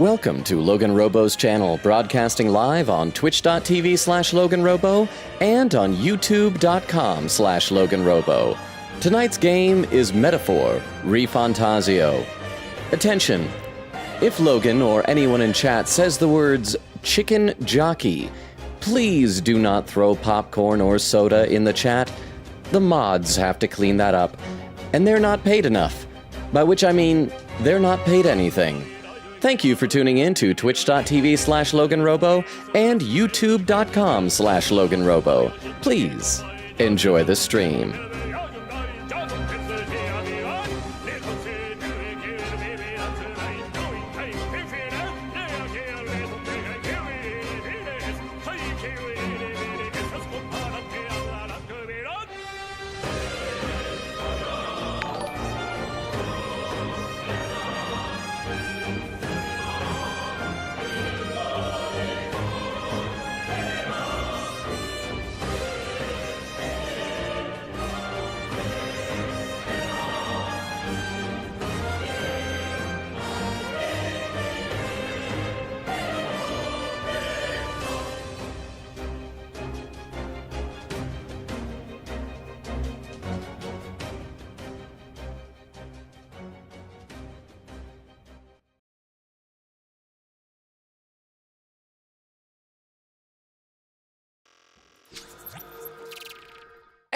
Welcome to LoganRobo's channel, broadcasting live on twitch.tv/LoganRobo and on youtube.com/LoganRobo. Tonight's game is Metaphor, ReFantazio. Attention! If Logan or anyone in chat says the words chicken jockey, please do not throw popcorn or soda in the chat. The mods have to clean that up, and they're not paid enough. By which I mean, they're not paid anything. Thank you for tuning in to twitch.tv/LoganRobo and youtube.com/LoganRobo. Please enjoy the stream.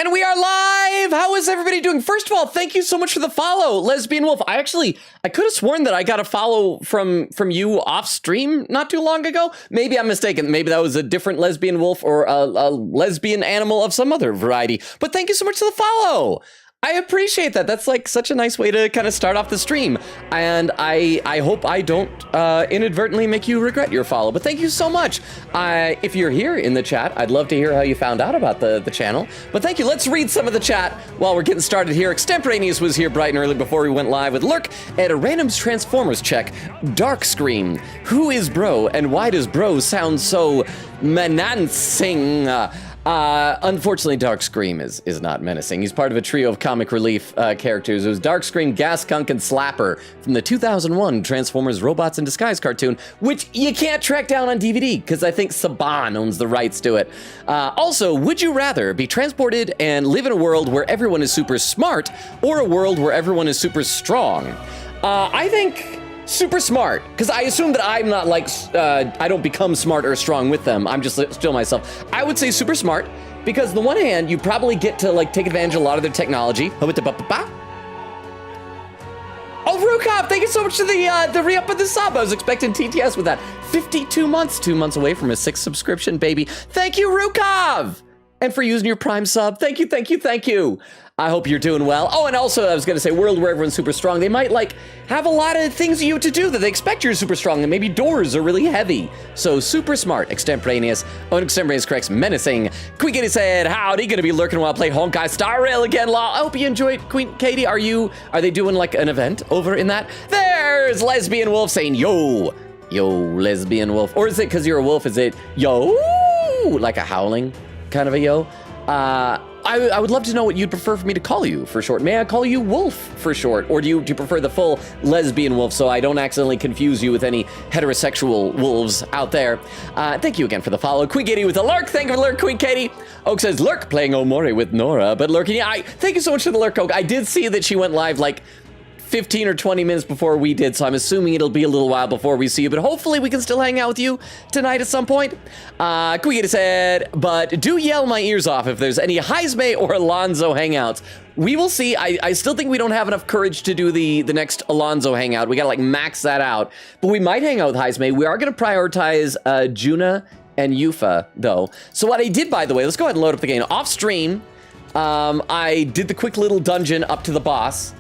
And we are live! How is everybody doing? First of all, thank you so much for the follow, Lesbian Wolf. I could have sworn that I got a follow from you off stream not too long ago. Maybe I'm mistaken. Maybe that was a different Lesbian Wolf or a lesbian animal of some other variety. But thank you so much for the follow. I appreciate that. That's like such a nice way to kind of start off the stream. And I hope I don't inadvertently make you regret your follow, but thank you so much. If you're here in the chat, I'd love to hear how you found out about the channel. But thank you. Let's read some of the chat while we're getting started here. Extemporaneous was here bright and early before we went live with Lurk at a random Transformers check. Dark Scream. Who is Bro and why does Bro sound so menacing? Unfortunately, Dark Scream is not menacing. He's part of a trio of comic relief characters. It was Dark Scream, Gas Skunk, and Slapper from the 2001 Transformers Robots in Disguise cartoon, which you can't track down on DVD because I think Saban owns the rights to it. Also, would you rather be transported and live in a world where everyone is super smart or a world where everyone is super strong? I think super smart, because I assume that I'm not like, I don't become smart or strong with them. I'm just still myself. I would say super smart, because on the one hand, you probably get to like take advantage of a lot of their technology. Oh, Rukop, thank you so much for the re-up of the sub. I was expecting TTS with that. 52 months, 2 months away from a 6th subscription, baby. Thank you, Rukov! And for using your Prime sub. Thank you, thank you, thank you. I hope you're doing well. Oh, and also I was gonna say, world where everyone's super strong. They might like have a lot of things you to do that they expect you're super strong, and maybe doors are really heavy. So super smart, extemporaneous. Oh, and extemporaneous corrects, menacing. Queen Katie said, howdy, gonna be lurking while I play Honkai Star Rail again, law. I hope you enjoyed, Queen Katie. Are they doing like an event over in that? There's Lesbian Wolf saying, yo, Lesbian Wolf. Or is it because you're a wolf, is it yo, like a howling kind of a yo? I would love to know what you'd prefer for me to call you for short. May I call you Wolf for short? Or do you prefer the full Lesbian Wolf so I don't accidentally confuse you with any heterosexual wolves out there? Thank you again for the follow. Queen Katie with a lurk. Thank you for lurk, Queen Katie. Oak says, lurk playing Omori with Nora, but lurking. Yeah, thank you so much for the lurk, Oak. I did see that she went live like 15 or 20 minutes before we did, so I'm assuming it'll be a little while before we see you, but hopefully we can still hang out with you tonight at some point. Queen said, but do yell my ears off if there's any Heisme or Alonzo hangouts. We will see. I still think we don't have enough courage to do the next Alonzo hangout. We gotta like max that out, but we might hang out with Heisme. We are gonna prioritize Juna and Yufa though. So what I did, by the way, let's go ahead and load up the game. Off stream, I did the quick little dungeon up to the boss.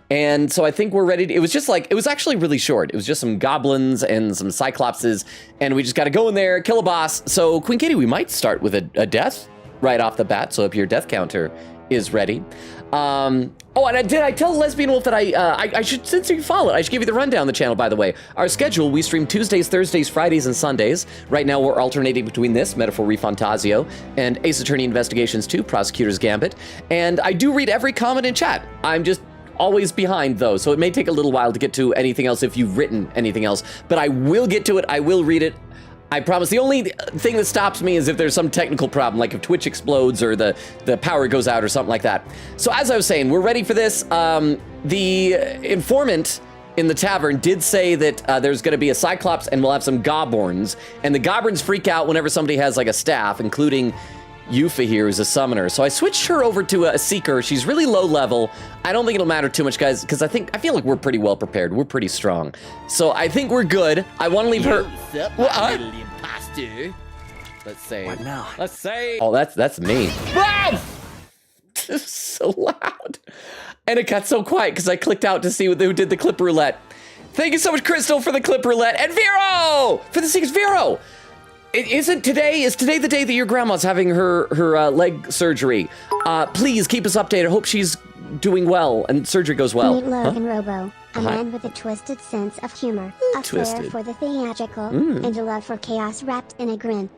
And so I think we're ready to, it was just like, it was actually really short. It was just some goblins and some cyclopses, and we just got to go in there, kill a boss. So Queen Katie, we might start with a death right off the bat. So if your death counter is ready. Oh, and did I tell Lesbian Wolf that I should, since you follow it, I should give you the rundown of the channel, by the way. Our schedule, we stream Tuesdays, Thursdays, Fridays, and Sundays. Right now, we're alternating between this, Metaphor ReFantazio, and Ace Attorney Investigations 2, Prosecutor's Gambit. And I do read every comment in chat. I'm just always behind, though, so it may take a little while to get to anything else if you've written anything else. But I will get to it. I will read it. I promise. The only thing that stops me is if there's some technical problem, like if Twitch explodes or the power goes out or something like that. So as I was saying, we're ready for this. The informant in the tavern did say that there's going to be a Cyclops and we'll have some Goblins. And the Goblins freak out whenever somebody has like a staff, including Yufa here, who's a summoner. So I switched her over to a Seeker. She's really low level. I don't think it'll matter too much, guys, because I feel like we're pretty well prepared. We're pretty strong. So I think we're good. I want to leave her. Little imposter. Let's say. What now? Let's say. Oh, that's me. Ah! So loud. And it got so quiet because I clicked out to see who did the clip roulette. Thank you so much, Crystal, for the clip roulette, and Vero for the Seekers. Vero. Is today the day that your grandma's having her leg surgery? Please keep us updated. Hope she's doing well and surgery goes well. Meet LoganRobo, a man with a twisted sense of humor, a flair for the theatrical, and a love for chaos wrapped in a grin.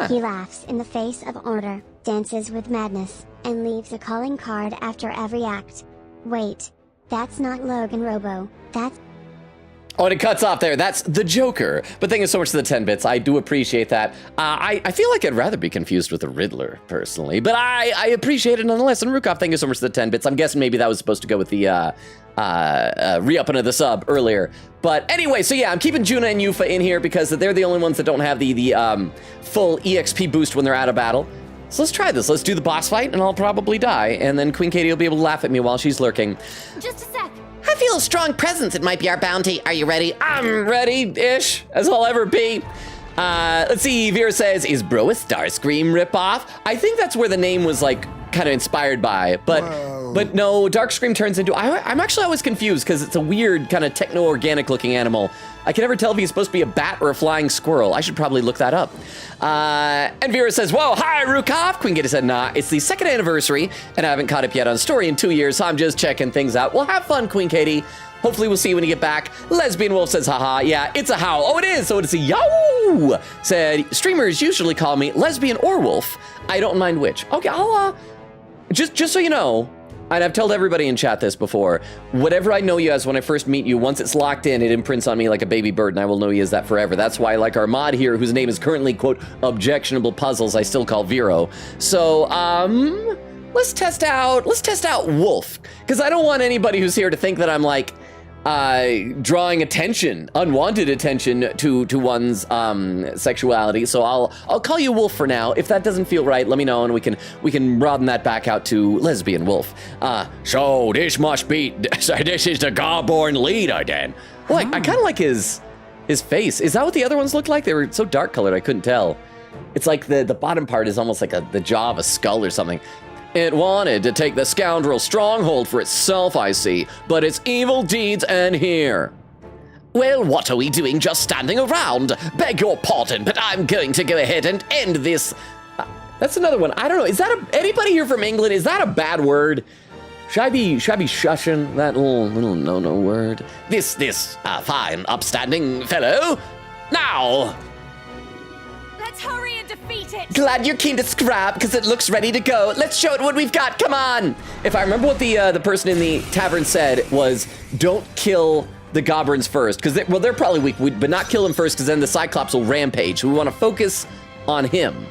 He laughs in the face of order, dances with madness, and leaves a calling card after every act. Wait, that's not LoganRobo, that's... Oh, and it cuts off there. That's the Joker. But thank you so much for the 10 bits. I do appreciate that. I feel like I'd rather be confused with the Riddler, personally. But I appreciate it nonetheless. And Rukov, thank you so much for the 10 bits. I'm guessing maybe that was supposed to go with the re-upping of the sub earlier. But anyway, so yeah, I'm keeping Juna and Yufa in here because they're the only ones that don't have the full EXP boost when they're out of battle. So let's try this. Let's do the boss fight, and I'll probably die. And then Queen Katie will be able to laugh at me while she's lurking. Just a sec. I feel a strong presence. It might be our bounty. Are you ready? I'm ready-ish, as I'll ever be. Let's see, Vera says, is bro a Starscream ripoff? I think that's where the name was like kind of inspired by, but no, Darkscream turns into, I'm actually always confused because it's a weird kind of techno-organic looking animal. I can never tell if he's supposed to be a bat or a flying squirrel. I should probably look that up. And Vera says, whoa, hi, Rukov. Queen Gita said, nah, it's the 2nd anniversary, and I haven't caught up yet on story in 2 years, so I'm just checking things out. Well, have fun, Queen Katie. Hopefully we'll see you when you get back. Lesbian Wolf says, haha, yeah, it's a how. Oh, it is, so it's a yo! Said, streamers usually call me lesbian or wolf. I don't mind which. Okay, I'll, just so you know, and I've told everybody in chat this before, whatever I know you as when I first meet you, once it's locked in, it imprints on me like a baby bird, and I will know you as that forever. That's why, like our mod here, whose name is currently, quote, objectionable puzzles, I still call Vero. So, let's test out Wolf, because I don't want anybody who's here to think that I'm like, drawing attention, unwanted attention to one's sexuality. So I'll call you Wolf for now. If that doesn't feel right, let me know and we can broaden that back out to lesbian Wolf. So this must be, this is the Garborn leader then. Well, I kind of like his face. Is that what the other ones looked like? They were so dark colored, I couldn't tell. It's like the bottom part is almost like the jaw of a skull or something. It wanted to take the scoundrel stronghold for itself, I see, but its evil deeds end here. Well, what are we doing just standing around? Beg your pardon, but I'm going to go ahead and end this. That's another one. I don't know. Is that anybody here from England? Is that a bad word? Should I be shushing that little no word? This fine, upstanding fellow. Now. Let's hurry and defeat it. Glad you're keen to scrap because it looks ready to go. Let's show it what we've got. Come on. If I remember what the person in the tavern said was, don't kill the Goblins first because they're probably weak, but not kill them first because then the Cyclops will rampage. So we want to focus on him.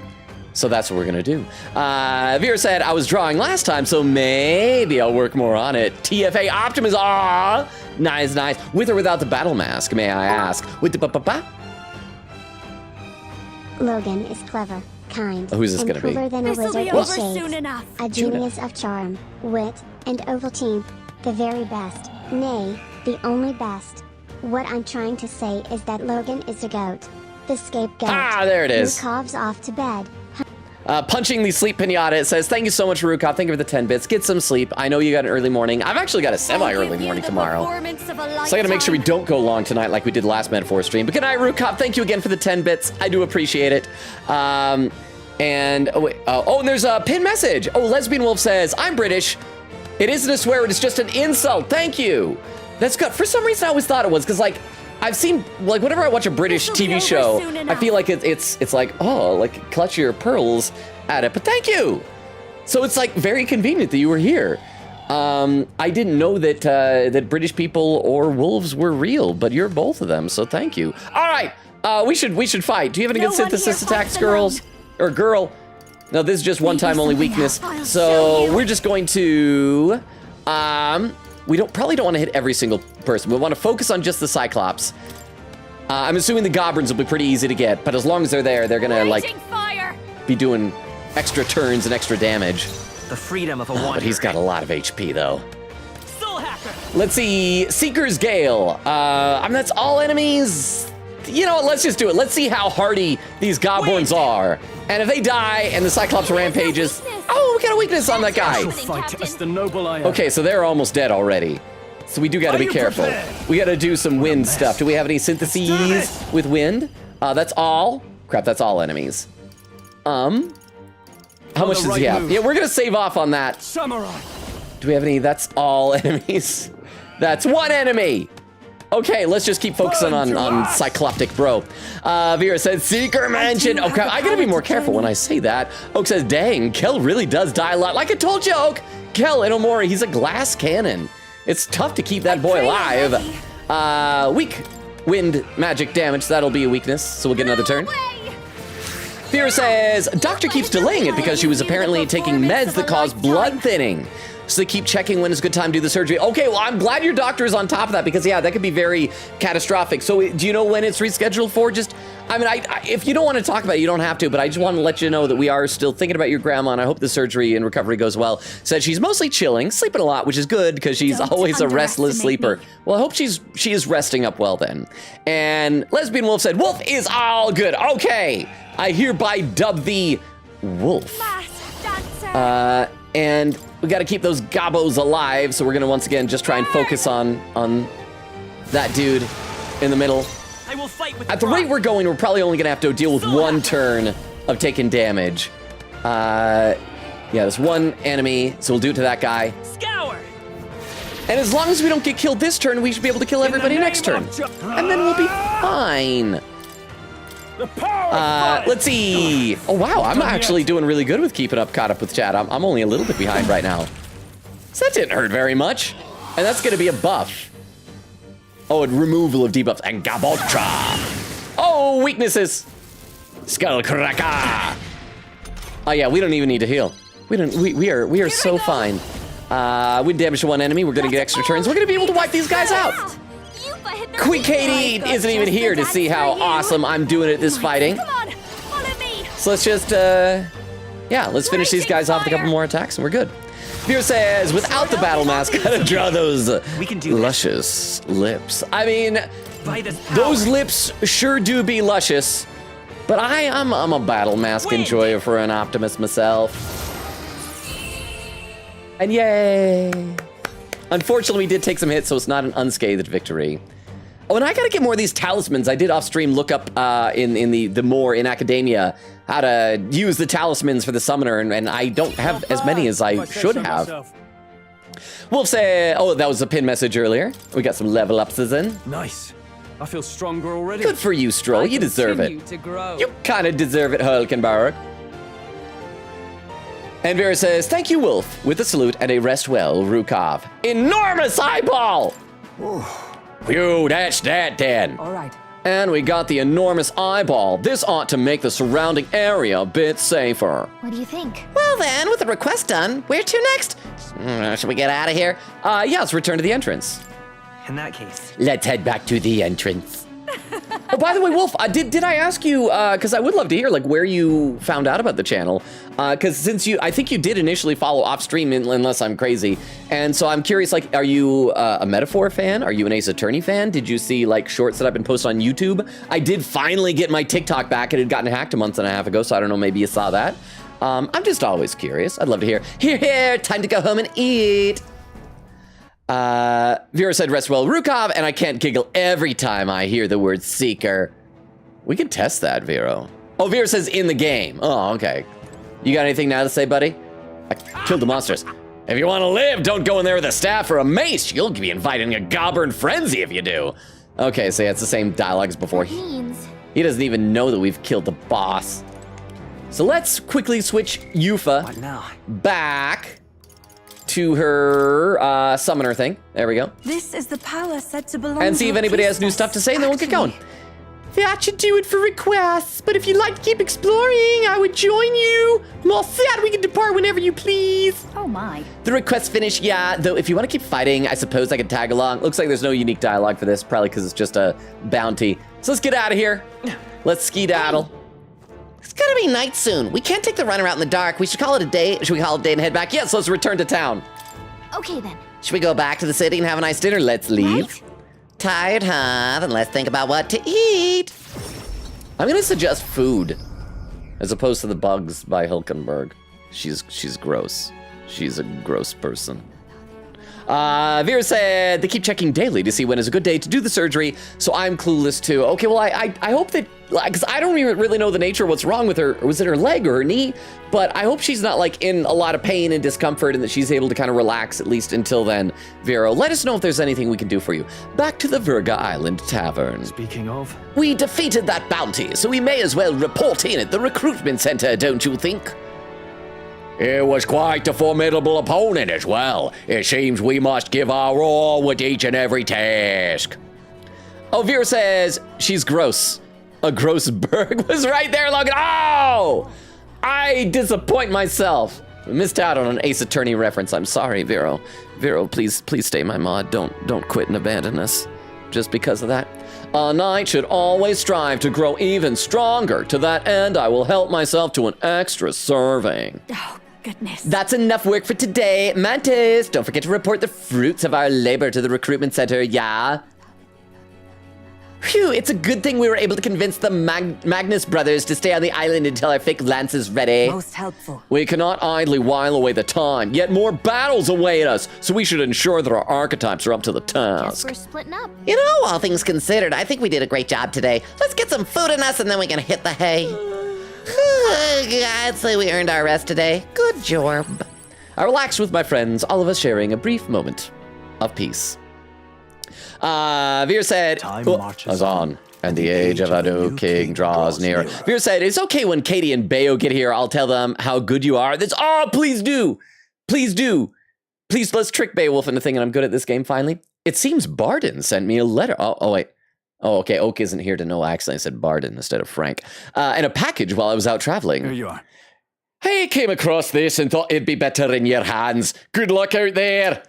So that's what we're gonna do. Vera said I was drawing last time, so maybe I'll work more on it. TFA Optimus, nice. With or without the battle mask, may I ask? With the Logan is clever, kind, who's this and gonna be? cooler than a This'll wizard be in over shades. soon enough. A genius of charm, wit, and Ovaltine. The very best. Nay, the only best. What I'm trying to say is that Logan is a goat. The scapegoat. There it is. Rukov's off to bed. Punching the sleep pinata, it says, thank you so much, Rukov. Thank you for the 10 bits. Get some sleep. I know you got an early morning. I've actually got a semi-early morning tomorrow. So I gotta make sure we don't go long tonight like we did last Metaphor stream. But good night, Rukov. Thank you again for the 10 bits. I do appreciate it. And there's a pin message. Oh, Lesbian Wolf says, I'm British. It isn't a swear word, it's just an insult. Thank you. That's good. For some reason, I always thought it was, because like, I've seen, like, whenever I watch a British TV show, I feel like it's like, oh, like, clutch your pearls at it. But thank you. So it's, like, very convenient that you were here. I didn't know that that British people or wolves were real, but you're both of them, so thank you. All right, we should fight. Do you have any good synthesis attacks, girls? Or girl? No, this is just one-time only weakness. So we're just going to, we probably don't want to hit every single person. We want to focus on just the Cyclops. I'm assuming the Goblins will be pretty easy to get, but as long as they're there, they're gonna like be doing extra turns and extra damage. The freedom of a wanderer. But he's got a lot of HP though. Soul hacker. Let's see, Seeker's Gale. I mean, that's all enemies. You know what, let's just do it. Let's see how hardy these Gobborns are. And if they die and the Cyclops rampages, oh, we got a weakness on that guy. Fight as the noble I am. Okay, so they're almost dead already. So we do gotta be careful. We gotta do some wind stuff. Do we have any syntheses with wind? That's all. Crap, that's all enemies. How much does he have? Yeah, we're gonna save off on that. Samurai. Do we have any? That's all enemies. That's one enemy. Okay, let's just keep focusing on Cycloptic Bro. Vera said, Seeker Mansion. Okay, I gotta be more careful when I say that. Oak says, dang, Kel really does die a lot. Like I told you, Oak, Kel in Omori, he's a glass cannon. It's tough to keep that boy alive. Weak wind magic damage, so that'll be a weakness, so we'll get another turn. Vera says, Doctor keeps delaying it because she was apparently taking meds that cause blood thinning. So they keep checking when is a good time to do the surgery. Okay, well, I'm glad your doctor is on top of that because, yeah, that could be very catastrophic. So do you know when it's rescheduled for? Just, I mean, if you don't want to talk about it, you don't have to, but I just want to let you know that we are still thinking about your grandma, and I hope the surgery and recovery goes well. Said she's mostly chilling, sleeping a lot, which is good because she's always a restless sleeper. Well, I hope she is resting up well then. And Lesbian Wolf said, Wolf is all good. Okay, I hereby dub thee Wolf. And we got to keep those Gobbos alive, so we're gonna once again just try and focus on that dude in the middle. I will fight with At the rate we're going, we're probably only gonna have to deal with one turn of taking damage. Yeah, there's one enemy, so we'll do it to that guy. Scour. And as long as we don't get killed this turn, we should be able to kill everybody next turn, and then we'll be fine. Let's see. Oh wow, I'm actually doing really good with keeping caught up with chat. I'm only a little bit behind right now. So that didn't hurt very much. And that's gonna be a buff. Oh, and removal of debuffs and Gaboltra. Oh, weaknesses. Skullcracker. Oh yeah, we don't even need to heal. We are so fine. Wind damage to one enemy. We're gonna get extra turns. We're gonna be able to wipe these guys out. Queen Katie isn't even here to see how awesome I'm doing at this fighting. So let's just, yeah, let's finish these guys off with a couple more attacks and we're good. Veer says, without the battle mask, gotta draw those luscious lips. I mean, those lips sure do be luscious, but I'm a battle mask enjoyer for an optimist myself. And yay. Unfortunately, we did take some hits, so it's not an unscathed victory. Oh, and I gotta get more of these talismans. I did off-stream look up in the more in academia how to use the talismans for the summoner, and I don't have as many as I should have. Wolf said, oh, that was a pin message earlier. We got some level ups in. Nice. I feel stronger already. Good for you, Stroll. You deserve it. You kind of deserve it, Hulkenberg. And Vera says, thank you, Wolf, with a salute and a rest well, Rukov. Enormous eyeball! Phew, that's that then. All right. And we got the enormous eyeball. This ought to make the surrounding area a bit safer. What do you think? Well then, with the request done, where to next? Should we get out of here? Yeah, let's return to the entrance. In that case. Let's head back to the entrance. Oh, by the way, Wolf, did I ask you, because I would love to hear, like, where you found out about the channel, because since I think you did initially follow off-stream, unless I'm crazy, and so I'm curious, like, are you a Metaphor fan? Are you an Ace Attorney fan? Did you see, like, shorts that I've been posting on YouTube? I did finally get my TikTok back. It had gotten hacked a month and a half ago, so I don't know, maybe you saw that. I'm just always curious. I'd love to hear. Here, time to go home and eat. Vera said, rest well, Rukov, and I can't giggle every time I hear the word Seeker. We can test that, Vero. Oh, Vera says in the game. Oh, okay. You got anything now to say, buddy? I killed the monsters. If you want to live, don't go in there with a staff or a mace. You'll be inviting a Goblin frenzy if you do. Okay, so yeah, it's the same dialogue as before. He doesn't even know that we've killed the boss. So let's quickly switch Yufa back to her summoner thing. There we go. This is the power said to belong And see to if a anybody has new priestess, stuff to say, and then we'll get going. actually. That should do it for requests, but if you'd like to keep exploring, I would join you. I'm all set. We can depart whenever you please. Oh my. The request finish, yeah, though if you want to keep fighting, I suppose I could tag along. Looks like there's no unique dialogue for this, probably because it's just a bounty. So let's get out of here. Let's skedaddle. It's gonna be night soon. We can't take the runner out in the dark. We should call it a day. Should we call it a day and head back? Yes, let's return to town. Okay then. Should we go back to the city and have a nice dinner? Let's leave. Right? Tired, huh? Then let's think about what to eat. I'm gonna suggest food, as opposed to the bugs by Hilkenberg. She's gross. She's a gross person. Vera said they keep checking daily to see when is a good day to do the surgery, so I'm clueless too. Okay, well, I hope that, because I don't even really know the nature of what's wrong with her. Was it her leg or her knee? But I hope she's not like in a lot of pain and discomfort and that she's able to kind of relax at least until then. Vero, let us know if there's anything we can do for you. Back to the Virga Island Tavern. Speaking of, We defeated that bounty, so we may as well report in at the recruitment center, don't you think? It was quite a formidable opponent as well. It seems we must give our all with each and every task. Oh, Vera says she's gross. A gross Berg was right there, Logan. Oh! I disappoint myself. I missed out on an Ace Attorney reference. I'm sorry, Vero. Vero, please stay my mod. Don't quit and abandon us just because of that. A knight should always strive to grow even stronger. To that end, I will help myself to an extra serving. Oh, goodness. That's enough work for today. Mantis, don't forget to report the fruits of our labor to the recruitment center, yeah? Phew, it's a good thing we were able to convince the Magnus brothers to stay on the island until our fake lance is ready. Most helpful. We cannot idly while away the time, yet more battles await us, so we should ensure that our archetypes are up to the Guess task. we're splitting up. You know, all things considered, I think we did a great job today. Let's get some food in us and then we can hit the hay. I'd say we earned our rest today. Good job. I relaxed with my friends, all of us sharing a brief moment of peace. Veer said, Time marches on, and the age of a new king draws near. Veer said, it's okay when Katie and Bayo get here. I'll tell them how good you are. Please do. Please do. Please, let's trick Beowulf into thinking I'm good at this game finally. It seems Barden sent me a letter. Oh, wait. Oh, okay. Oak isn't here to know. I accidentally said Barden instead of Frank. And a package while I was out traveling. here you are. I came across this and thought it'd be better in your hands. Good luck out there.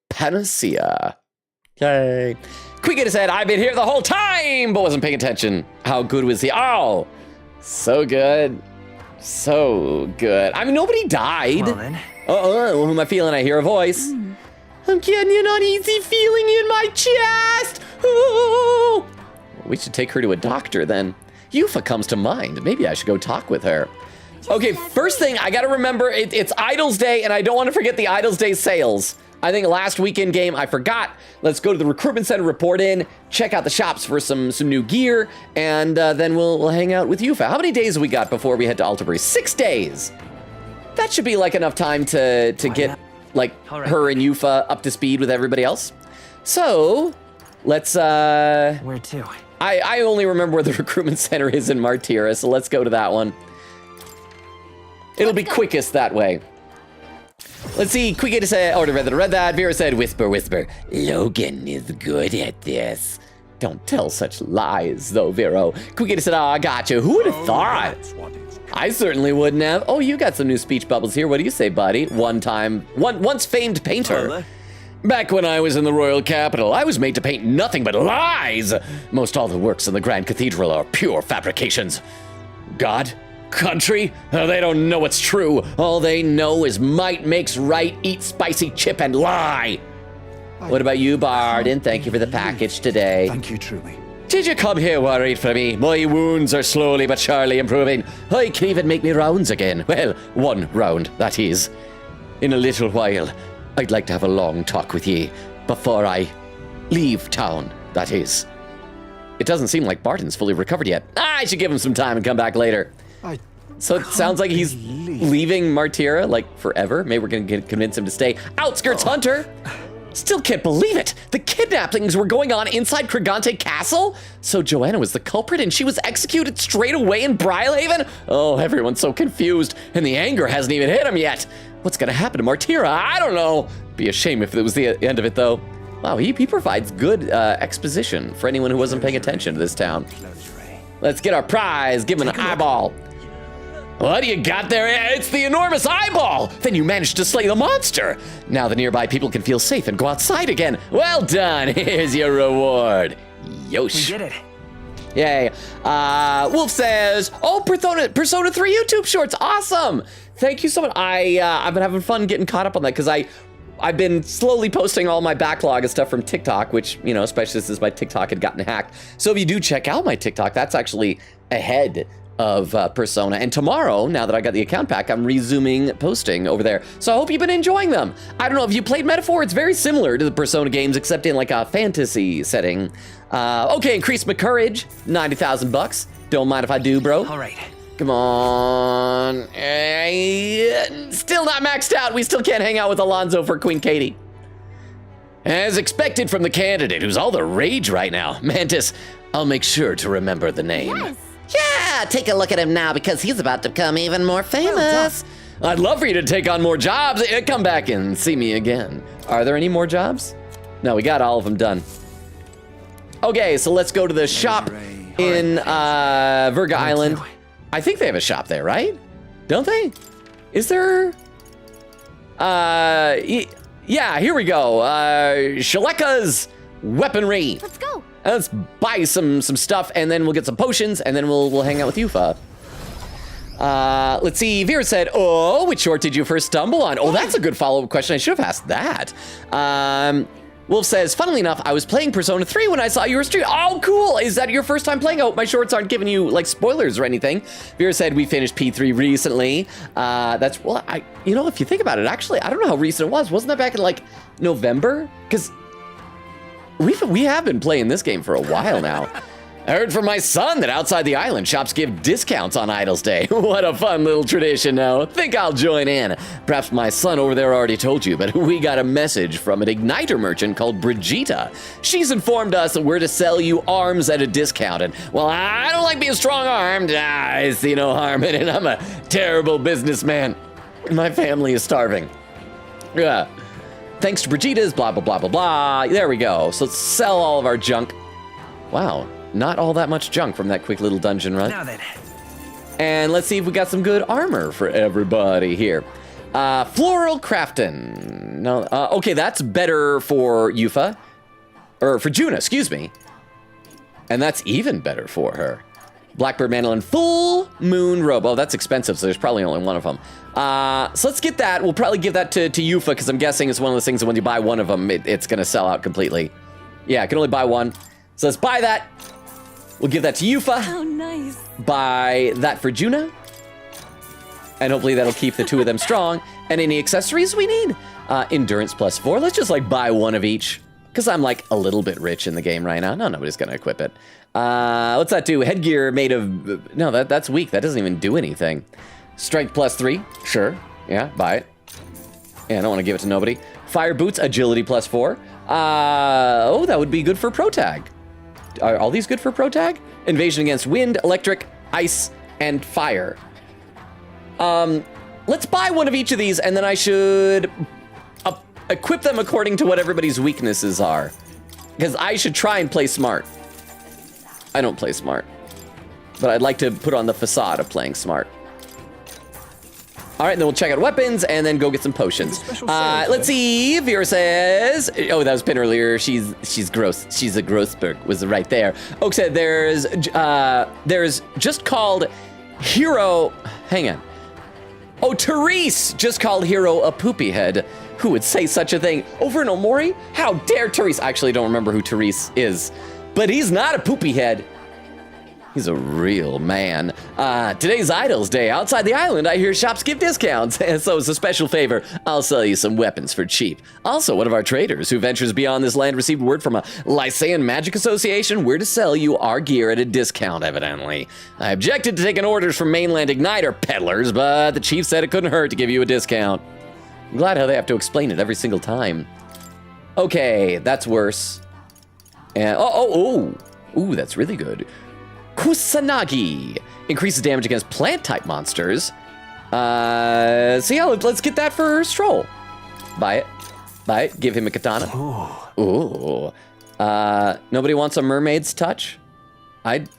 Panacea. Yay. Quiggity said, I've been here the whole time, but wasn't paying attention. How good was he? Oh, so good. So good. I mean, nobody died. Well then, Who am I feeling? I hear a voice. I'm getting an uneasy feeling in my chest. Ooh. We should take her to a doctor then. Yufa comes to mind. Maybe I should go talk with her. Okay, first thing, I gotta remember, it's Idols Day, and I don't want to forget the Idols Day sales. I think last weekend game, I forgot. Let's go to the recruitment center, report in, check out the shops for some new gear, and then we'll hang out with Yufa. How many days have we got before we head to Alterbury? 6 days. That should be like enough time to get like All right. her and Yufa up to speed with everybody else. So let's where to? I only remember where the recruitment center is in Martira, so let's go to that one. It'll be quickest that way. Let's see, Quiggity said, or rather read that, Vera said, whisper, whisper. Logan is good at this. Don't tell such lies, though, Vero. Quiggity said, I got you. Who would have thought? I certainly wouldn't have. Oh, you got some new speech bubbles here. What do you say, buddy? Once famed painter. Back when I was in the royal capital, I was made to paint nothing but lies. Most all the works in the Grand Cathedral are pure fabrications. God? Country? Oh, they don't know what's true. All they know is might makes right, eat spicy chip and lie. What about you, Barden? Thank you for the package today. Thank you truly. Did you come here worried for me? My wounds are slowly but surely improving. I can even make me rounds again. Well, one round, that is. In a little while, I'd like to have a long talk with ye before I leave town, that is. It doesn't seem like Barton's fully recovered yet. I should give him some time and come back later. So it sounds like he's leaving Martira, like, forever. Maybe we're going to convince him to stay. Outskirts Hunter! Still can't believe it. The kidnappings were going on inside Krigante Castle? So Joanna was the culprit and she was executed straight away in Brylehaven? Oh, everyone's so confused, and the anger hasn't even hit him yet. What's gonna happen to Martira? I don't know. Be a shame if it was the end of it, though. Wow, he provides good exposition for anyone who wasn't paying attention to this town. Let's get our prize. Give him an eyeball. What do you got there? It's the enormous eyeball! Then you managed to slay the monster! Now the nearby people can feel safe and go outside again. Well done! Here's your reward. Yosh. We did it. Yay. Wolf says, oh, Persona 3 YouTube shorts. Awesome! Thank you so much. I've been having fun getting caught up on that because I've been slowly posting all my backlog of stuff from TikTok, which, you know, especially since my TikTok had gotten hacked. So if you do check out my TikTok, that's actually ahead of Persona. And tomorrow, now that I got the account back, I'm resuming posting over there. So I hope you've been enjoying them. I don't know if you played Metaphor. It's very similar to the Persona games, except in like a fantasy setting. Okay, increase my courage, 90,000 bucks. Don't mind if I do, bro. All right. Come on. Still not maxed out. We still can't hang out with Alonzo for Queen Katie. As expected from the candidate who's all the rage right now. Mantis, I'll make sure to remember the name. Yes. Yeah, take a look at him now because he's about to become even more famous. I'd love for you to take on more jobs. Come back and see me again. Are there any more jobs? No, we got all of them done. Okay, so let's go to the shop in Virga Island. I think they have a shop there, right? Don't they? Is there? Yeah, here we go. Shaleka's weaponry. Let's go. Let's buy some stuff, and then we'll get some potions, and then we'll hang out with Yufa. Let's see. Vera said, "Oh, which short did you first stumble on?" Oh, that's a good follow-up question. I should have asked that. Wolf says, funnily enough, I was playing Persona 3 when I saw you were streaming. Oh, cool. Is that your first time playing? Oh, my shorts aren't giving you like spoilers or anything. Vera said, we finished P3 recently. Well, you know, if you think about it, actually, I don't know how recent it was. Wasn't that back in like November? Because we have been playing this game for a while now. I heard from my son that outside the island, shops give discounts on Idol's Day. What a fun little tradition now. Think I'll join in. Perhaps my son over there already told you, but we got a message from an Igniter merchant called Brigitta. She's informed us that we're to sell you arms at a discount. And, well, I don't like being strong-armed. I see no harm in it. I'm a terrible businessman. My family is starving. Yeah. Thanks to Brigitta's, blah, blah, blah, blah, blah. There we go. So let's sell all of our junk. Wow. Not all that much junk from that quick little dungeon run. Now then. And let's see if we got some good armor for everybody here. Floral Crafton. No, okay, that's better for Yufa. Or for Juna, excuse me. And that's even better for her. Blackbird Mandolin, Full Moon Robe. Oh, that's expensive, so there's probably only one of them. So let's get that. We'll probably give that to Yufa, because I'm guessing it's one of those things that when you buy one of them, it's going to sell out completely. Yeah, I can only buy one. So let's buy that. We'll give that to Yufa. How nice. Buy that for Juna. And hopefully that'll keep the two of them strong. And any accessories we need. Endurance +4. Let's just like buy one of each. Because I'm like a little bit rich in the game right now. No, nobody's going to equip it. What's that do? Headgear made of... No, that's weak. That doesn't even do anything. Strength +3. Sure. Yeah, buy it. Yeah, I don't want to give it to nobody. Fire boots. Agility +4. Oh, that would be good for Pro Tag. Are all these good for Pro Tag? Invasion against wind, electric, ice, and fire. Let's buy one of each of these, and then I should equip them according to what everybody's weaknesses are. Because I should try and play smart. I don't play smart. But I'd like to put on the facade of playing smart. All right, then we'll check out weapons and then go get some potions. Let's see. Vera says, oh, that was Pin earlier. She's gross. She's a Grossberg. Was right there. Oak said there's just called Hero. Hang on. Oh, Therese just called Hero a poopy head. Who would say such a thing? Over in Omori? How dare Therese? I actually don't remember who Therese is, but he's not a poopy head. He's a real man. Today's Idol's Day. Outside the island, I hear shops give discounts. And so as a special favor, I'll sell you some weapons for cheap. Also, one of our traders who ventures beyond this land received word from a Lycean Magic Association we're to sell you our gear at a discount, evidently. I objected to taking orders from mainland Igniter peddlers, but the chief said it couldn't hurt to give you a discount. I'm glad how they have to explain it every single time. Okay, that's worse. And ooh, that's really good. Kusanagi increases damage against plant-type monsters. So yeah, let's get that for Stroll. Buy it. Give him a katana. Ooh. Nobody wants a mermaid's touch? I'd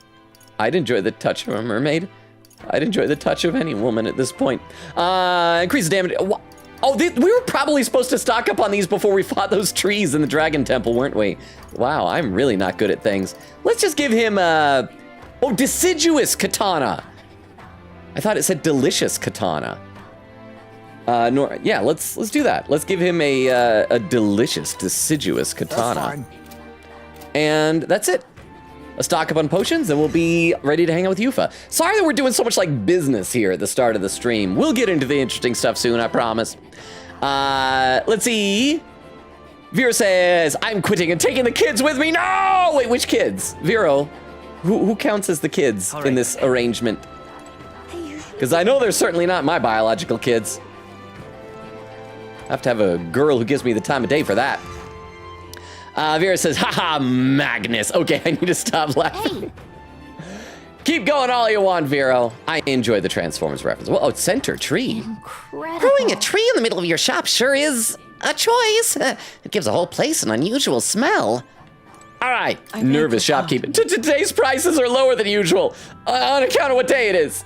enjoy the touch of a mermaid. I'd enjoy the touch of any woman at this point. Increases damage. Oh, we were probably supposed to stock up on these before we fought those trees in the Dragon Temple, weren't we? Wow, I'm really not good at things. Let's just give him deciduous katana. I thought it said delicious katana. Yeah, let's do that. Let's give him a delicious deciduous katana. And that's it. A stock up on potions, and we'll be ready to hang out with Yufa. Sorry that we're doing so much like business here at the start of the stream. We'll get into the interesting stuff soon, I promise. Let's see. Vera says, I'm quitting and taking the kids with me. No! Wait, which kids? Vero, who counts as the kids in this arrangement? Because I know they're certainly not my biological kids. I have to have a girl who gives me the time of day for that. Vera says, haha, Magnus. Okay, I need to stop laughing. Hey. Keep going all you want, Vero. I enjoy the Transformers reference. Well, center tree. Incredible. Growing a tree in the middle of your shop sure is a choice. It gives a whole place an unusual smell. All right, nervous shopkeeper. Today's prices are lower than usual on account of what day it is.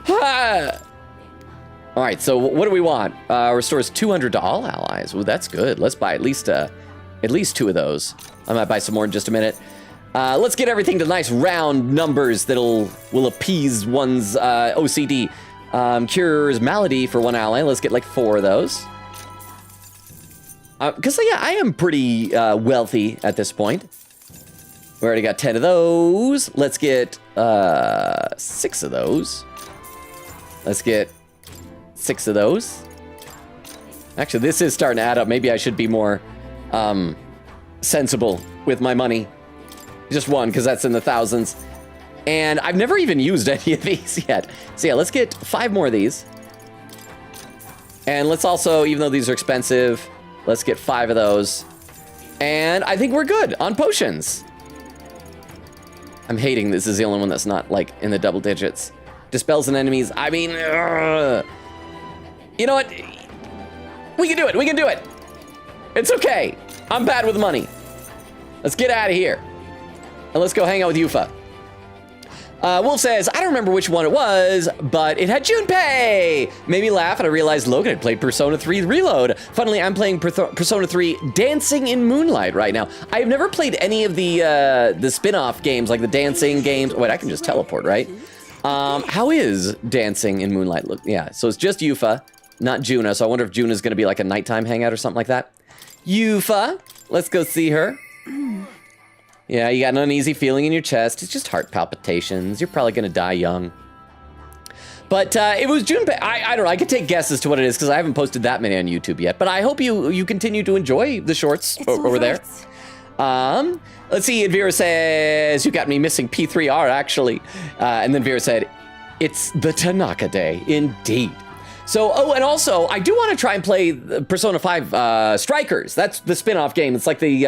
All right, so what do we want? Restores 200 to all allies. Ooh, that's good. Let's buy at least 2 of those. I might buy some more in just a minute. Let's get everything to nice round numbers that'll appease one's OCD. Cures malady for 1 ally. Let's get like 4 of those. Because yeah, I am pretty wealthy at this point. We already got 10 of those. Let's get 6 of those. Let's get 6 of those. Actually, this is starting to add up. Maybe I should be more sensible with my money. Just 1, because that's in the thousands. And I've never even used any of these yet. So yeah, let's get 5 more of these. And let's also, even though these are expensive, let's get 5 of those. And I think we're good on potions. I'm hating this is the only one that's not like in the double digits. Dispels an enemies. I mean, you know what? We can do it. We can do it. It's okay. I'm bad with money. Let's get out of here. And let's go hang out with Yufa. Wolf says, I don't remember which one it was, but it had Junpei. Made me laugh, and I realized Logan had played Persona 3 Reload. Funnily, I'm playing Persona 3 Dancing in Moonlight right now. I have never played any of the spin-off games, like the dancing games. Wait, I can just teleport, right? How is Dancing in Moonlight look? Yeah, so it's just Yufa, not Juna. So I wonder if Juna's gonna be like a nighttime hangout or something like that. Yufa, let's go see her. Yeah, you got an uneasy feeling in your chest. It's just heart palpitations. You're probably gonna die young. But it was Junpei. I don't know. I could take guesses to what it is because I haven't posted that many on YouTube yet. But I hope you continue to enjoy the shorts over there. Let's see. And Vera says, you got me missing P3R actually. And then Vera said, it's the Tanaka Day, indeed. So, oh, and also, I do want to try and play Persona 5 Strikers. That's the spin-off game. It's like the,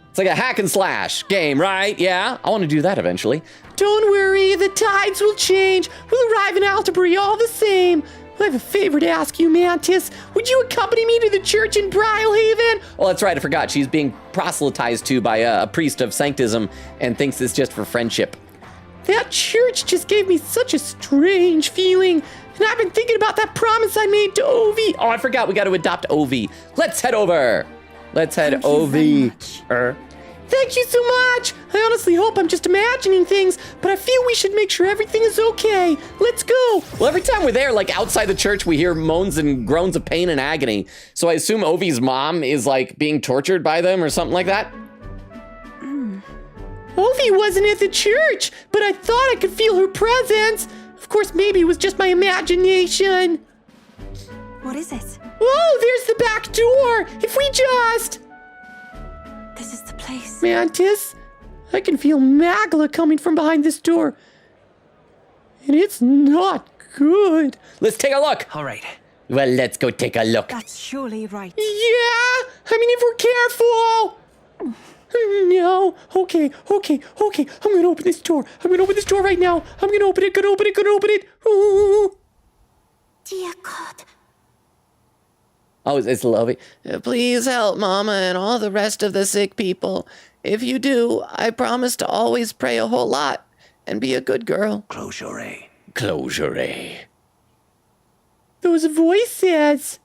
it's like a hack and slash game, right? Yeah, I want to do that eventually. Don't worry, the tides will change. We'll arrive in Altabury all the same. I have a favor to ask you, Mantis. Would you accompany me to the church in Brylehaven? Oh, that's right, I forgot. She's being proselytized to by a priest of sanctism and thinks it's just for friendship. That church just gave me such a strange feeling. And I've been thinking about that promise I made to Ovi. Oh, I forgot. We got to adopt Ovi. Let's head over. Let's head Ovi. Thank you so much. I honestly hope I'm just imagining things, but I feel we should make sure everything is okay. Let's go. Well, every time we're there, like outside the church, we hear moans and groans of pain and agony. So I assume Ovi's mom is like being tortured by them or something like that. Ovi wasn't at the church, but I thought I could feel her presence. Of course, maybe it was just my imagination. What is it? Oh, there's the back door. If we just... This is the place. Mantis, I can feel Magla coming from behind this door. And it's not good. Let's take a look. All right. Well, let's go take a look. That's surely right. Yeah, I mean, if we're careful. No, okay. I'm gonna open this door. Right now. I'm gonna open it. Ooh. Dear God. Oh, it's lovely. Please help Mama and all the rest of the sick people. If you do, I promise to always pray a whole lot and be a good girl. Closure. Those voices.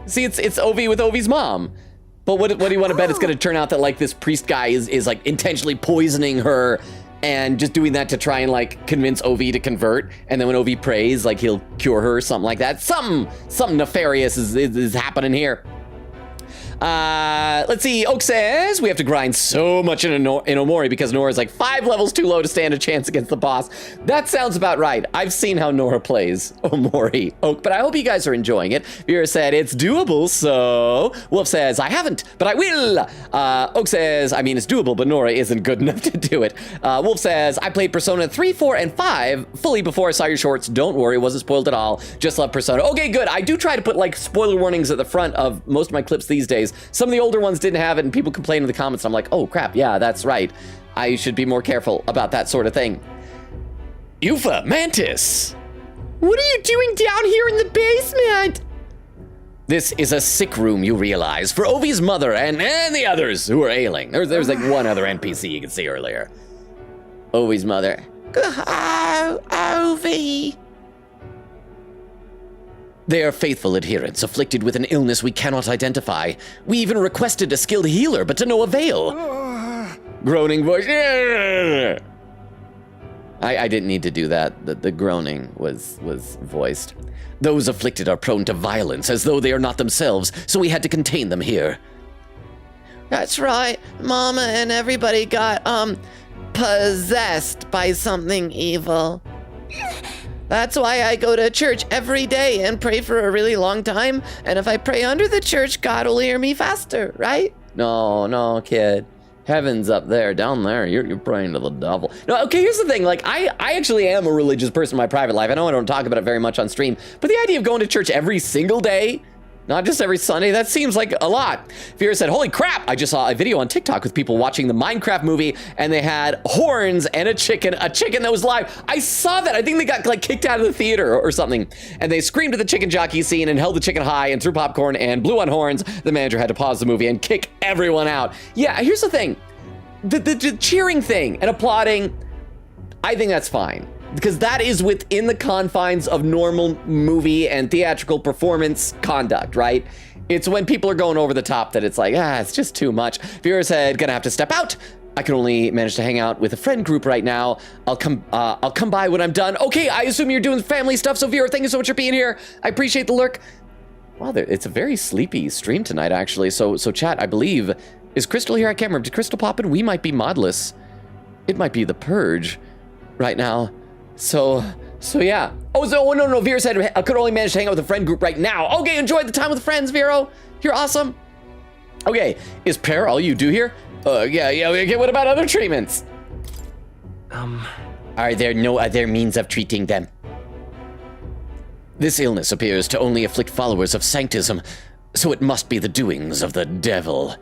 See, it's Ovi with Ovi's mom. But what do you want to bet? It's going to turn out that like this priest guy is like intentionally poisoning her and just doing that to try and like convince Ovi to convert. And then when Ovi prays, like he'll cure her or something like that. Something nefarious is happening here. Let's see. Oak says we have to grind so much in Omori because Nora's like 5 levels too low to stand a chance against the boss. That sounds about right. I've seen how Nora plays Omori, Oak, but I hope you guys are enjoying it. Vera said it's doable, so Wolf says I haven't, but I will. Oak says, I mean, it's doable, but Nora isn't good enough to do it. Wolf says I played Persona 3, 4, and 5 fully before I saw your shorts. Don't worry, wasn't spoiled at all. Just love Persona. Okay, good. I do try to put like spoiler warnings at the front of most of my clips these days. Some of the older ones didn't have it, and people complain in the comments. And I'm like, oh crap, yeah, that's right. I should be more careful about that sort of thing. Ufa Mantis, what are you doing down here in the basement? This is a sick room, you realize, for Ovi's mother and the others who are ailing. There's like one other NPC you could see earlier. Ovi's mother. Oh, Ovi. They are faithful adherents, afflicted with an illness we cannot identify. We even requested a skilled healer, but to no avail. Groaning voice. I didn't need to do that. The groaning was voiced. Those afflicted are prone to violence, as though they are not themselves, so we had to contain them here. That's right. Mama and everybody got, possessed by something evil. That's why I go to church every day and pray for a really long time. And if I pray under the church, God will hear me faster, right? No, kid. Heaven's up there, down there. You're praying to the devil. No, okay, here's the thing. Like, I actually am a religious person in my private life. I know I don't talk about it very much on stream, but the idea of going to church every single day, not just every Sunday, that seems like a lot. Vera said, holy crap, I just saw a video on TikTok with people watching the Minecraft movie and they had horns and a chicken that was live. I saw that. I think they got like kicked out of the theater or something. And they screamed at the chicken jockey scene and held the chicken high and threw popcorn and blew on horns. The manager had to pause the movie and kick everyone out. Yeah, here's the thing. The cheering thing and applauding, I think that's fine. Because that is within the confines of normal movie and theatrical performance conduct, right? It's when people are going over the top that it's like, it's just too much. Vera said, gonna have to step out. I can only manage to hang out with a friend group right now. I'll come by when I'm done. Okay, I assume you're doing family stuff. So Vera, thank you so much for being here. I appreciate the lurk. Wow, it's a very sleepy stream tonight, actually. So chat, I believe, is Crystal here? I can't remember. Did Crystal pop in? We might be modless. It might be the purge right now. So yeah. Oh, no. Vera said I could only manage to hang out with a friend group right now. Okay, enjoy the time with friends, Vero. You're awesome. Okay, is prayer all you do here? Yeah. Okay, what about other treatments? Are there no other means of treating them? This illness appears to only afflict followers of sanctism, so it must be the doings of the devil.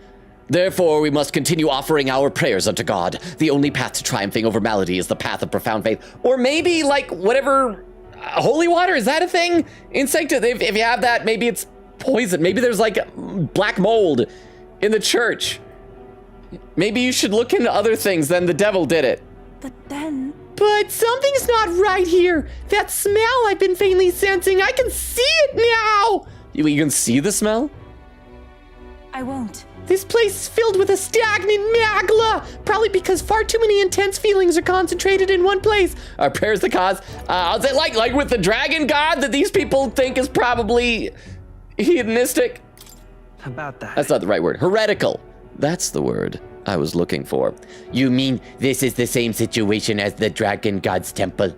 Therefore, we must continue offering our prayers unto God. The only path to triumphing over malady is the path of profound faith. Or maybe, like, whatever, holy water, is that a thing? In sanctity, if you have that, maybe it's poison. Maybe there's, like, black mold in the church. Maybe you should look into other things than the devil did it. But something's not right here. That smell I've been faintly sensing, I can see it now. You can see the smell? I won't. This place is filled with a stagnant magla, probably because far too many intense feelings are concentrated in one place. Are prayers the cause? I'll say like with the dragon god that these people think is probably hedonistic. About that. That's not the right word. Heretical. That's the word I was looking for. You mean this is the same situation as the dragon god's temple?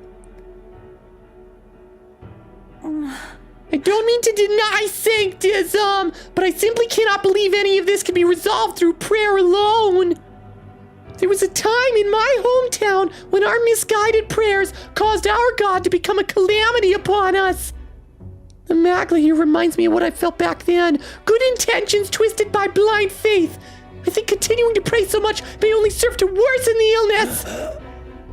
I don't mean to deny sanctism, but I simply cannot believe any of this can be resolved through prayer alone. There was a time in my hometown when our misguided prayers caused our God to become a calamity upon us. The Magla here reminds me of what I felt back then. Good intentions twisted by blind faith. I think continuing to pray so much may only serve to worsen the illness.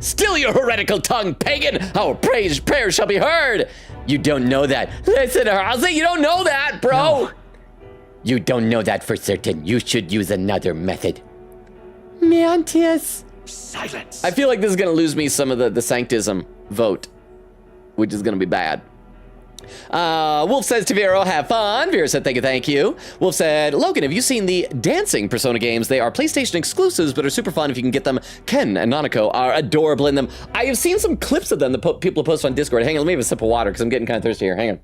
Still your heretical tongue, pagan! Our prayers shall be heard! You don't know that. Listen, Halsey, you don't know that, bro! No. You don't know that for certain. You should use another method. Mantis. Silence. I feel like this is gonna lose me some of the sanctism vote, which is gonna be bad. Wolf says to Vero, have fun. Vera said, thank you. Wolf said, Logan, have you seen the dancing Persona games? They are PlayStation exclusives, but are super fun if you can get them. Ken and Nanako are adorable in them. I have seen some clips of them that people post on Discord. Hang on, let me have a sip of water because I'm getting kind of thirsty here. Hang on.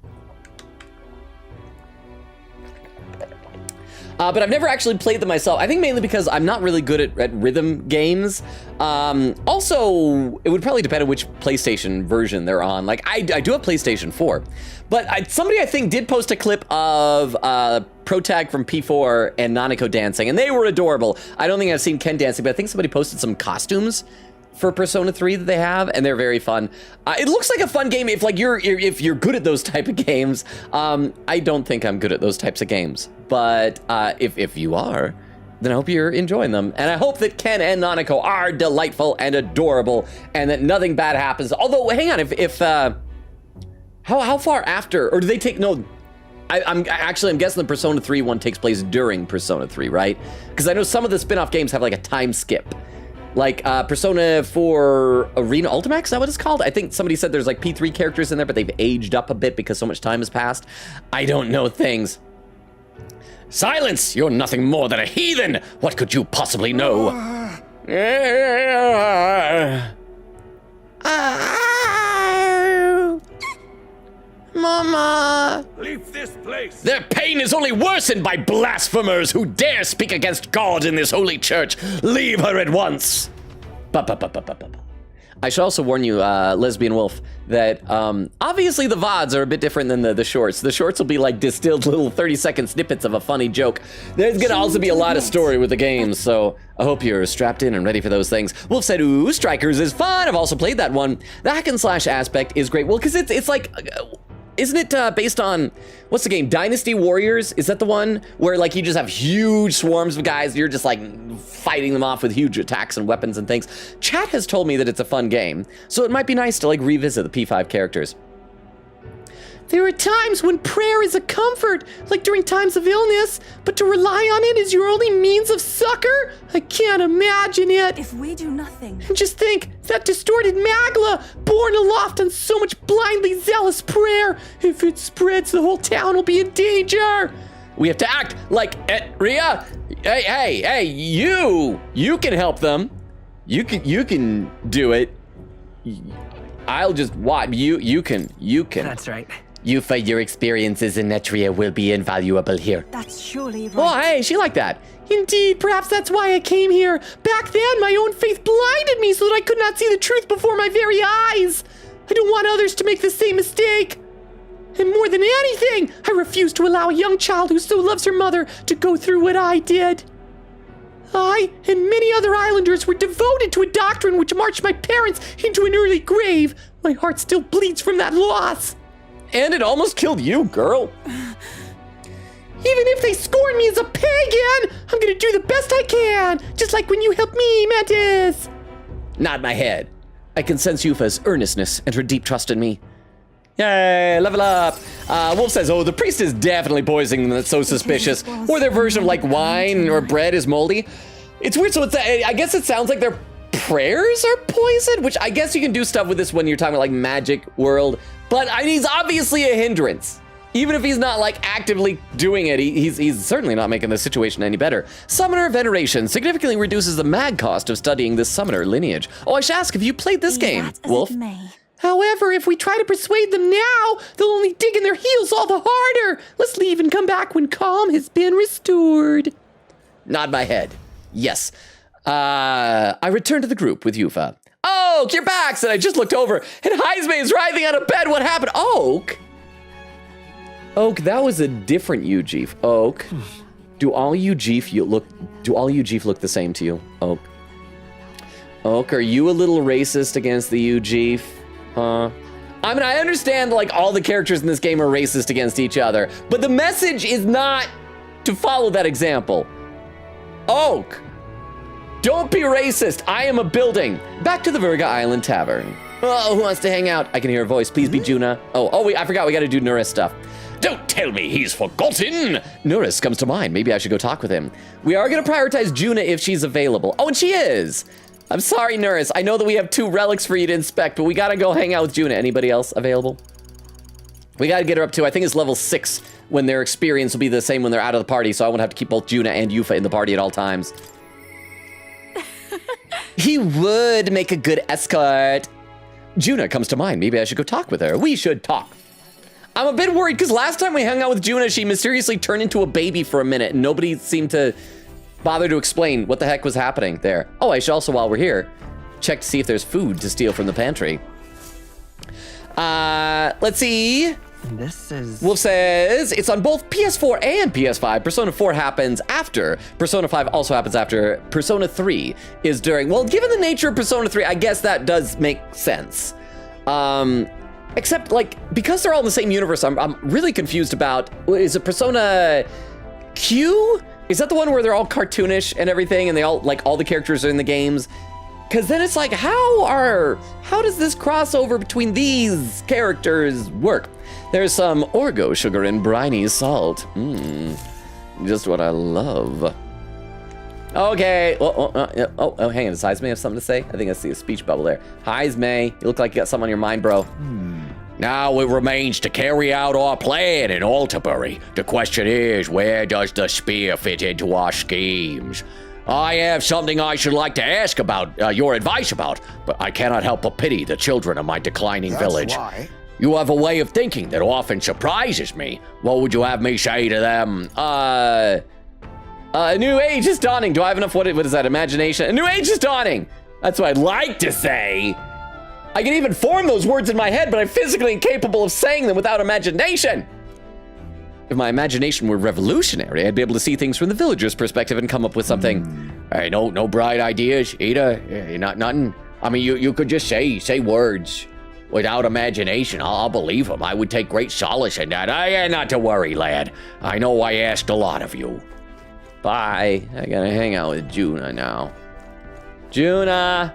But I've never actually played them myself. I think mainly because I'm not really good at rhythm games. Also, it would probably depend on which PlayStation version they're on. Like, I do have PlayStation 4. But somebody, I think, did post a clip of Protag from P4 and Nanako dancing, and they were adorable. I don't think I've seen Ken dancing, but I think somebody posted some costumes for Persona 3 that they have, and they're very fun. It looks like a fun game if you're good at those type of games. I don't think I'm good at those types of games, but if you are, then I hope you're enjoying them. And I hope that Ken and Nanako are delightful and adorable, and that nothing bad happens. Although, hang on, how far after, or do they take, no, I'm guessing the Persona 3 one takes place during Persona 3, right? Because I know some of the spin-off games have like a time skip. Like Persona 4 Arena Ultimax, is that what it's called? I think somebody said there's like P3 characters in there, but they've aged up a bit because so much time has passed. I don't know things. Silence! You're nothing more than a heathen! What could you possibly know? Mama! Leave this place. Their pain is only worsened by blasphemers who dare speak against God in this holy church. Leave her at once. I should also warn you, Lesbian Wolf, that obviously the VODs are a bit different than the shorts. The shorts will be like distilled little 30-second snippets of a funny joke. There's gonna also be a lot of story with the games, so I hope you're strapped in and ready for those things. Wolf said, ooh, Strikers is fun. I've also played that one. The hack and slash aspect is great. Well, because it's like... Isn't it based on, what's the game, Dynasty Warriors? Is that the one where like you just have huge swarms of guys and you're just like fighting them off with huge attacks and weapons and things? Chat has told me that it's a fun game, so it might be nice to like revisit the P5 characters. There are times when prayer is a comfort, like during times of illness, but to rely on it as your only means of succor? I can't imagine it. If we do nothing, And just think, that distorted Magla, born aloft on so much blindly zealous prayer, if it spreads, the whole town will be in danger. We have to act like, Ria, hey, you can help them. You can do it. I'll just watch. You can. That's right. Yufa, your experiences in Netria will be invaluable here. that's surely right. Oh, hey, she like that. Indeed, perhaps that's why I came here. Back then, my own faith blinded me so that I could not see the truth before my very eyes. I don't want others to make the same mistake. And more than anything, I refuse to allow a young child who so loves her mother to go through what I did. I and many other islanders were devoted to a doctrine which marched my parents into an early grave. My heart still bleeds from that loss. And it almost killed you, girl. Even if they scorn me as a pagan, I'm gonna do the best I can, just like when you helped me, Mantis. Nod my head. I can sense Yufa's earnestness and her deep trust in me. Yay, level up. Wolf says, oh, the priest is definitely poisoning them. That's so suspicious. Or their version of like wine or bread is moldy. It's weird, so I guess it sounds like their prayers are poisoned, which I guess you can do stuff with this when you're talking about like magic world. But he's obviously a hindrance. Even if he's not like actively doing it, he's certainly not making the situation any better. Summoner Veneration significantly reduces the mag cost of studying this summoner lineage. Oh, I should ask, have you played this game, Wolf? However, if we try to persuade them now, they'll only dig in their heels all the harder. Let's leave and come back when calm has been restored. Nod my head. Yes. I returned to the group with Yufa. Oak, you're back, said I just looked over, and Heisme is writhing on a bed. What happened? Oak, that was a different Ujeef. Oak, do all Ujeef look the same to you? Oak. Oak, are you a little racist against the UG? Huh? I mean, I understand, like, all the characters in this game are racist against each other, but the message is not to follow that example. Oak, don't be racist. I am a building. Back to the Virga Island Tavern. Oh, who wants to hang out? I can hear a voice. Please be Juna. Wait, I forgot. We got to do Nuris stuff. Don't tell me he's forgotten. Nuris comes to mind. Maybe I should go talk with him. We are going to prioritize Juna if she's available. Oh, and she is. I'm sorry, Nuris. I know that we have 2 relics for you to inspect, but we got to go hang out with Juna. Anybody else available? We got to get her up to, I think it's level 6, when their experience will be the same when they're out of the party, so I won't have to keep both Juna and Yufa in the party at all times. He would make a good escort. Juna comes to mind. Maybe I should go talk with her. We should talk. I'm a bit worried because last time we hung out with Juna, she mysteriously turned into a baby for a minute and nobody seemed to bother to explain what the heck was happening there. Oh, I should also, while we're here, check to see if there's food to steal from the pantry. Let's see. This is... Wolf says it's on both PS4 and PS5. Persona 4 happens after. Persona 5 also happens after. Persona 3 is during. Well, given the nature of Persona 3, I guess that does make sense. Except, like, because they're all in the same universe, I'm really confused about, is it Persona Q? Is that the one where they're all cartoonish and everything and they all, like, all the characters are in the games? Because then it's like, how does this crossover between these characters work? There's some Orgo sugar and briny salt. Just what I love. Okay. Hang on. Does Heismay have something to say? I think I see a speech bubble there. Heismay, you look like you got something on your mind, bro. Now it remains to carry out our plan in Altabury. The question is, where does the spear fit into our schemes? I have something I should like to ask about, your advice about, but I cannot help but pity the children of my declining village. Why? You have a way of thinking that often surprises me. What would you have me say to them? A new age is dawning. Do I have enough, what is that, imagination? A new age is dawning. That's what I'd like to say. I can even form those words in my head, but I'm physically incapable of saying them without imagination. If my imagination were revolutionary, I'd be able to see things from the villager's perspective and come up with something. Hey, no bright ideas, Ada? Not nothing? I mean, you could just say words. Without imagination, I'll believe them. I would take great solace in that. Not to worry, lad. I know I asked a lot of you. Bye. I gotta hang out with Juna now. Juna!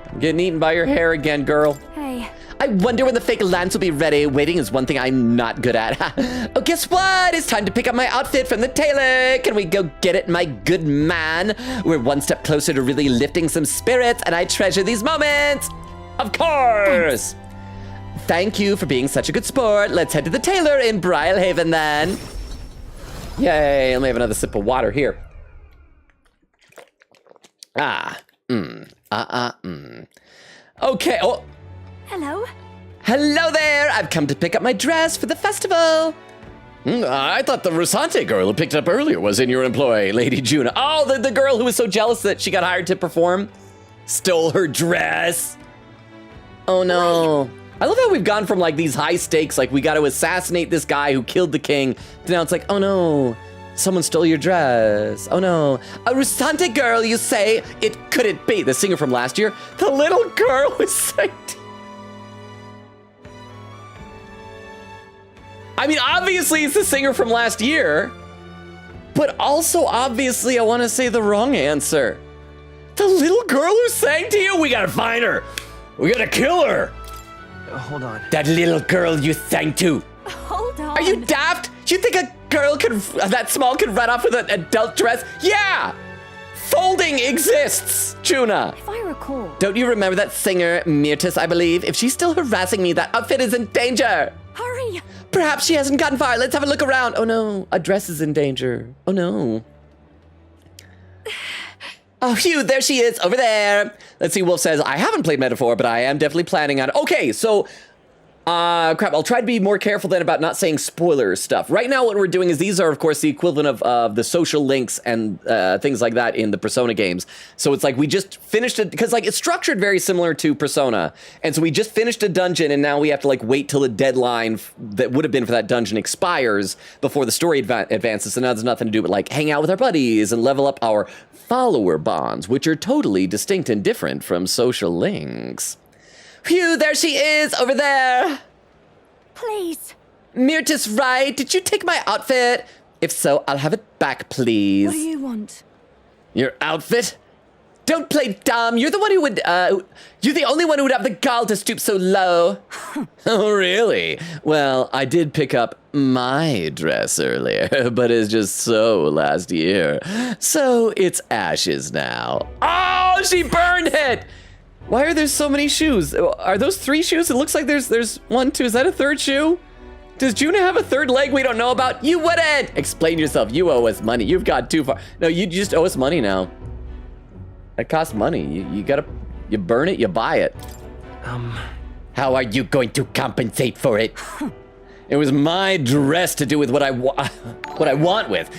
I'm getting eaten by your hair again, girl. Hey. I wonder when the fake lance will be ready. Waiting is one thing I'm not good at. Oh, guess what? It's time to pick up my outfit from the tailor. Can we go get it, my good man? We're one step closer to really lifting some spirits, and I treasure these moments. Of course. Thank you for being such a good sport. Let's head to the tailor in Brialhaven then. Yay, let me have another sip of water here. Okay, oh. Hello. Hello there, I've come to pick up my dress for the festival. I thought the Rasante girl who picked it up earlier was in your employ, Lady Juna. Oh, the girl who was so jealous that she got hired to perform. Stole her dress. Oh no. I love how we've gone from like these high stakes, like we got to assassinate this guy who killed the king, to now it's like, oh no, someone stole your dress. Oh no. A Rusante girl, you say? It couldn't be. The singer from last year? The little girl was saying. I mean, obviously it's the singer from last year, but also obviously I want to say the wrong answer. The little girl who sang to you? We gotta find her. We gotta kill her. Hold on. That little girl you sang to. Hold on. Are you daft? Do you think a girl that small could run off with an adult dress? Yeah! Folding exists, Juna. If I recall. Don't you remember that singer, Myrtis, I believe? If she's still harassing me, that outfit is in danger. Hurry. Perhaps she hasn't gotten far. Let's have a look around. Oh no, a dress is in danger. Oh no. Oh, phew, there she is, over there. Let's see, Wolf says, I haven't played Metaphor, but I am definitely planning on it. Okay, so Crap, I'll try to be more careful then about not saying spoiler stuff. Right now what we're doing is these are, of course, the equivalent of the social links and things like that in the Persona games. So it's like we just finished it, because like it's structured very similar to Persona. And so we just finished a dungeon and now we have to like wait till the deadline that would have been for that dungeon expires before the story advances. So now there's nothing to do but like hang out with our buddies and level up our follower bonds, which are totally distinct and different from social links. Phew, there she is, over there. Please. Myrtis, right? Did you take my outfit? If so, I'll have it back, please. What do you want? Your outfit? Don't play dumb. You're the one who would, you're the only one who would have the gall to stoop so low. Oh, really? Well, I did pick up my dress earlier, but it's just so last year. So it's ashes now. Oh, she burned it! Why are there so many shoes? Are those 3 shoes? It looks like there's 1, 2. Is that a 3rd shoe? Does Juna have a 3rd leg we don't know about? You wouldn't! Explain yourself. You owe us money. You've got too far. No, you just owe us money now. It costs money. You gotta, you burn it, you buy it. How are you going to compensate for it? It was my dress to do with what I want with.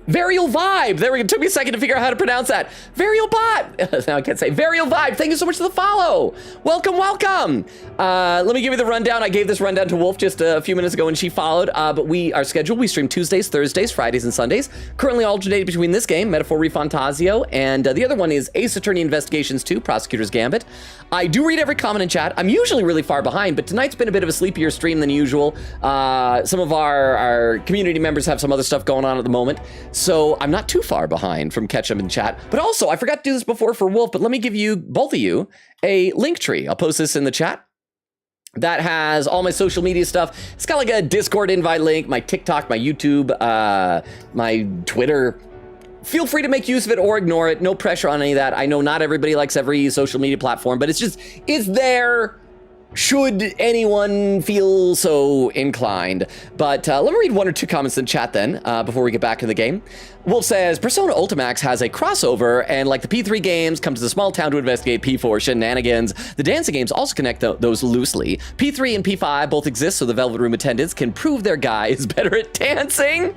Varial Vibe. There we go. It took me a second to figure out how to pronounce that. Varial Bot. Now I can't say. Varial Vibe. Thank you so much for the follow. Welcome, welcome. Let me give you the rundown. I gave this rundown to Wolf just a few minutes ago and she followed. But we are scheduled. We stream Tuesdays, Thursdays, Fridays, and Sundays. Currently alternating between this game, Metaphor ReFantazio, and the other one is Ace Attorney Investigations 2, Prosecutor's Gambit. I do read every comment in chat. I'm usually really far behind, but tonight's been a bit of a sleepier stream than usual. Some of our community members have some other stuff going on at the moment. So I'm not too far behind from Ketchum in chat. But also, I forgot to do this before for Wolf, but let me give you, both of you, a link tree. I'll post this in the chat. That has all my social media stuff. It's got like a Discord invite link, my TikTok, my YouTube, my Twitter. Feel free to make use of it or ignore it. No pressure on any of that. I know not everybody likes every social media platform, but it's there. Should anyone feel so inclined. But let me read 1 or 2 comments in chat then, before we get back to the game. Wolf says, Persona Ultimax has a crossover, and like the P3 games, come to the small town to investigate P4 shenanigans. The dancing games also connect those loosely. P3 and P5 both exist, so the Velvet Room attendants can prove their guy is better at dancing.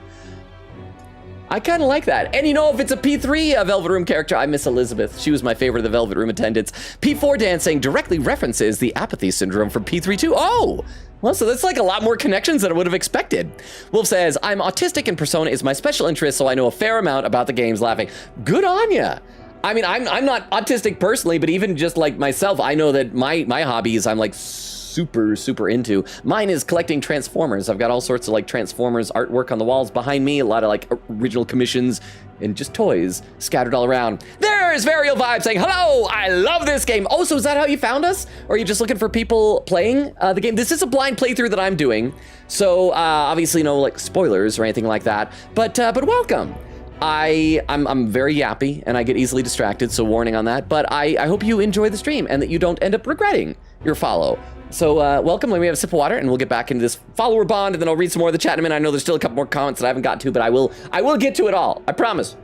I kind of like that. And you know, if it's a P3 Velvet Room character, I miss Elizabeth. She was my favorite of the Velvet Room attendants. P4 dancing directly references the apathy syndrome from P3 too. Oh, well, so that's like a lot more connections than I would have expected. Wolf says, I'm autistic and Persona is my special interest, so I know a fair amount about the games, laughing. Good on ya. I mean, I'm not autistic personally, but even just like myself, I know that my hobbies, I'm like super into. Mine is collecting Transformers. I've got all sorts of like Transformers artwork on the walls behind me, a lot of like original commissions and just toys scattered all around. There's Varial Vibe saying, hello, I love this game. Oh, so is that how you found us? Or are you just looking for people playing the game? This is a blind playthrough that I'm doing. So obviously no like spoilers or anything like that, but welcome. I'm very yappy and I get easily distracted, so warning on that, but I hope you enjoy the stream and that you don't end up regretting your follow. So welcome, let me have a sip of water and we'll get back into this follower bond and then I'll read some more of the chat in a minute. I know there's still a couple more comments that I haven't got to, but I will get to it all, I promise.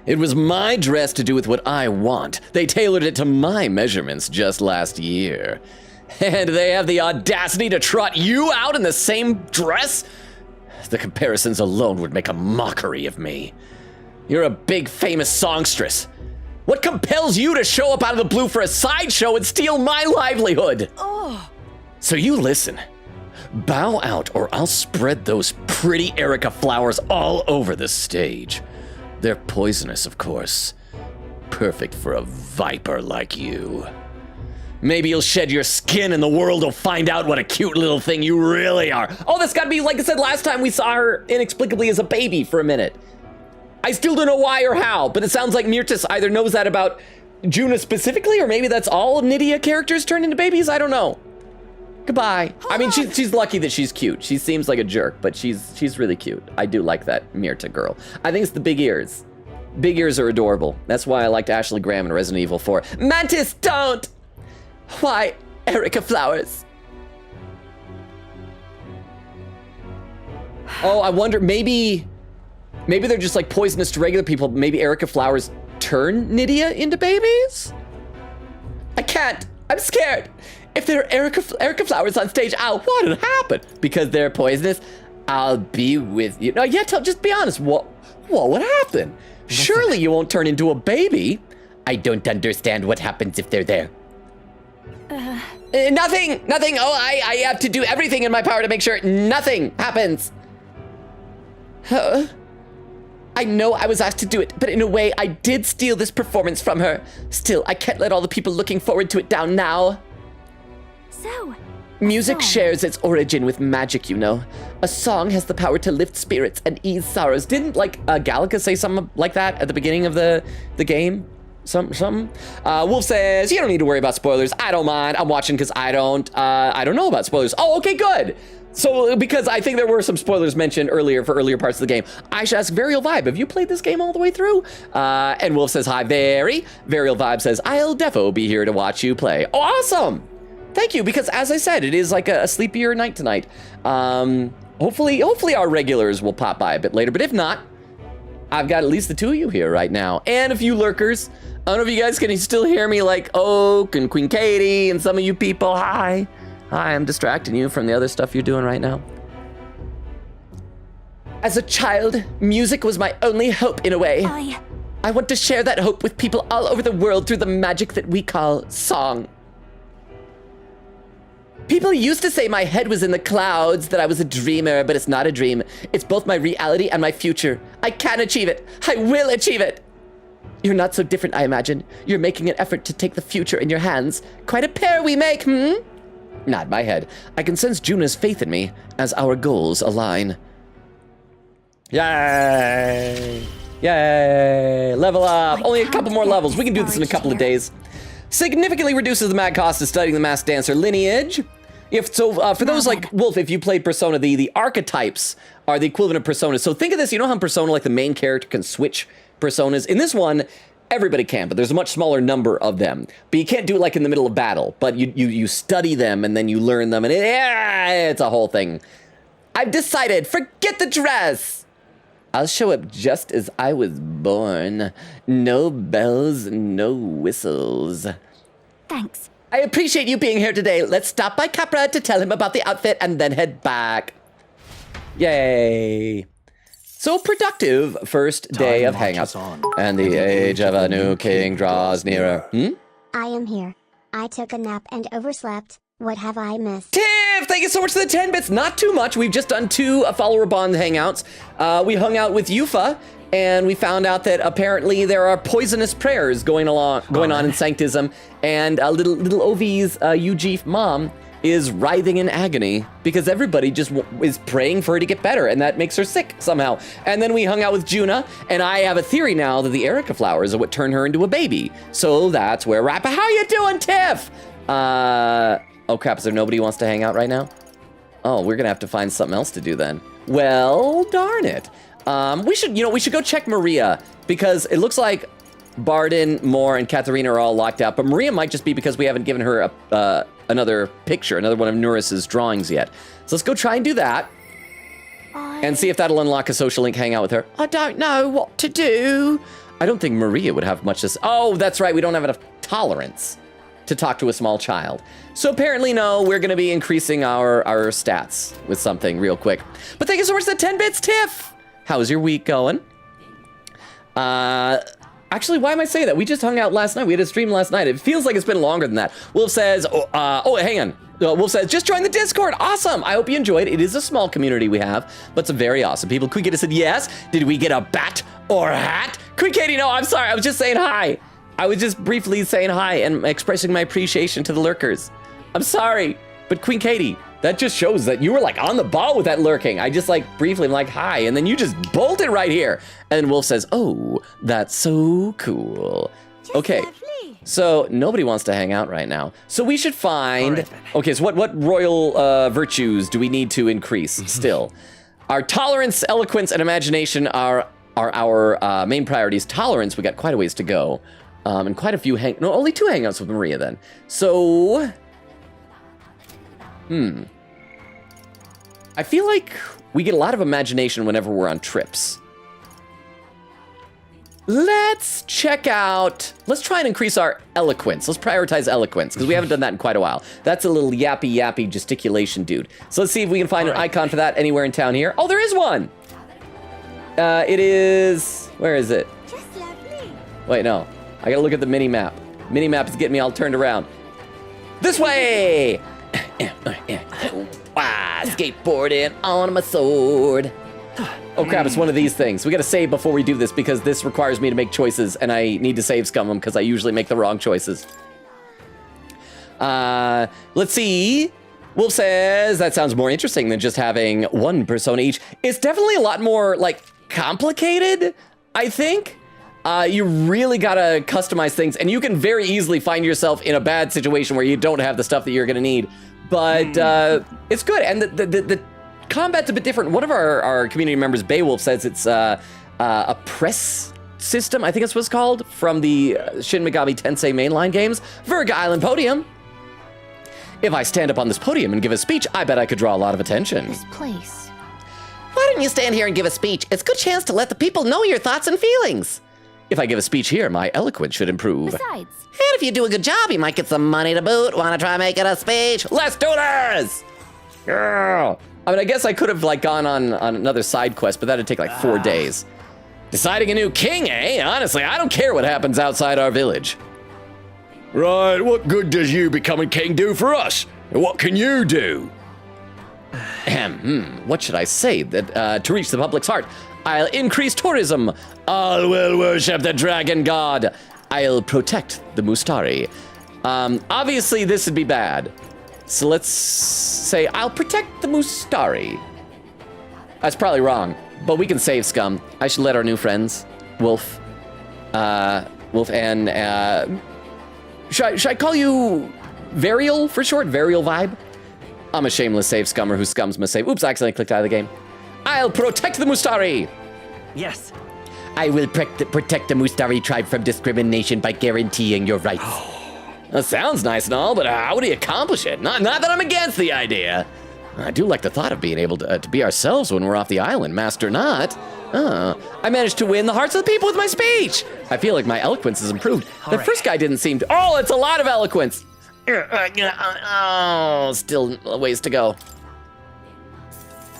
It was my dress to do with what I want. They tailored it to my measurements just last year. And they have the audacity to trot you out in the same dress? The comparisons alone would make a mockery of me. You're a big famous songstress. What compels you to show up out of the blue for a sideshow and steal my livelihood? Oh. So you listen. Bow out or I'll spread those pretty Erica flowers all over the stage. They're poisonous, of course. Perfect for a viper like you. Maybe you'll shed your skin and the world will find out what a cute little thing you really are. Oh, that's gotta be, like I said last time, we saw her inexplicably as a baby for a minute. I still don't know why or how, but it sounds like Myrtis either knows that about Juna specifically, or maybe that's all Nydia characters turn into babies, I don't know. Goodbye. I mean, she's lucky that she's cute. She seems like a jerk, but she's really cute. I do like that Myrta girl. I think it's the big ears. Big ears are adorable. That's why I liked Ashley Graham in Resident Evil 4. Mantis, don't! Why, Erica Flowers? Oh, I wonder, maybe they're just like poisonous to regular people. Maybe Erica Flowers turn Nydia into babies? I can't. I'm scared. If there are Erica flowers on stage, what'll happen? Because they're poisonous, I'll be with you. No, yeah, just be honest. What would happen? Surely you won't turn into a baby. I don't understand what happens if they're there. Nothing. Oh, I have to do everything in my power to make sure nothing happens. I know I was asked to do it, but in a way, I did steal this performance from her. Still, I can't let all the people looking forward to it down now. So, music shares its origin with magic, you know. A song has the power to lift spirits and ease sorrows. Didn't, Gallica say something like that at the beginning of the game? Something? Wolf says, you don't need to worry about spoilers. I don't mind. I'm watching because I don't know about spoilers. Oh, okay, good. So, because I think there were some spoilers mentioned earlier for earlier parts of the game, I should ask Varial Vibe, have you played this game all the way through? And Wolf says, hi, Very. Varial Vibe says, I'll defo be here to watch you play. Oh, awesome. Thank you, because as I said, it is like a sleepier night tonight. Hopefully our regulars will pop by a bit later, but if not, I've got at least the two of you here right now, and a few lurkers. I don't know if you guys can still hear me, like Oak and Queen Katie and some of you people. Hi, I'm distracting you from the other stuff you're doing right now. As a child, music was my only hope in a way. I want to share that hope with people all over the world through the magic that we call song. People used to say my head was in the clouds, that I was a dreamer, but it's not a dream. It's both my reality and my future. I can achieve it. I will achieve it. You're not so different, I imagine. You're making an effort to take the future in your hands. Quite a pair we make, Nod my head. I can sense Juna's faith in me as our goals align. Yay! Yay! Level up. Only a couple more levels. We can do this in a couple of days. Significantly reduces the mad cost of studying the masked dancer lineage. For those like Wolf, if you played Persona, the archetypes are the equivalent of personas. So think of this, you know how in Persona, like the main character can switch personas? In this one, everybody can, but there's a much smaller number of them. But you can't do it like in the middle of battle, but you study them and then you learn them, and it's a whole thing. I've decided, forget the dress. I'll show up just as I was born. No bells, no whistles. Thanks. I appreciate you being here today. Let's stop by Capra to tell him about the outfit and then head back. Yay. So productive first day of Hangouts. And the age of a new king draws nearer. I am here. I took a nap and overslept. What have I missed? Tiff, thank you so much for the 10 bits. Not too much. We've just done 2 follower bond hangouts. We hung out with Yufa, and we found out that apparently there are poisonous prayers going on in Sanctism, and little Ovi's UG mom is writhing in agony because everybody just is praying for her to get better, and that makes her sick somehow. And then we hung out with Juna, and I have a theory now that the Erica flowers are what turned her into a baby. So that's where we're at. But how you doing, Tiff? Oh crap, is there nobody who wants to hang out right now? Oh, we're gonna have to find something else to do then. Well, darn it. We should go check Maria, because it looks like Barden, Moore, and Katharina are all locked out, but Maria might just be because we haven't given her another picture, another one of Nuris's drawings yet. So let's go try and do that. And see if that'll unlock a social link hangout with her. I don't know what to do. I don't think Maria would have much to say. Oh, that's right, we don't have enough tolerance to talk to a small child. So apparently, no, we're gonna be increasing our stats with something real quick. But thank you so much for the 10 bits, Tiff. How's your week going? Actually, why am I saying that? We just hung out last night. We had a stream last night. It feels like it's been longer than that. Wolf says, hang on. Wolf says, just join the Discord. Awesome. I hope you enjoyed. It is a small community we have, but some very awesome people. Queen Katie said, yes. Did we get a bat or a hat? Queen Katie, no, I'm sorry. I was just saying hi. I was just briefly saying hi and expressing my appreciation to the lurkers. I'm sorry, but Queen Katie, that just shows that you were like on the ball with that lurking. I just like briefly am like, hi, and then you just bolted right here. And Wolf says, oh, that's so cool. Okay, so nobody wants to hang out right now. So we should find, okay, so what royal virtues do we need to increase still? Our tolerance, eloquence, and imagination are our main priorities. Tolerance, we got quite a ways to go. And quite a few only 2 hangouts with Maria then. So, I feel like we get a lot of imagination whenever we're on trips. let's check out, let's try and increase our eloquence. Let's prioritize eloquence, because we haven't done that in quite a while. That's a little yappy gesticulation dude. So let's see if we can find an icon for that anywhere in town here. Oh, there is one. It is, where is it? Just like me. Wait, no. I gotta look at the mini-map. Mini-map is getting me all turned around. This way! Skateboarding on my sword. Oh crap, it's one of these things. We gotta save before we do this because this requires me to make choices and I need to save scum them because I usually make the wrong choices. Let's see. Wolf says, that sounds more interesting than just having one persona each. It's definitely a lot more, like, complicated, I think. You really gotta customize things, and you can very easily find yourself in a bad situation where you don't have the stuff that you're gonna need. But it's good, and the combat's a bit different. One of our community members, Beowulf, says it's a press system, I think that's what it's called, from the Shin Megami Tensei mainline games. Virga Island Podium. If I stand up on this podium and give a speech, I bet I could draw a lot of attention. This place. Why don't you stand here and give a speech? It's a good chance to let the people know your thoughts and feelings. If I give a speech here, my eloquence should improve. Besides, And if you do a good job, you might get some money to boot. Wanna try making a speech? Let's do this! Yeah. I mean, I guess I could have like gone on another side quest, but that'd take like 4 days. Deciding a new king, eh? Honestly, I don't care what happens outside our village. Right, what good does you becoming king do for us? And what can you do? What should I say that to reach the public's heart? I'll increase tourism. I will worship the dragon god. I'll protect the Mustari. Obviously, this would be bad. So let's say I'll protect the Mustari. That's probably wrong, but we can save scum. I should let our new friends, Wolf and should I call you Varial for short? Varial vibe? I'm a shameless save scummer who scums must save. Oops, I accidentally clicked out of the game. I'll protect the Mustari. Yes. I will protect the Mustari tribe from discrimination by guaranteeing your rights. That sounds nice and all, but how would he accomplish it? Not that I'm against the idea. I do like the thought of being able to be ourselves when we're off the island, master not. I managed to win the hearts of the people with my speech. I feel like my eloquence has improved. The first guy didn't seem to. Oh, it's a lot of eloquence. Oh, still a ways to go.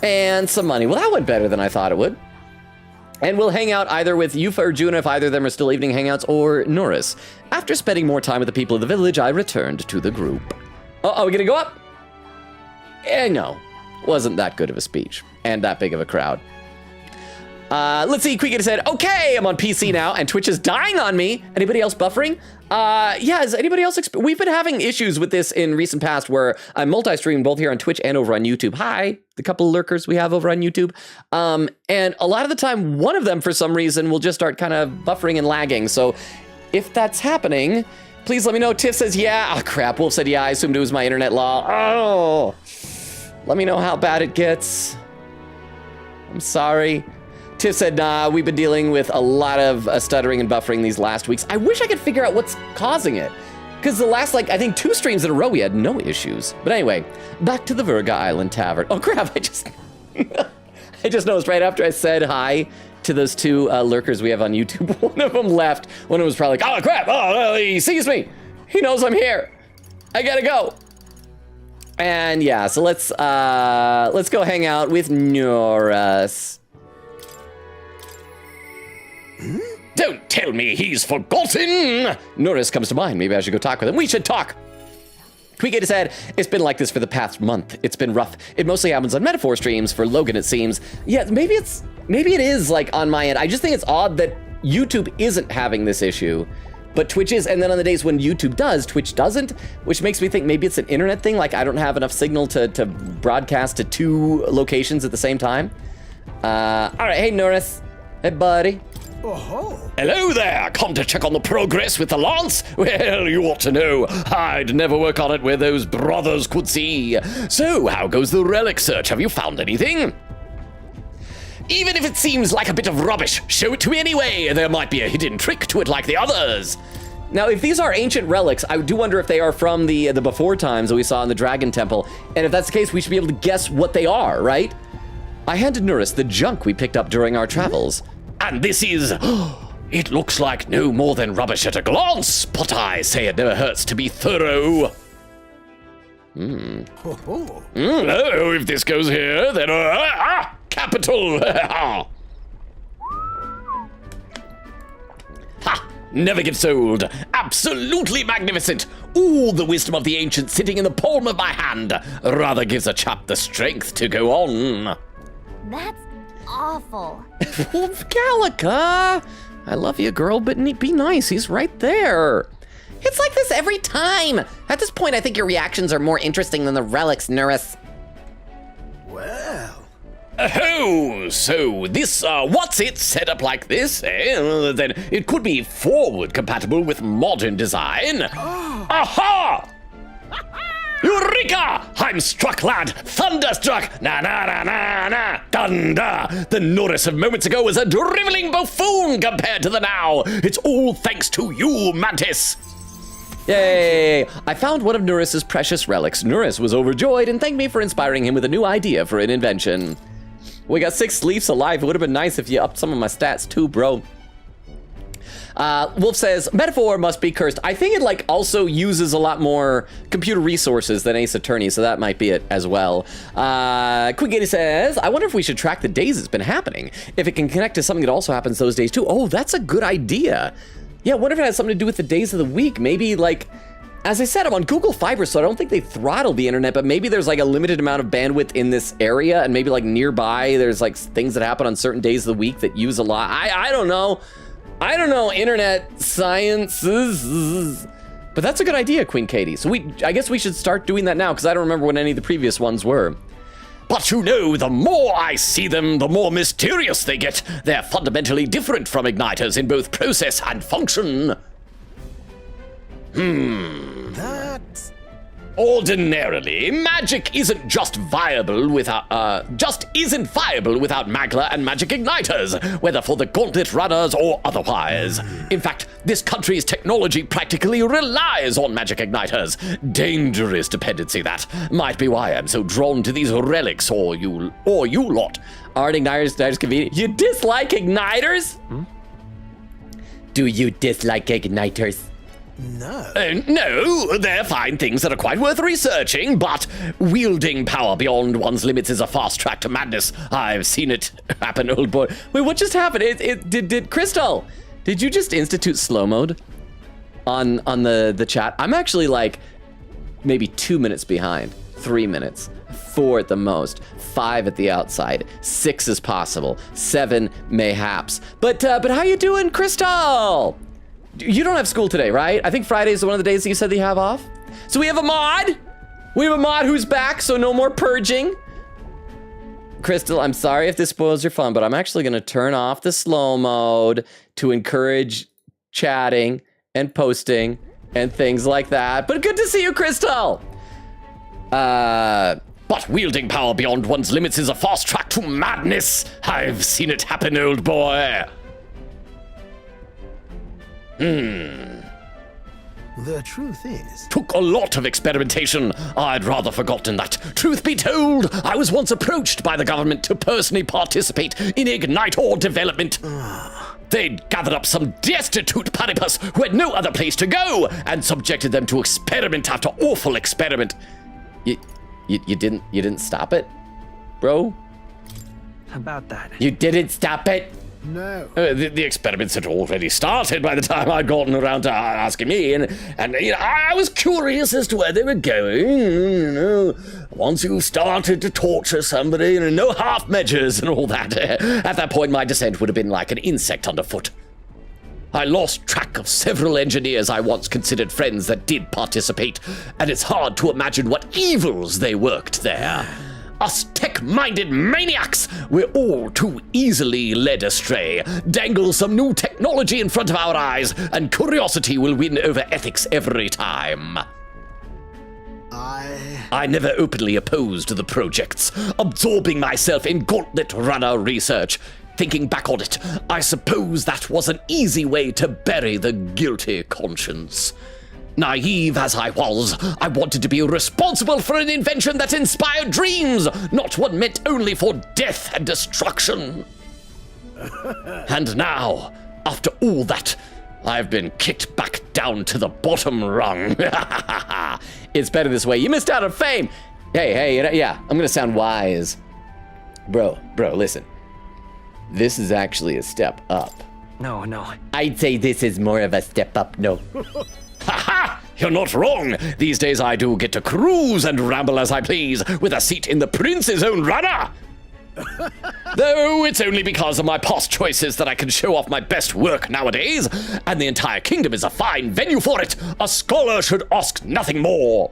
And some money. Well, that went better than I thought it would. And we'll hang out either with Yufa or Juna if either of them are still evening hangouts, or Norris. After spending more time with the people of the village, I returned to the group. Oh, are we gonna go up? No, wasn't that good of a speech and that big of a crowd. Let's see, Quicket said, okay, I'm on PC now and Twitch is dying on me. Anybody else buffering? Yeah, is anybody else? We've been having issues with this in recent past where I'm multi-streaming both here on Twitch and over on YouTube. Hi, the couple of lurkers we have over on YouTube. And a lot of the time, one of them for some reason will just start kind of buffering and lagging. So if that's happening, please let me know. Tiff says, yeah. Oh, crap. Wolf said, yeah, I assumed it was my internet law. Oh, let me know how bad it gets. I'm sorry. Tiff said, nah, we've been dealing with a lot of stuttering and buffering these last weeks. I wish I could figure out what's causing it. Because the last, I think 2 streams in a row, we had no issues. But anyway, back to the Virga Island Tavern. Oh, crap, I just noticed right after I said hi to those 2 lurkers we have on YouTube, one of them left. One of them was probably like, oh, crap, oh, he sees me. He knows I'm here. I gotta go. And yeah, so let's go hang out with Norris. Don't tell me he's forgotten! Norris comes to mind. Maybe I should go talk with him. We should talk! Tweegate said, it's been like this for the past month. It's been rough. It mostly happens on metaphor streams for Logan, it seems. Yeah, maybe it is like on my end. I just think it's odd that YouTube isn't having this issue, but Twitch is. And then on the days when YouTube does, Twitch doesn't, which makes me think maybe it's an internet thing. Like I don't have enough signal to broadcast to 2 locations at the same time. All right, hey Norris. Hey buddy. Hello there, come to check on the progress with the lance? Well, you ought to know, I'd never work on it where those brothers could see. So, how goes the relic search? Have you found anything? Even if it seems like a bit of rubbish, show it to me anyway. There might be a hidden trick to it like the others. Now, if these are ancient relics, I do wonder if they are from the before times that we saw in the Dragon Temple. And if that's the case, we should be able to guess what they are, right? I handed Norris the junk we picked up during our travels. And this is... It looks like no more than rubbish at a glance, but I say it never hurts to be thorough. Oh, if this goes here, then capital. Ha! Never gets old. Absolutely magnificent. All the wisdom of the ancients sitting in the palm of my hand. Rather gives a chap the strength to go on. That's awful. Gallica! I love you, girl, but be nice. He's right there. It's like this every time. At this point, I think your reactions are more interesting than the relics, Nurse. Well. Oh, so this, what's it set up like this, eh? Then it could be forward compatible with modern design. Aha! Eureka! I'm struck, lad! Thunderstruck! Na-na-na-na-na! Thunder! The Norris of moments ago was a driveling buffoon compared to the now! It's all thanks to you, Mantis! Yay! I found one of Nuris's precious relics. Nuris was overjoyed and thanked me for inspiring him with a new idea for an invention. We got 6 Leafs alive. It would have been nice if you upped some of my stats too, bro. Wolf says, metaphor must be cursed. I think it like also uses a lot more computer resources than Ace Attorney, so that might be it as well. Quiggity says, I wonder if we should track the days it's been happening. If it can connect to something that also happens those days too. Oh, that's a good idea. Yeah, I wonder if it has something to do with the days of the week. Maybe like, as I said, I'm on Google Fiber, so I don't think they throttle the internet, but maybe there's like a limited amount of bandwidth in this area, and maybe like nearby there's like things that happen on certain days of the week that use a lot. I don't know. I don't know internet sciences, but that's a good idea, Queen Katie. So I guess we should start doing that now, because I don't remember what any of the previous ones were. But you know, the more I see them, the more mysterious they get. They're fundamentally different from igniters in both process and function. That's... Ordinarily, magic isn't just viable without, isn't viable without Magla and magic igniters, whether for the gauntlet runners or otherwise. In fact, this country's technology practically relies on magic igniters. Dangerous dependency that. Might be why I'm so drawn to these relics or you lot. Aren't igniters convenient? You dislike igniters? Do you dislike igniters? No. No, they're fine things that are quite worth researching, but wielding power beyond one's limits is a fast track to madness. I've seen it happen, old boy. Wait, what just happened? Did Crystal, did you just institute slow mode on the chat? I'm actually like maybe 2 minutes behind, 3 minutes, 4 at the most, 5 at the outside, 6 is possible, 7 mayhaps. But how you doing, Crystal? You don't have school today, right? I think Friday is one of the days that you said that you have off. So we have a mod. We have a mod who's back, so no more purging. Crystal, I'm sorry if this spoils your fun, but I'm actually going to turn off the slow mode to encourage chatting and posting and things like that. But good to see you, Crystal. But wielding power beyond one's limits is a fast track to madness. I've seen it happen, old boy. The truth is... Took a lot of experimentation. I'd rather forgotten that. Truth be told, I was once approached by the government to personally participate in Igniter development. They'd gathered up some destitute platypus who had no other place to go and subjected them to experiment after awful experiment. You didn't stop it, bro? About that. You didn't stop it? No. The experiments had already started by the time I'd gotten around to asking me, and you know, I was curious as to where they were going. You know, once you started to torture somebody, no half measures and all that. At that point, my descent would have been like an insect underfoot. I lost track of several engineers I once considered friends that did participate, and it's hard to imagine what evils they worked there. Us tech-minded maniacs, we're all too easily led astray. Dangle some new technology in front of our eyes, and curiosity will win over ethics every time. I never openly opposed the projects, absorbing myself in gauntlet runner research. Thinking back on it, I suppose that was an easy way to bury the guilty conscience. Naive as I was, I wanted to be responsible for an invention that inspired dreams, not one meant only for death and destruction. And now, After all that, I've been kicked back down to the bottom rung. It's better this way. You missed out on fame. Hey, yeah, I'm gonna sound wise. Bro, listen. This is actually a step up. No. I'd say this is more of a step up, no. Ha! You're not wrong. These days I do get to cruise and ramble as I please, with a seat in the prince's own runner. Though it's only because of my past choices that I can show off my best work nowadays, and the entire kingdom is a fine venue for it. A scholar should ask nothing more.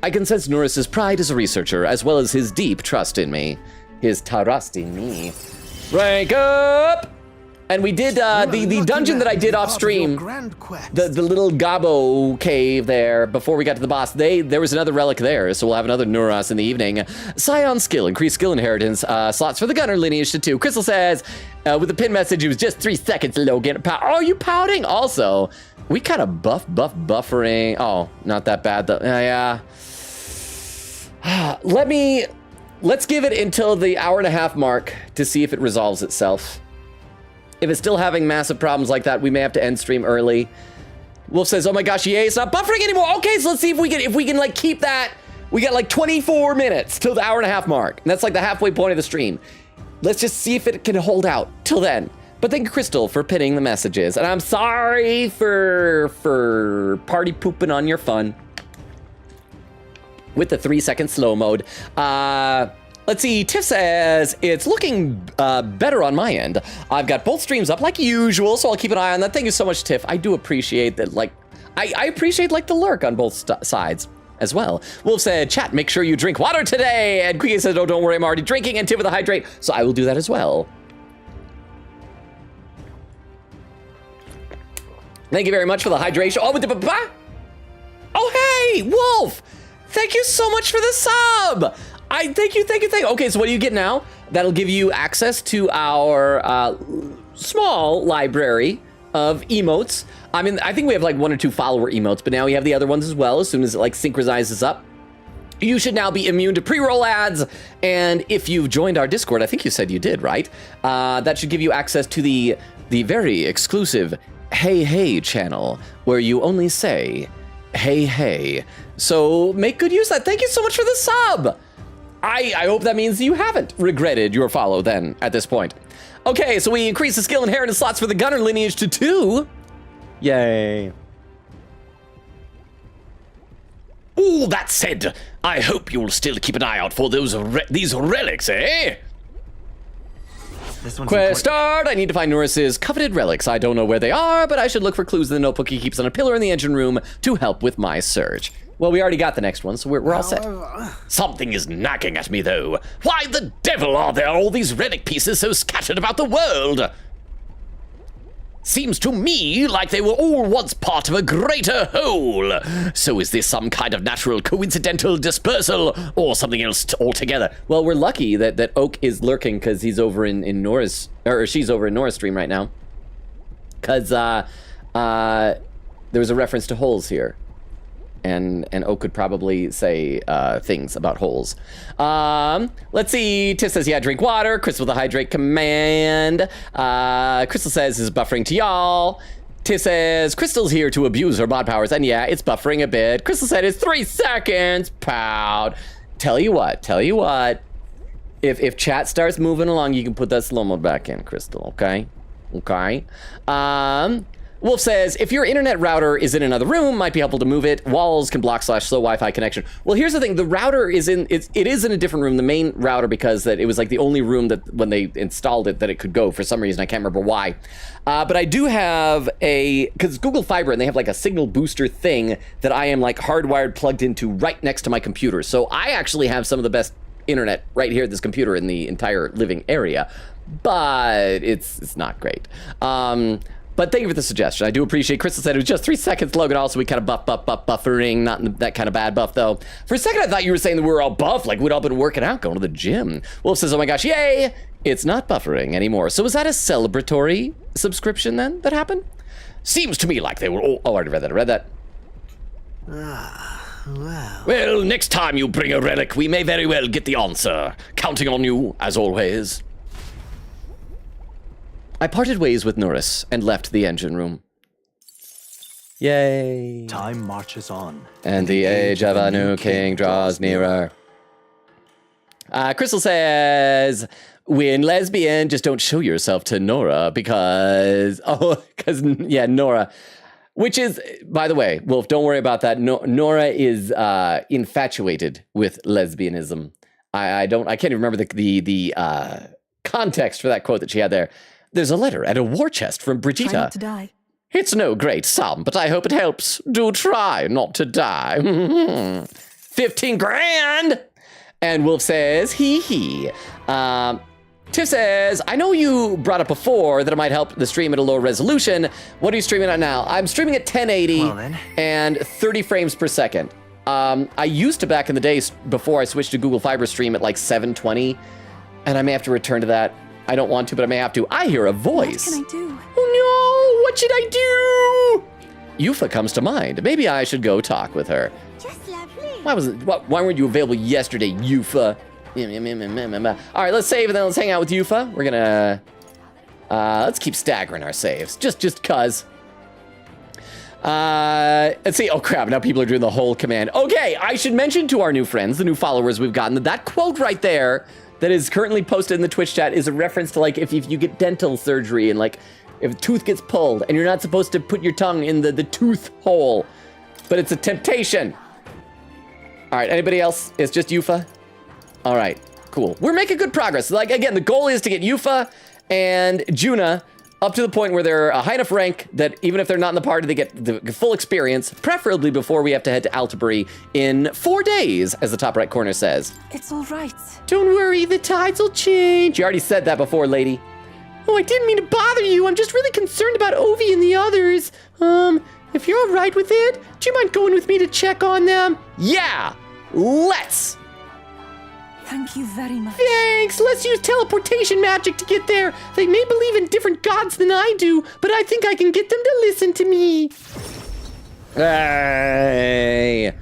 I can sense Norris's pride as a researcher, as well as his deep trust in me. His trust in me. Rank up! And we did the dungeon that I did off stream, the little Gabo cave there before we got to the boss. There was another relic there, so we'll have another Nuros in the evening. Scion skill, increased skill inheritance, slots for the gunner lineage to 2. Crystal says, with the pin message, it was just 3 seconds, Logan. Oh, you pouting? Also, we kind of buffering. Oh, not that bad though. Yeah. Let's give it until the hour-and-a-half mark to see if it resolves itself. If it's still having massive problems like that, we may have to end stream early. Wolf says, oh my gosh, EA, it's not buffering anymore. Okay, so let's see if we can like keep that. We got like 24 minutes till the hour-and-a-half mark. And that's like the halfway point of the stream. Let's just see if it can hold out till then. But thank you, Crystal, for pinning the messages. And I'm sorry for party pooping on your fun. With the 3-second slow mode. Let's see, Tiff says, it's looking better on my end. I've got both streams up like usual, so I'll keep an eye on that. Thank you so much, Tiff. I do appreciate that, like, I appreciate, like, the lurk on both sides as well. Wolf said, chat, make sure you drink water today. And Queequeg said, oh, don't worry, I'm already drinking. And Tiff with a hydrate, so I will do that as well. Thank you very much for the hydration. Oh, hey, Wolf. Thank you so much for the sub. Thank you. Okay, so what do you get now? That'll give you access to our small library of emotes. I mean, I think we have like 1 or 2 follower emotes, but now we have the other ones as well as soon as it like synchronizes up. You should now be immune to pre-roll ads, and if you've joined our Discord, I think you said you did, right? That should give you access to the very exclusive Hey channel, where you only say, hey. So make good use of that. Thank you so much for the sub. I hope that means you haven't regretted your follow then at this point. Okay, so we increase the skill inheritance slots for the gunner lineage to 2. Yay. All that said, I hope you'll still keep an eye out for these relics, eh? This one's Quest important. start! I need to find Norris's coveted relics. I don't know where they are, but I should look for clues in the notebook he keeps on a pillar in the engine room to help with my search. Well, we already got the next one, so we're all set. Something is nagging at me, though. Why the devil are there all these relic pieces so scattered about the world? Seems to me like they were all once part of a greater whole. So is this some kind of natural coincidental dispersal or something else altogether? Well, we're lucky that Oak is lurking because he's over in Nora's, or she's over in Nora's stream right now. Because there was a reference to holes here. And Oak could probably say things about holes. Let's see. Tiff says, yeah, drink water. Crystal with a hydrate command. Crystal says, is buffering to y'all. Tiff says, Crystal's here to abuse her mod powers. And yeah, it's buffering a bit. Crystal said, it's 3 seconds. Pout. Tell you what. If chat starts moving along, you can put that slow mode back in, Crystal, okay? Wolf says, if your internet router is in another room, might be helpful to move it. Walls can block / slow Wi-Fi connection. Well, here's the thing. The router is it is in a different room, the main router, because that it was like the only room that when they installed it that it could go for some reason. I can't remember why. But I do have because Google Fiber, and they have like a signal booster thing that I am like hardwired plugged into right next to my computer. So I actually have some of the best internet right here at this computer in the entire living area. But it's not great. But thank you for the suggestion. I do appreciate. Crystal said it was just 3 seconds. Logan also, we kind of buffering, not that kind of bad buff though. For a second, I thought you were saying that we were all buff, like we'd all been working out, going to the gym. Wolf says, oh my gosh, yay! It's not buffering anymore. So was that a celebratory subscription then that happened? Seems to me like they were all... Oh, I already read that. Well. Well, next time you bring a relic, we may very well get the answer. Counting on you, as always. I parted ways with Norris and left the engine room. Yay. Time marches on. And the age of a new king draws nearer. Crystal says, when lesbian, just don't show yourself to Nora because Nora. Which is, by the way, Wolf, don't worry about that. Nora is infatuated with lesbianism. I can't even remember the context for that quote that she had there. There's a letter and a war chest from Brigitte. Try not to die. It's no great sum, but I hope it helps. Do try not to die. 15 grand! And Wolf says, hee hee. Tiff says, I know you brought up before that it might help the stream at a lower resolution. What are you streaming at now? I'm streaming at 1080 and 30 frames per second. I used to back in the days before I switched to Google Fiber stream at like 720, and I may have to return to that. I don't want to, but I may have to. I hear a voice. What can I do? Oh no, what should I do? Yufa comes to mind. Maybe I should go talk with her. Just lovely. Why weren't you available yesterday, Yufa? All right, let's save and then let's hang out with Yufa. We're gonna, let's keep staggering our saves. Just cuz. Let's see. Oh crap, now people are doing the whole command. Okay, I should mention to our new friends, the new followers we've gotten, that quote right there that is currently posted in the Twitch chat is a reference to like if you get dental surgery and like if a tooth gets pulled and you're not supposed to put your tongue in the tooth hole, but it's a temptation. All right, anybody else? It's just Yufa? All right, cool. We're making good progress. Like, again, the goal is to get Yufa and Juna up to the point where they're a high enough rank that even if they're not in the party, they get the full experience, preferably before we have to head to Altabury in 4 days, as the top right corner says. It's all right. Don't worry, the tides will change. You already said that before, lady. Oh, I didn't mean to bother you. I'm just really concerned about Ovi and the others. If you're all right with it, do you mind going with me to check on them? Yeah, let's. Thank you very much. Thanks. Let's use teleportation magic to get there. They may believe in different gods than I do, but I think I can get them to listen to me. Hey.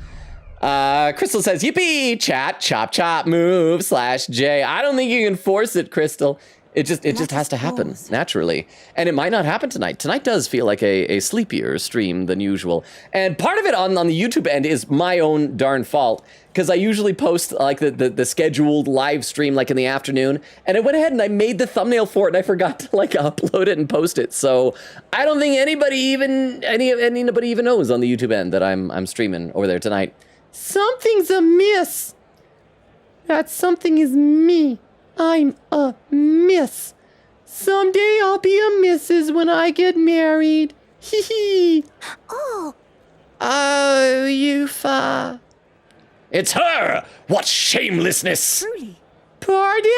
Crystal says, yippee, chat, chop, chop, move, /J. I don't think you can force it, Crystal. It just has to happen naturally. And it might not happen tonight. Tonight does feel like a sleepier stream than usual. And part of it on the YouTube end is my own darn fault. Because I usually post like the scheduled live stream like in the afternoon. And I went ahead and I made the thumbnail for it and I forgot to like upload it and post it. So I don't think anybody even knows on the YouTube end that I'm streaming over there tonight. Something's amiss. That something is me. I'm a miss. Someday I'll be a missus when I get married. Hee hee. Oh. Oh, Yufa. It's her! What shamelessness! Truly. Pardon?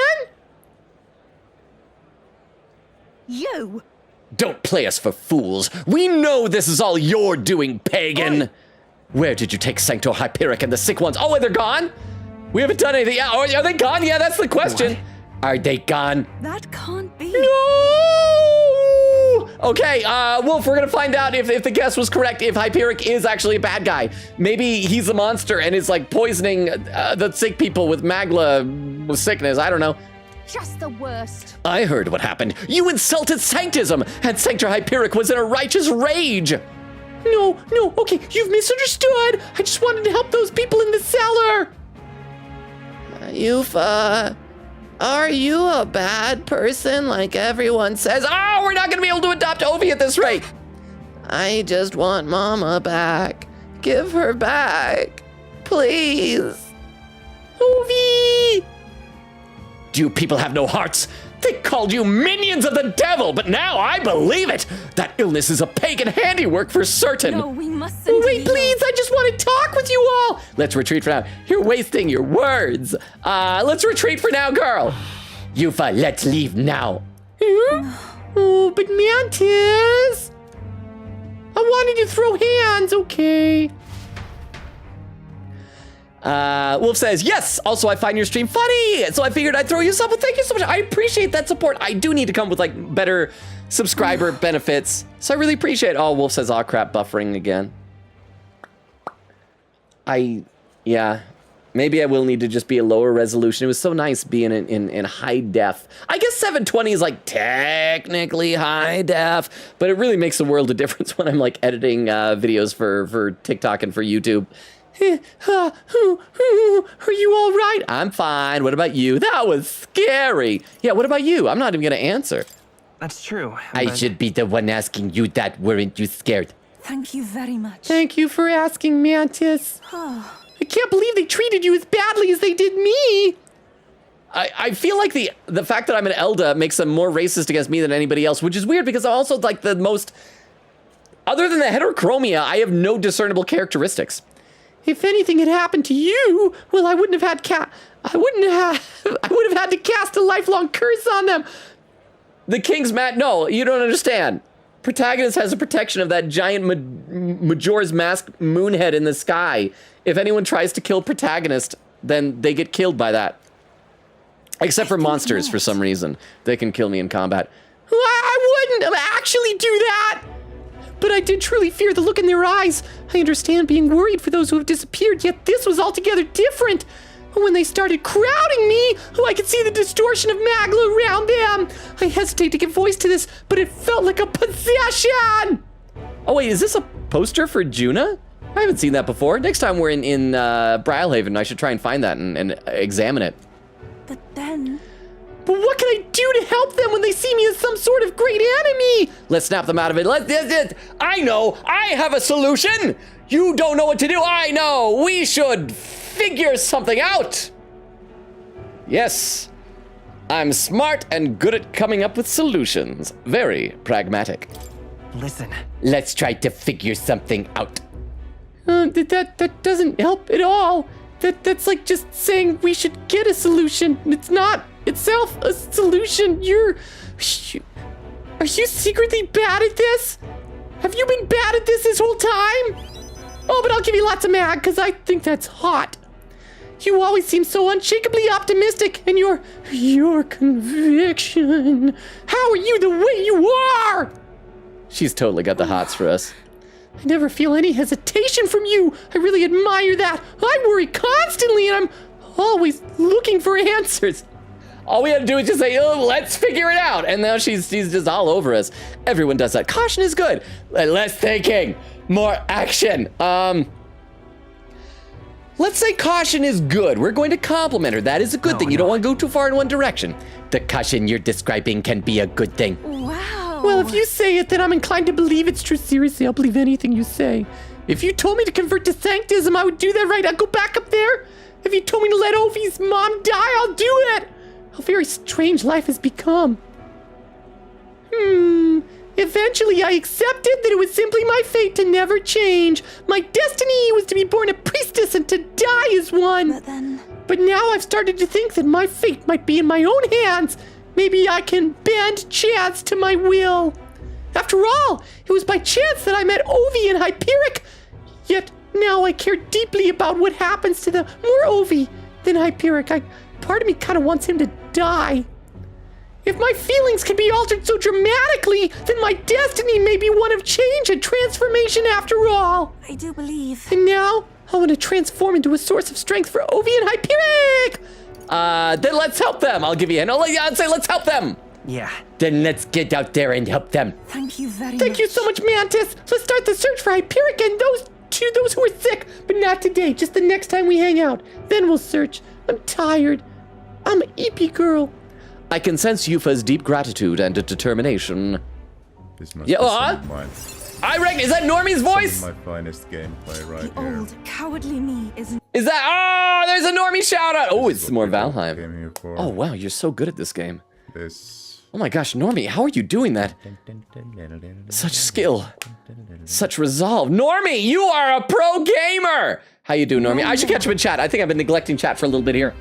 You. Don't play us for fools. We know this is all you're doing, pagan. Where did you take Sanctor Hyperic and the sick ones? Oh, they're gone? We haven't done anything. Yeah, are they gone? Yeah, that's the question. What? Are they gone? That can't be. No! Okay, Wolf, we're gonna find out if the guess was correct, if Hyperic is actually a bad guy. Maybe he's a monster and is like poisoning the sick people with Magla with sickness. I don't know. Just the worst. I heard what happened. You insulted Sanctism, and Sanctor Hyperic was in a righteous rage. No, okay, you've misunderstood. I just wanted to help those people in the cellar. Yufa, are you a bad person like everyone says? Oh, we're not gonna be able to adopt Ovi at this rate. I just want Mama back. Give her back, please. Ovi! Do you people have no hearts? They called you minions of the devil, but now I believe it. That illness is a pagan handiwork for certain. No, we mustn't. Wait, please, I just want to talk with you all. Let's retreat for now. You're wasting your words. Let's retreat for now, girl. Yufa, let's leave now. Oh, but Mantis. I wanted to throw hands, okay. Wolf says, yes, also I find your stream funny, so I figured I'd throw you some. Well, thank you so much. I appreciate that support. I do need to come with like better subscriber benefits, so I really appreciate it. Oh, Wolf says, oh crap, buffering again. Yeah, Maybe I will need to just be a lower resolution. It was so nice being in high def. I guess 720 is like technically high def, but it really makes a world of difference when I'm like editing videos for TikTok and for YouTube. Are you all right? I'm fine. What about you? That was scary. Yeah, what about you? I'm not even going to answer. That's true. I but- should be the one asking you that. Weren't you scared? Thank you very much. Thank you for asking, Mantis. I can't believe they treated you as badly as they did me. I feel like the fact that I'm an Elda makes them more racist against me than anybody else, which is weird because I'm also like the most... Other than the heterochromia, I have no discernible characteristics. If anything had happened to you, well, I would have had to cast a lifelong curse on them. The King's Matt, no, you don't understand. Protagonist has a protection of that giant Majora's Mask moonhead in the sky. If anyone tries to kill Protagonist, then they get killed by that. Except for monsters, for some reason. They can kill me in combat. I wouldn't actually do that. But I did truly fear the look in their eyes. I understand being worried for those who have disappeared, yet this was altogether different. When they started crowding me, I could see the distortion of Magla around them. I hesitate to give voice to this, but it felt like a possession. Oh wait, is this a poster for Juna? I haven't seen that before. Next time we're in Brylehaven, I should try and find that and examine it. But then... But what can I do to help them when they see me as some sort of great enemy? Let's snap them out of it. I know. I have a solution. You don't know what to do. I know. We should figure something out. Yes. I'm smart and good at coming up with solutions. Very pragmatic. Listen. Let's try to figure something out. That doesn't help at all. That's like just saying we should get a solution. It's not itself a solution. Are you secretly bad at this? Have you been bad at this whole time? Oh, but I'll give you lots of mag because I think that's hot. You always seem so unshakably optimistic, and your conviction. How are you the way you are? She's totally got the hots for us. I never feel any hesitation from you. I really admire that. I worry constantly, and I'm always looking for answers. All we had to do is just say, oh, let's figure it out. And now she's just all over us. Everyone does that. Caution is good. Less thinking, more action. Let's say caution is good. We're going to compliment her. That is a good thing. You don't want to go too far in one direction. The caution you're describing can be a good thing. Wow. Well, if you say it, then I'm inclined to believe it's true. Seriously, I'll believe anything you say. If you told me to convert to Sanctism, I would do that right. I'd go back up there. If you told me to let Ovi's mom die, I'll do it. How very strange life has become. Eventually, I accepted that it was simply my fate to never change. My destiny was to be born a priestess and to die as one. But then... But now I've started to think that my fate might be in my own hands. Maybe I can bend chance to my will. After all, it was by chance that I met Ovi and Hyperic. Yet now I care deeply about what happens to the more Ovi than Hyperic. Part of me kind of wants him to die. If my feelings can be altered so dramatically, then my destiny may be one of change and transformation after all. I do believe... And now, I want to transform into a source of strength for Ovi and Hyperic! Then let's help them. I'll give you a hand. I'd say let's help them. Yeah. Then let's get out there and help them. Thank you very much. Thank you so much, Mantis. Let's start the search for Hyperic and those who are sick. But not today, just the next time we hang out. Then we'll search. I'm tired. I'm an eepy girl. I can sense Yufa's deep gratitude and determination. This must Yeah, be some of mine. I reckon, is that Normie's voice? Some of my finest gameplay right The here. old, cowardly me isn't... Is that, oh, there's a Normie shout out. Oh, it's What more we all Valheim. came here for. Oh, wow, you're so good at this game. This. Oh my gosh, Normie, how are you doing that? Such skill. Such resolve. Normie, you are a pro gamer! How you doing, Normie? I should catch him in chat. I think I've been neglecting chat for a little bit here.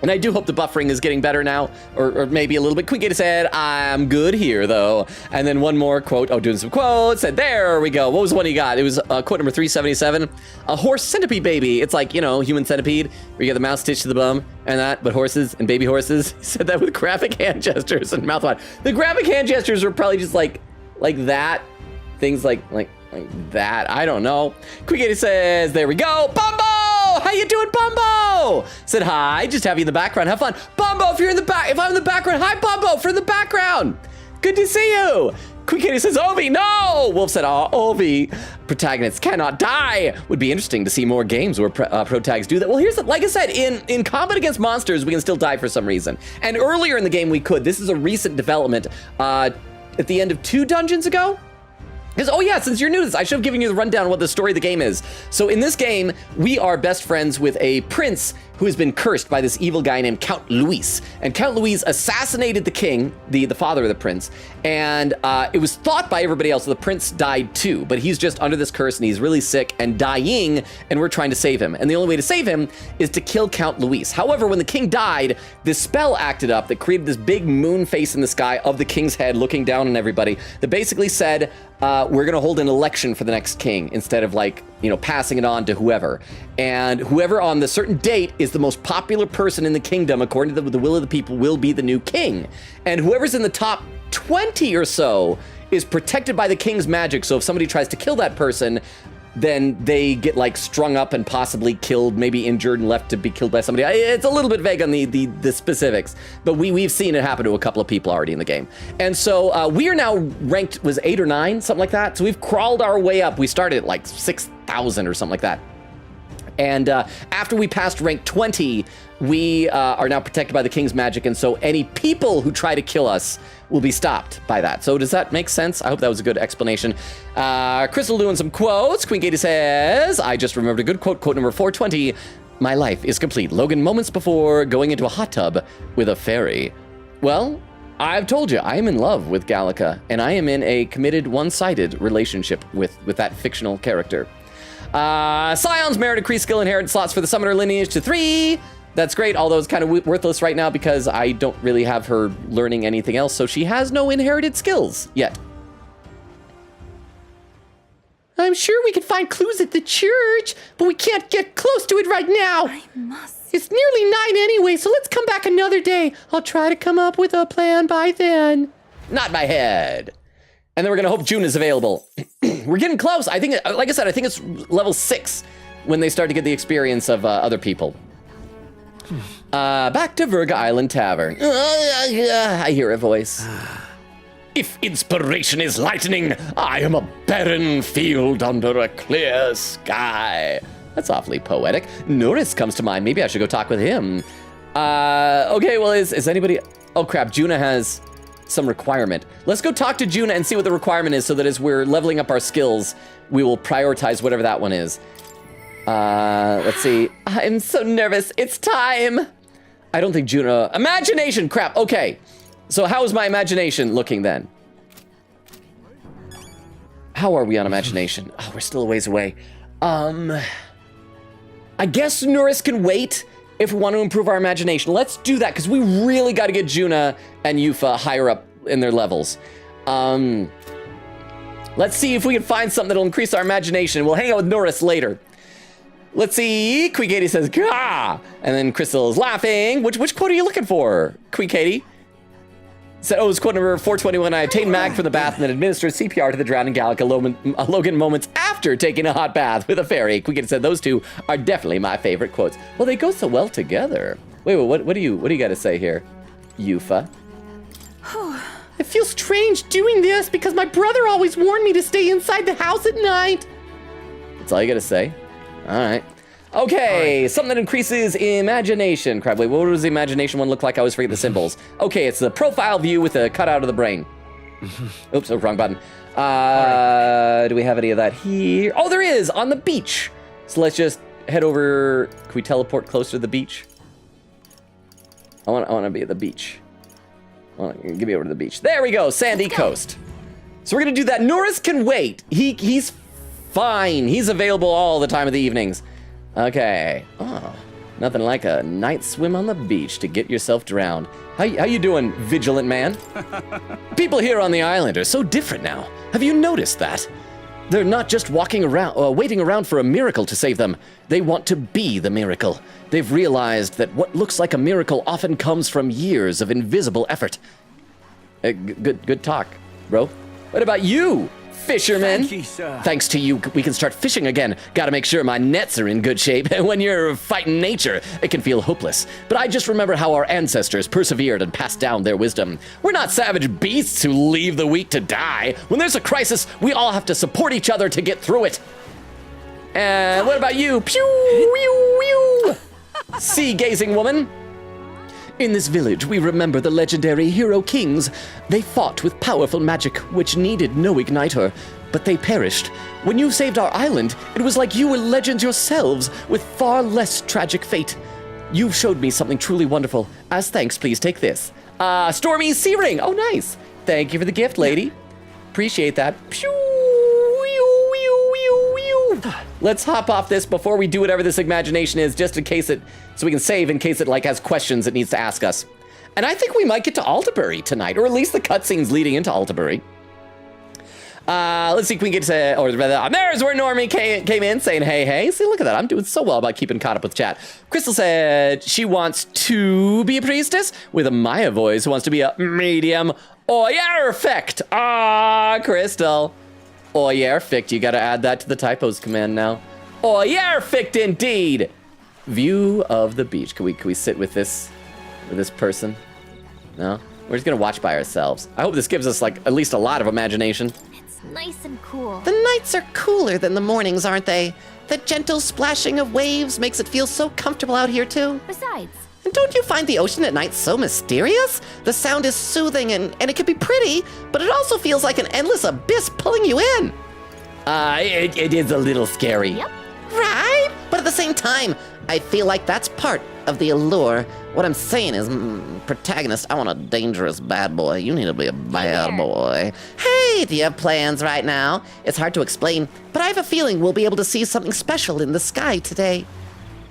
And I do hope the buffering is getting better now, or maybe a little bit. Quick said, I'm good here, though. And then one more quote. Oh, doing some quotes. And there we go. What was the one he got? It was quote number 377. A horse centipede baby. It's like, you know, human centipede, where you get the mouse stitched to the bum and that, but horses and baby horses. He said that with graphic hand gestures and mouth wide. The graphic hand gestures were probably just like that. Things like that. I don't know. Quick says, there we go. Bumble! How you doing, Bumbo? Said hi, just have you in the background. Have fun. Bumbo, if I'm in the background, hi, Bumbo, if you're in the background. Good to see you. Queen Katie says, Ovi, no! Wolf said, oh, Ovi, protagonists cannot die. Would be interesting to see more games where protags do that. Well, here's the, like I said, in combat against monsters, we can still die for some reason. And earlier in the game, we could. This is a recent development at the end of 2 dungeons ago. Because, oh yeah, since you're new to this, I should have given you the rundown of what the story of the game is. So in this game, we are best friends with a prince who has been cursed by this evil guy named Count Luis. And Count Luis assassinated the king, the father of the prince, and it was thought by everybody else that the prince died too, but he's just under this curse and he's really sick and dying, and we're trying to save him. And the only way to save him is to kill Count Luis. However, when the king died, this spell acted up that created this big moon face in the sky of the king's head looking down on everybody that basically said, we're gonna hold an election for the next king instead of passing it on to whoever. And whoever on the certain date is the most popular person in the kingdom, according to the will of the people, will be the new king. And whoever's in the top 20 or so is protected by the king's magic. So if somebody tries to kill that person, then they get strung up and possibly killed, maybe injured and left to be killed by somebody. It's a little bit vague on the specifics, but we've seen it happen to a couple of people already in the game. And so we are now ranked, was 8 or 9, something like that. So we've crawled our way up. We started at 6,000 or something like that. And after we passed rank 20, we are now protected by the king's magic, and so any people who try to kill us will be stopped by that. So does that make sense? I hope that was a good explanation. Crystal doing some quotes. Queen Katie says, I just remembered a good quote, quote number 420. My life is complete. Logan, moments before going into a hot tub with a fairy. Well, I've told you, I am in love with Gallica, and I am in a committed one-sided relationship with that fictional character. Scion's merit increased skill inheritance slots for the summoner lineage to 3. That's great, although it's kind of worthless right now because I don't really have her learning anything else, so she has no inherited skills yet. I'm sure we could find clues at the church, but we can't get close to it right now. I must. It's nearly 9 anyway, so let's come back another day. I'll try to come up with a plan by then. Not my head. And then we're gonna hope June is available. We're getting close. I think, like I said, I think it's level 6 when they start to get the experience of other people. Back to Virga Island Tavern. I hear a voice. If inspiration is lightning, I am a barren field under a clear sky. That's awfully poetic. Norris comes to mind. Maybe I should go talk with him. Okay, well, is anybody... Oh, crap. Juna has some requirement. Let's go talk to Juna and see what the requirement is so that as we're leveling up our skills, we will prioritize whatever that one is. Let's see. I'm so nervous. It's time. I don't think Juna... Imagination! Crap. Okay. So how is my imagination looking then? How are we on imagination? Oh, we're still a ways away. I guess Norris can wait if we want to improve our imagination. Let's do that, because we really got to get Juna and Yufa higher up in their levels. Let's see if we can find something that'll increase our imagination. We'll hang out with Norris later. Let's see. Queen Katie says, "Gah!" And then Crystal is laughing. Which quote are you looking for, Queen Katie? Said, it's quote number 421. I obtained Mag from the bath and then administered CPR to the drowning Gallica Logan moments after taking a hot bath with a fairy. Queen Katie said, those two are definitely my favorite quotes. Well, they go so well together. Wait, what do you got to say here, Yufa? It feels strange doing this because my brother always warned me to stay inside the house at night. That's all you got to say? All right. Okay, something that increases imagination. Crap, wait, what does the imagination one look like? I always forget the symbols. Okay, it's the profile view with a cutout of the brain. Oops, wrong button. Do we have any of that here? Oh, there is, on the beach. So let's just head over. Can we teleport closer to the beach? I want to be at the beach. Give me over to the beach. There we go, sandy coast. So we're gonna do that. Norris can wait. He's fine. He's available all the time of the evenings. Okay. Oh, nothing like a night swim on the beach to get yourself drowned. How you doing, vigilant man? People here on the island are so different now. Have you noticed that? They're not just walking around, waiting around for a miracle to save them. They want to be the miracle. They've realized that what looks like a miracle often comes from years of invisible effort. Good talk, bro. What about you? Fisherman. Thank you, sir. Thanks to you, we can start fishing again. Gotta make sure my nets are in good shape. When you're fighting nature, it can feel hopeless. But I just remember how our ancestors persevered and passed down their wisdom. We're not savage beasts who leave the weak to die. When there's a crisis, we all have to support each other to get through it. And what about you? Pew, pew, pew. Sea-gazing woman. In this village, we remember the legendary hero kings. They fought with powerful magic, which needed no igniter, but they perished. When you saved our island, it was like you were legends yourselves, with far less tragic fate. You've showed me something truly wonderful. As thanks, please take this. Stormy's sea ring. Oh, nice. Thank you for the gift, lady. Appreciate that. Pew, pew, pew, pew. Let's hop off this before we do whatever this imagination is, just in case so we can save in case it like has questions it needs to ask us. And I think we might get to Altabury tonight, or at least the cutscenes leading into Altabury. Let's see if we can get to, there's where Normie came in saying, hey. See, look at that. I'm doing so well about keeping caught up with chat. Crystal said she wants to be a priestess with a Maya voice who wants to be a medium. Oh, yeah, perfect. Crystal. Oh, yeah, perfect. You got to add that to the typos command now. Oh, yeah, perfect indeed. View of the beach. Can we sit with this person? No? We're just going to watch by ourselves. I hope this gives us, like, at least a lot of imagination. It's nice and cool. The nights are cooler than the mornings, aren't they? The gentle splashing of waves makes it feel so comfortable out here, too. Besides, And don't you find the ocean at night so mysterious? The sound is soothing and it can be pretty, but it also feels like an endless abyss pulling you in. It is a little scary. yep. Right? But at the same time, I feel like that's part of the allure. What I'm saying is, protagonist, I want a dangerous bad boy. You need to be a bad boy. Hey, do you have plans right now? It's hard to explain, but I have a feeling we'll be able to see something special in the sky today.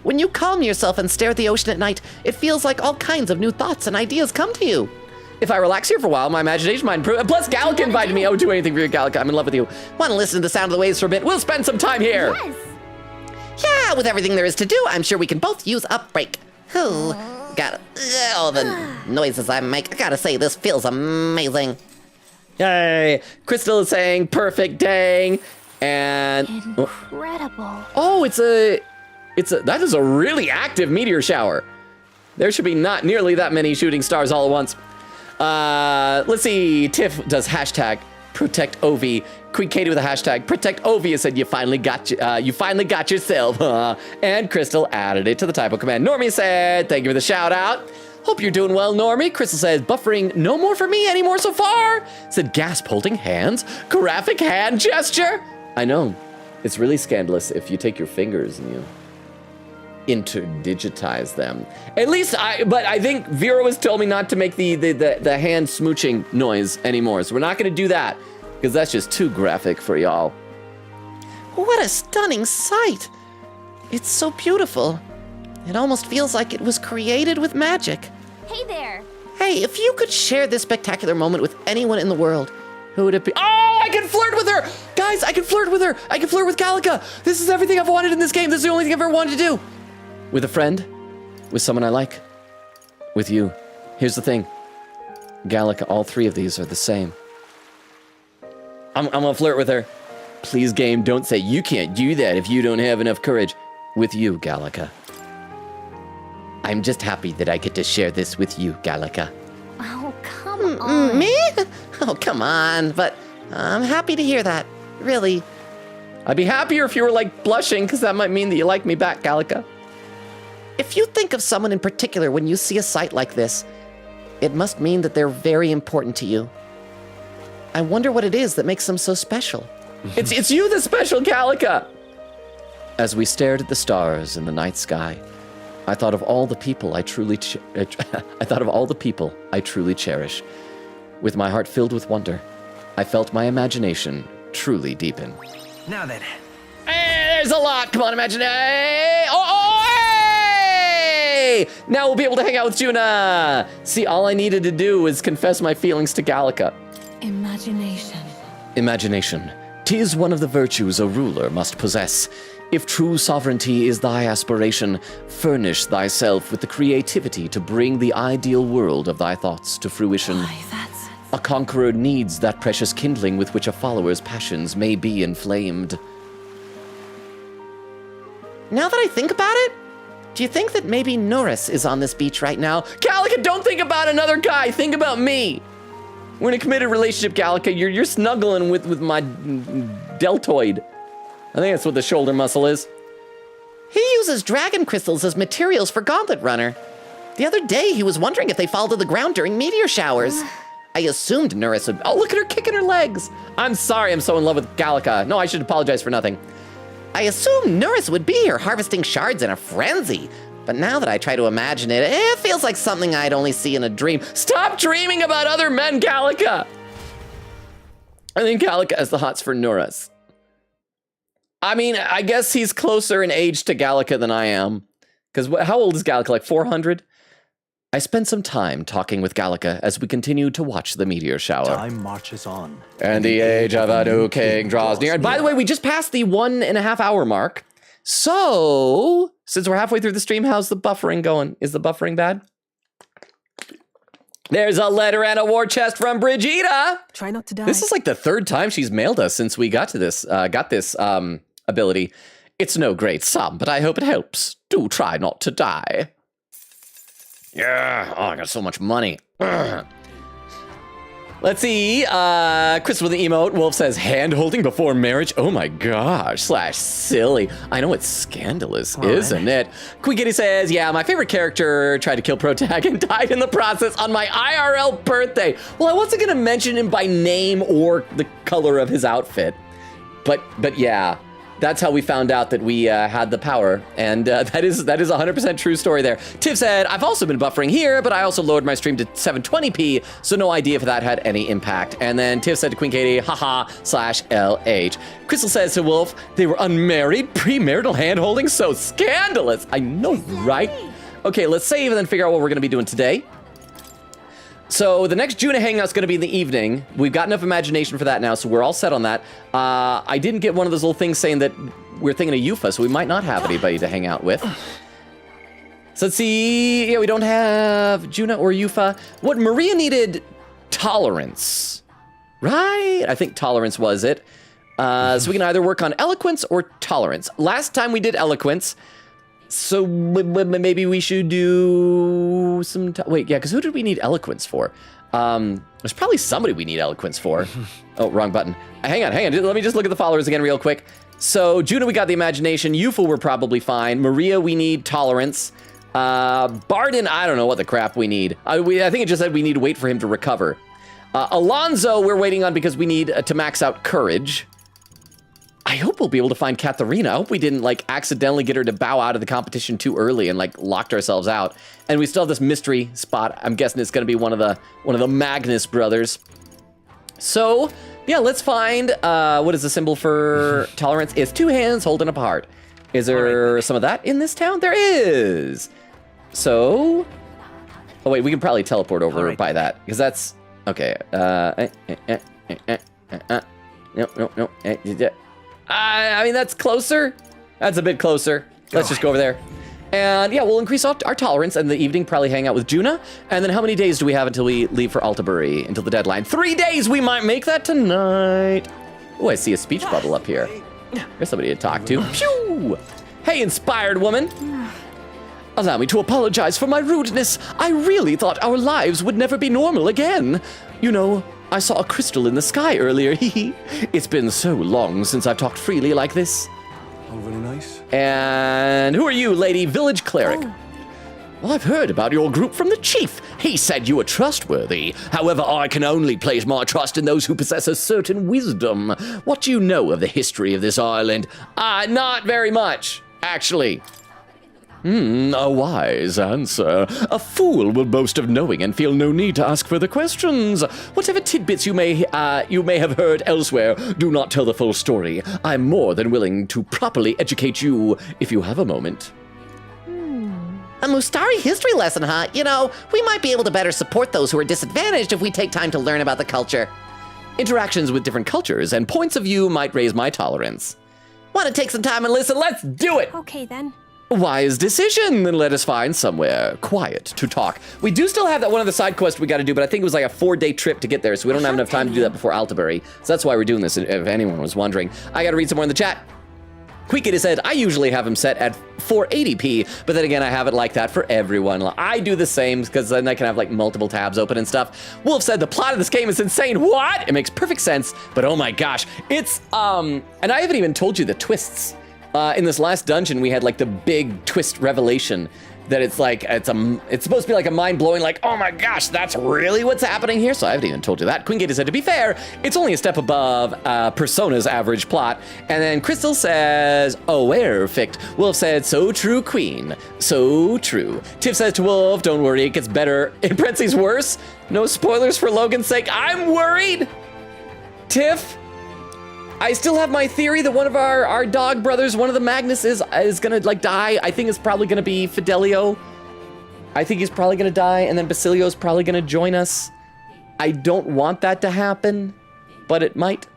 When you calm yourself and stare at the ocean at night, it feels like all kinds of new thoughts and ideas come to you. If I relax here for a while, my imagination might improve. Plus, Gallica invited me. I would do anything for you, Gallica. I'm in love with you. Want to listen to the sound of the waves for a bit? We'll spend some time here. Yes. Yeah, with everything there is to do, I'm sure we can both use a break. Ooh, all the noises I make. I gotta say, this feels amazing. Yay. Crystal is saying perfect dang. And Incredible. oh, that is a really active meteor shower. There should be not nearly that many shooting stars all at once. Let's see. Tiff does hashtag protect Ovi. Queen Katie with a hashtag protect Ovi said you finally got yourself. And Crystal added it to the typo command. Normie said thank you for the shout out. Hope you're doing well, Normie. Crystal says buffering no more for me anymore so far. Said gasp holding hands. Graphic hand gesture. I know. It's really scandalous if you take your fingers and you interdigitize them. At least but I think Vera has told me not to make the hand smooching noise anymore. So we're not gonna do that because that's just too graphic for y'all. What a stunning sight! It's so beautiful. It almost feels like it was created with magic. Hey there. Hey, if you could share this spectacular moment with anyone in the world, who would it be? Oh, I can flirt with her! Guys, I can flirt with her! I can flirt with Gallica! This is everything I've wanted in this game. This is the only thing I've ever wanted to do. With a friend, with someone I like, with you. Here's the thing. Gallica, all three of these are the same. I'm gonna flirt with her. Please, game, don't say you can't do that if you don't have enough courage. With you, Gallica. I'm just happy that I get to share this with you, Gallica. Oh, come on. Me? Oh, come on. But I'm happy to hear that. Really. I'd be happier if you were, like, blushing, because that might mean that you like me back, Gallica. If you think of someone in particular when you see a sight like this, it must mean that they're very important to you. I wonder what it is that makes them so special. It's you that's special, Gallica! As we stared at the stars in the night sky, I thought of all the people I truly cherish. With my heart filled with wonder, I felt my imagination truly deepen. Now then. Hey, there's a lot. Come on, imagine. Hey! Hey! Now we'll be able to hang out with Juna. See, all I needed to do was confess my feelings to Gallica. Imagination. Imagination. 'Tis one of the virtues a ruler must possess. If true sovereignty is thy aspiration, furnish thyself with the creativity to bring the ideal world of thy thoughts to fruition. Why, A conqueror needs that precious kindling with which a follower's passions may be inflamed. Now that I think about it, do you think that maybe Norris is on this beach right now? Gallica, don't think about another guy. Think about me. We're in a committed relationship, Gallica. You're snuggling with my deltoid. I think that's what the shoulder muscle is. He uses dragon crystals as materials for Gauntlet Runner. The other day, he was wondering if they fall to the ground during meteor showers. I assumed Norris would... Oh, look at her kicking her legs. I'm sorry I'm so in love with Gallica. No, I should apologize for nothing. I assumed Norris would be here harvesting shards in a frenzy. But now that I try to imagine it, it feels like something I'd only see in a dream. Stop dreaming about other men, Gallica. I think Gallica has the hots for Norris. I mean, I guess he's closer in age to Gallica than I am. Because how old is Gallica, like 400? I spent some time talking with Gallica as we continued to watch the meteor shower. Time marches on. And the age of a new king draws near. And by the way, we just passed the 1.5 hour mark. So, since we're halfway through the stream, how's the buffering going? Is the buffering bad? There's a letter and a war chest from Brigida. Try not to die. This is like the third time she's mailed us since we got this ability. It's no great sum, but I hope it helps. Do try not to die. Yeah, oh, I got so much money. Let's see, Chris with the emote. Wolf says, hand-holding before marriage? Oh my gosh, /silly. I know it's scandalous, isn't it? Quigitty says, yeah, my favorite character tried to kill Protag and died in the process on my IRL birthday. Well, I wasn't gonna mention him by name or the color of his outfit. But yeah. That's how we found out that we had the power, and that is a 100% true story there. Tiff said, I've also been buffering here, but I also lowered my stream to 720p, so no idea if that had any impact. And then Tiff said to Queen Katie, haha, /LH. Crystal says to Wolf, they were unmarried, premarital hand-holding, so scandalous. I know, right? Okay, let's save and then figure out what we're gonna be doing today. So the next Juna hangout's gonna be in the evening. We've got enough imagination for that now, so we're all set on that. I didn't get one of those little things saying that we're thinking of Yufa, so we might not have anybody to hang out with. So let's see, yeah, we don't have Juna or Yufa. What Maria needed, tolerance, right? I think tolerance was it. So we can either work on eloquence or tolerance. Last time we did eloquence, so maybe we should do some... Wait, yeah, because who did we need eloquence for? There's probably somebody we need eloquence for. Oh, wrong button. Hang on. Let me just look at the followers again real quick. So, Juna, we got the imagination. Yufa, we're probably fine. Maria, we need tolerance. Barden, I don't know what the crap we need. I think it just said we need to wait for him to recover. Alonzo, we're waiting on because we need to max out courage. I hope we'll be able to find Katharina. I hope we didn't like accidentally get her to bow out of the competition too early and like locked ourselves out. And we still have this mystery spot. I'm guessing it's gonna be one of the Magnus brothers. So yeah, let's find what is the symbol for tolerance? It's two hands holding up a heart. Is there some of that in this town? There is. So, oh wait, we can probably teleport over by that because that's okay. No. I mean, that's closer. That's a bit closer. Let's just go over there. And yeah, we'll increase our tolerance and the evening, probably hang out with Juna. And then how many days do we have until we leave for Altabury, until the deadline? 3 days, we might make that tonight. Oh, I see a speech bubble up here. There's somebody to talk to. Phew! Hey, inspired woman. Allow me to apologize for my rudeness. I really thought our lives would never be normal again. You know, I saw a crystal in the sky earlier. It's been so long since I've talked freely like this. Oh, very nice. And who are you, lady? Village cleric. Oh. Well, I've heard about your group from the chief. He said you were trustworthy. However, I can only place my trust in those who possess a certain wisdom. What do you know of the history of this island? Not very much, actually. A wise answer. A fool will boast of knowing and feel no need to ask further questions. Whatever tidbits you may have heard elsewhere, do not tell the full story. I'm more than willing to properly educate you if you have a moment. A Mustari history lesson, huh? You know, we might be able to better support those who are disadvantaged if we take time to learn about the culture. Interactions with different cultures and points of view might raise my tolerance. Want to take some time and listen? Let's do it! Okay then. wise decision. Then let us find somewhere quiet to talk. We do still have that one other side quest we got to do, but I think it was like a 4-day trip to get there, so we don't have enough time to do that before Altabury. So that's why we're doing this, if anyone was wondering. I got to read some more in the chat. Queekity said, I usually have him set at 480p, but then again, I have it like that for everyone. I do the same, because then I can have like multiple tabs open and stuff. Wolf said, the plot of this game is insane. What? It makes perfect sense, but oh my gosh. It's, and I haven't even told you the twists. In this last dungeon, we had like the big twist revelation that it's like, it's supposed to be like a mind-blowing, like, oh my gosh, that's really what's happening here? So I haven't even told you that. Queen Gator said, to be fair, it's only a step above Persona's average plot. And then Crystal says, oh, perfect. Wolf said, so true, Queen. So true. Tiff says to Wolf, don't worry, it gets better. In parentheses, worse. No spoilers for Logan's sake. I'm worried. Tiff, I still have my theory that one of our dog brothers, one of the Magnus is gonna like die. I think it's probably gonna be Fidelio. I think he's probably gonna die, and then Basilio's probably gonna join us. I don't want that to happen, but it might.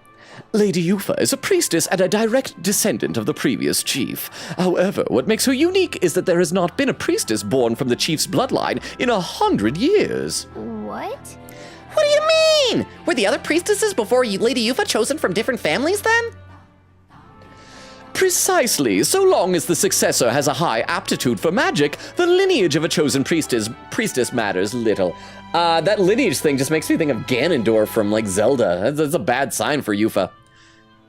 Lady Yufa is a priestess and a direct descendant of the previous chief. However, what makes her unique is that there has not been a priestess born from the chief's bloodline in 100 years. What? What do you mean? Were the other priestesses before Lady Yufa chosen from different families then? Precisely. So long as the successor has a high aptitude for magic, the lineage of a chosen priestess matters little. That lineage thing just makes me think of Ganondorf from like Zelda. That's a bad sign for Yufa.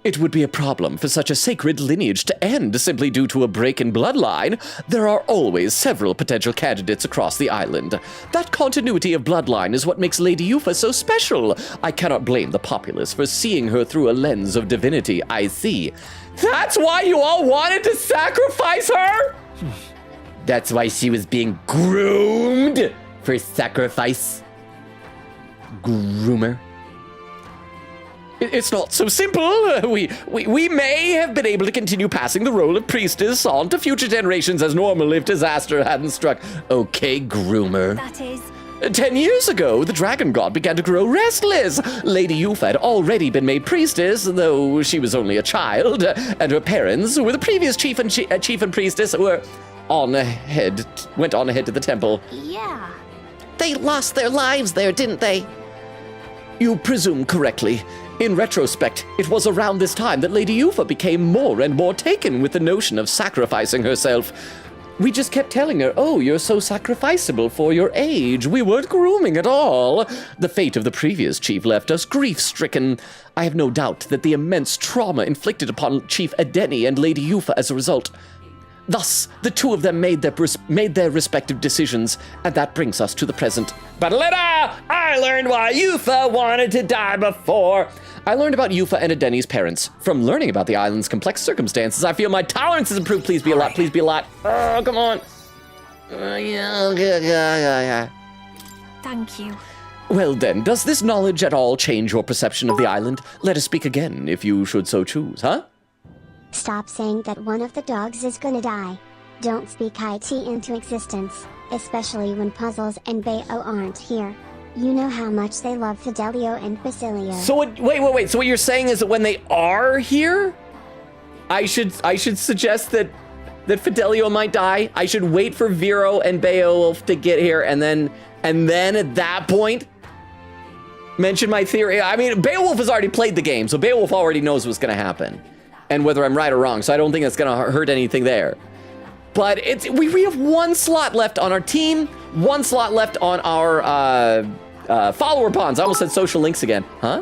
It would be a problem for such a sacred lineage to end simply due to a break in bloodline. There are always several potential candidates across the island. That continuity of bloodline is what makes Lady Yufa so special. I cannot blame the populace for seeing her through a lens of divinity. I see. That's why you all wanted to sacrifice her? That's why she was being groomed for sacrifice. Groomer. It's not so simple. We may have been able to continue passing the role of priestess on to future generations as normal if disaster hadn't struck. Okay, groomer. That is... 10 years ago, the dragon god began to grow restless. Lady Yufa had already been made priestess, though she was only a child, and her parents, who were the previous chief and priestess, went on ahead to the temple. Yeah. They lost their lives there, didn't they? You presume correctly. In retrospect, it was around this time that Lady Yufa became more and more taken with the notion of sacrificing herself. We just kept telling her, oh, you're so sacrificable for your age. We weren't grooming at all. The fate of the previous chief left us grief-stricken. I have no doubt that the immense trauma inflicted upon Chief Edeni and Lady Yufa as a result. Thus, the two of them made their respective decisions, and that brings us to the present. But later, I learned why Yufa wanted to die before. I learned about Yufa and Edeni's parents. From learning about the island's complex circumstances, I feel my tolerance has improved. Please be a lot, please be a lot. Oh, come on. Thank you. Well then, does this knowledge at all change your perception of the island? Let us speak again, if you should so choose, huh? Stop saying that one of the dogs is gonna die. Don't speak IT into existence, especially when Puzzles and Bayo aren't here. You know how much they love Fidelio and Basilio. So wait. So what you're saying is that when they are here, I should suggest that Fidelio might die. I should wait for Vero and Beowulf to get here, and then at that point, mention my theory. I mean, Beowulf has already played the game, so Beowulf already knows what's gonna happen. And whether I'm right or wrong, so I don't think it's gonna hurt anything there. But we have one slot left on our team, one slot left on our follower bonds. I almost said social links again, huh?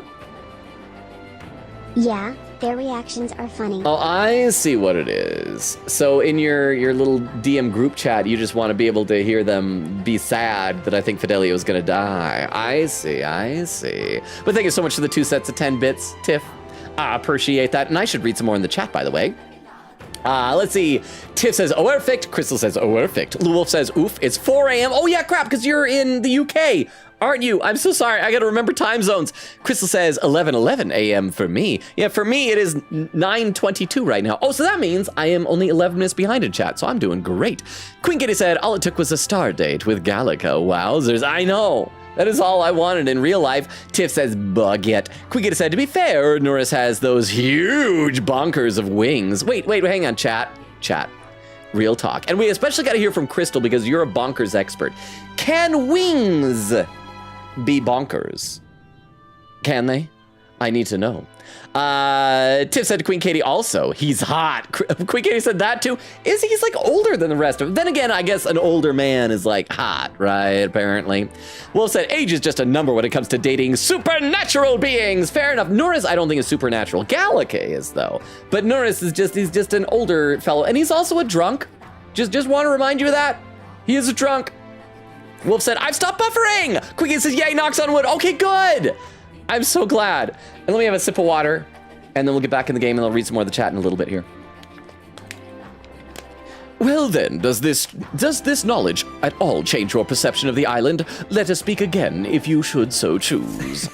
Yeah, their reactions are funny. Oh, I see what it is. So in your little DM group chat, you just want to be able to hear them be sad that I think Fidelio is gonna die. I see. But thank you so much for the 2 sets of 10 bits, Tiff. I appreciate that. And I should read some more in the chat, by the way. Let's see. Tiff says, oh, perfect. Crystal says, oh, perfect. Wolf says, oof, it's 4 a.m. Oh, yeah, crap, because you're in the UK, aren't you? I'm so sorry. I got to remember time zones. Crystal says, 11:11 a.m. for me. Yeah, for me, it is 9:22 right now. Oh, so that means I am only 11 minutes behind in chat, so I'm doing great. Queen Kitty said, all it took was a star date with Gallica. Wowzers. I know. That is all I wanted in real life. Tiff says, bucket. Quigita said, to be fair, Norris has those huge bonkers of wings. Wait, hang on, chat. Real talk. And we especially got to hear from Crystal because you're a bonkers expert. Can wings be bonkers? Can they? I need to know. Tiff said to Queen Katie also, he's hot. Queen Katie said that too. He's like older than the rest of them. Then again, I guess an older man is like hot, right? Apparently. Wolf said age is just a number when it comes to dating supernatural beings. Fair enough. Norris, I don't think is supernatural. Galake is though. But Norris is he's just an older fellow. And he's also a drunk. Just want to remind you of that. He is a drunk. Wolf said, I've stopped buffering. Queen Katie says, yay, knocks on wood. Okay, good. I'm so glad. And let me have a sip of water, and then we'll get back in the game, and I'll read some more of the chat in a little bit here. Well then, does this knowledge at all change your perception of the island? Let us speak again, if you should so choose.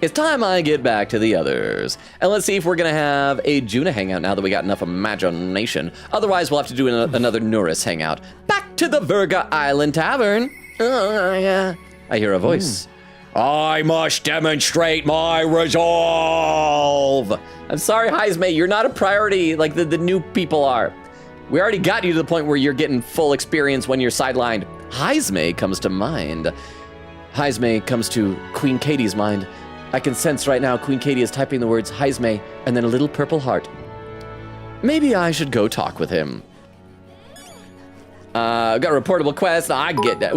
It's time I get back to the others. And let's see if we're gonna have a Juna hangout now that we got enough imagination. Otherwise, we'll have to do another Norris hangout. Back to the Virga Island Tavern. Oh, yeah. I hear a voice. I must demonstrate my resolve. I'm sorry, Heisme, you're not a priority like the new people are. We already got you to the point where you're getting full experience when you're sidelined. Heisme comes to mind. Heisme comes to Queen Katie's mind. I can sense right now Queen Katie is typing the words Heisme and then a little purple heart. Maybe I should go talk with him. Got a reportable quest. I get that.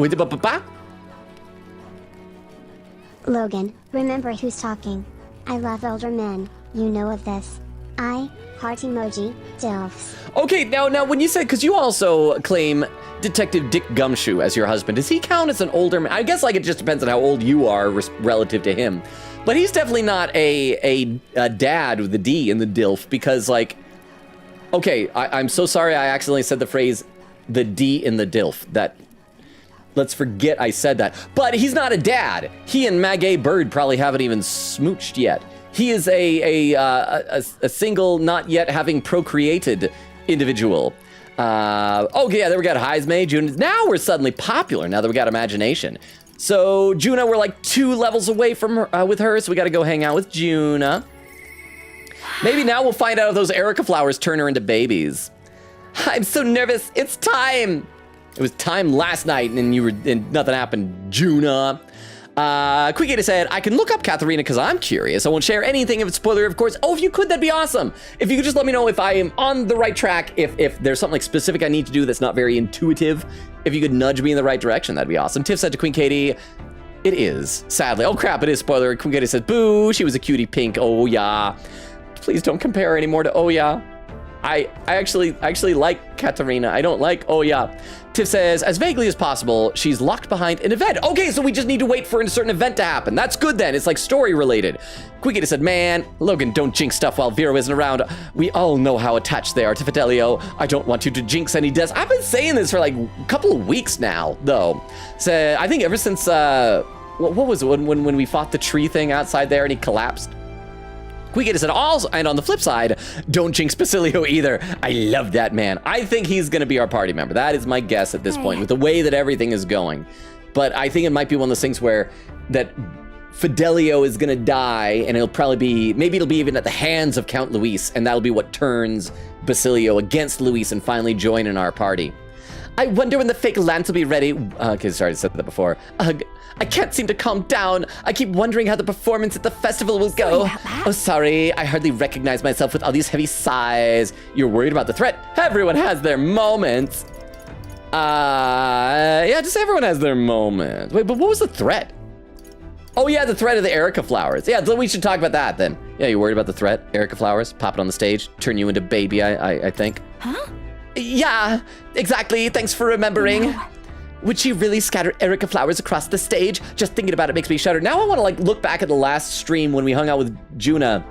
Logan, remember who's talking. I love older men. You know of this. Heart emoji, DILFs. Okay, now when you said, because you also claim Detective Dick Gumshoe as your husband, does he count as an older man? I guess like it just depends on how old you are relative to him. But he's definitely not a dad with a D in the DILF because like, okay, I'm so sorry I accidentally said the phrase, the D in the DILF. Let's forget I said that. But he's not a dad. He and Maggie Bird probably haven't even smooched yet. He is a single, not yet having procreated individual. Okay, yeah, there we got Heisme, Juna. Now we're suddenly popular now that we got imagination. So Juna, we're like 2 levels away from her, with her, so we got to go hang out with Juna. Maybe now we'll find out if those Erica flowers turn her into babies. I'm so nervous. It's time. It was time last night and nothing happened, Juna. Quickita said, I can look up Katharina because I'm curious. I won't share anything if it's spoiler, of course. Oh, if you could, that'd be awesome. If you could just let me know if I am on the right track, if there's something like specific I need to do that's not very intuitive, if you could nudge me in the right direction, that'd be awesome. Tiff said to Queen Katie, it is, sadly. Oh crap, it is spoiler. Queen Katie says, boo, she was a cutie pink. Oh yeah. Please don't compare her anymore to oh yeah. I actually like Katarina. I don't like oh yeah. Tiff says, as vaguely as possible, she's locked behind an event. Okay, so we just need to wait for a certain event to happen. That's good then. It's like story related. Quickita said, man, Logan, don't jinx stuff while Vero isn't around. We all know how attached they are to Fidelio. I don't want you to jinx any deaths. I've been saying this for like a couple of weeks now, though. So I think ever since, what was it, when we fought the tree thing outside there and he collapsed? Quickita said, also, and on the flip side, don't jinx Basilio either. I love that man. I think he's gonna be our party member. That is my guess at this point with the way that everything is going. But I think it might be one of those things where that Fidelio is gonna die and it'll probably be, maybe it'll be even at the hands of Count Luis and that'll be what turns Basilio against Luis and finally join in our party. I wonder when the fake lance will be ready. Okay, sorry, I said that before. I can't seem to calm down. I keep wondering how the performance at the festival will go. Oh, sorry, I hardly recognize myself with all these heavy sighs. You're worried about the threat? Everyone has their moments. Yeah, just everyone has their moments. Wait, but what was the threat? Oh yeah, the threat of the Erica flowers. Yeah, we should talk about that then. Yeah, you worried about the threat? Erica flowers, pop it on the stage, turn you into baby, I think. Huh? Yeah, exactly. Thanks for remembering. No. Would she really scatter Erica flowers across the stage? Just thinking about it makes me shudder. Now I want to like look back at the last stream when we hung out with Juna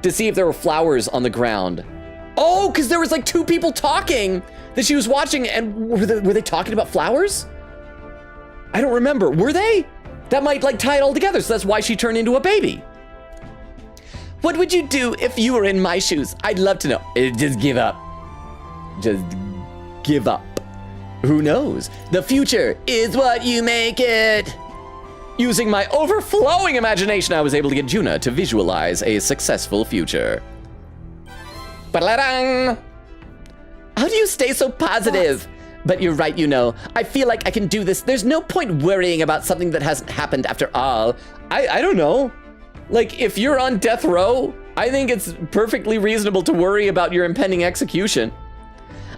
to see if there were flowers on the ground. Oh, because there was like 2 people talking that she was watching, and were they talking about flowers? I don't remember. Were they? That might like tie it all together. So that's why she turned into a baby. What would you do if you were in my shoes? I'd love to know. Just give up. Just give up. Who knows? The future is what you make it. Using my overflowing imagination, I was able to get Juna to visualize a successful future. Ba-da-dang! How do you stay so positive? But you're right, you know. I feel like I can do this. There's no point worrying about something that hasn't happened after all. I don't know. Like, if you're on death row, I think it's perfectly reasonable to worry about your impending execution.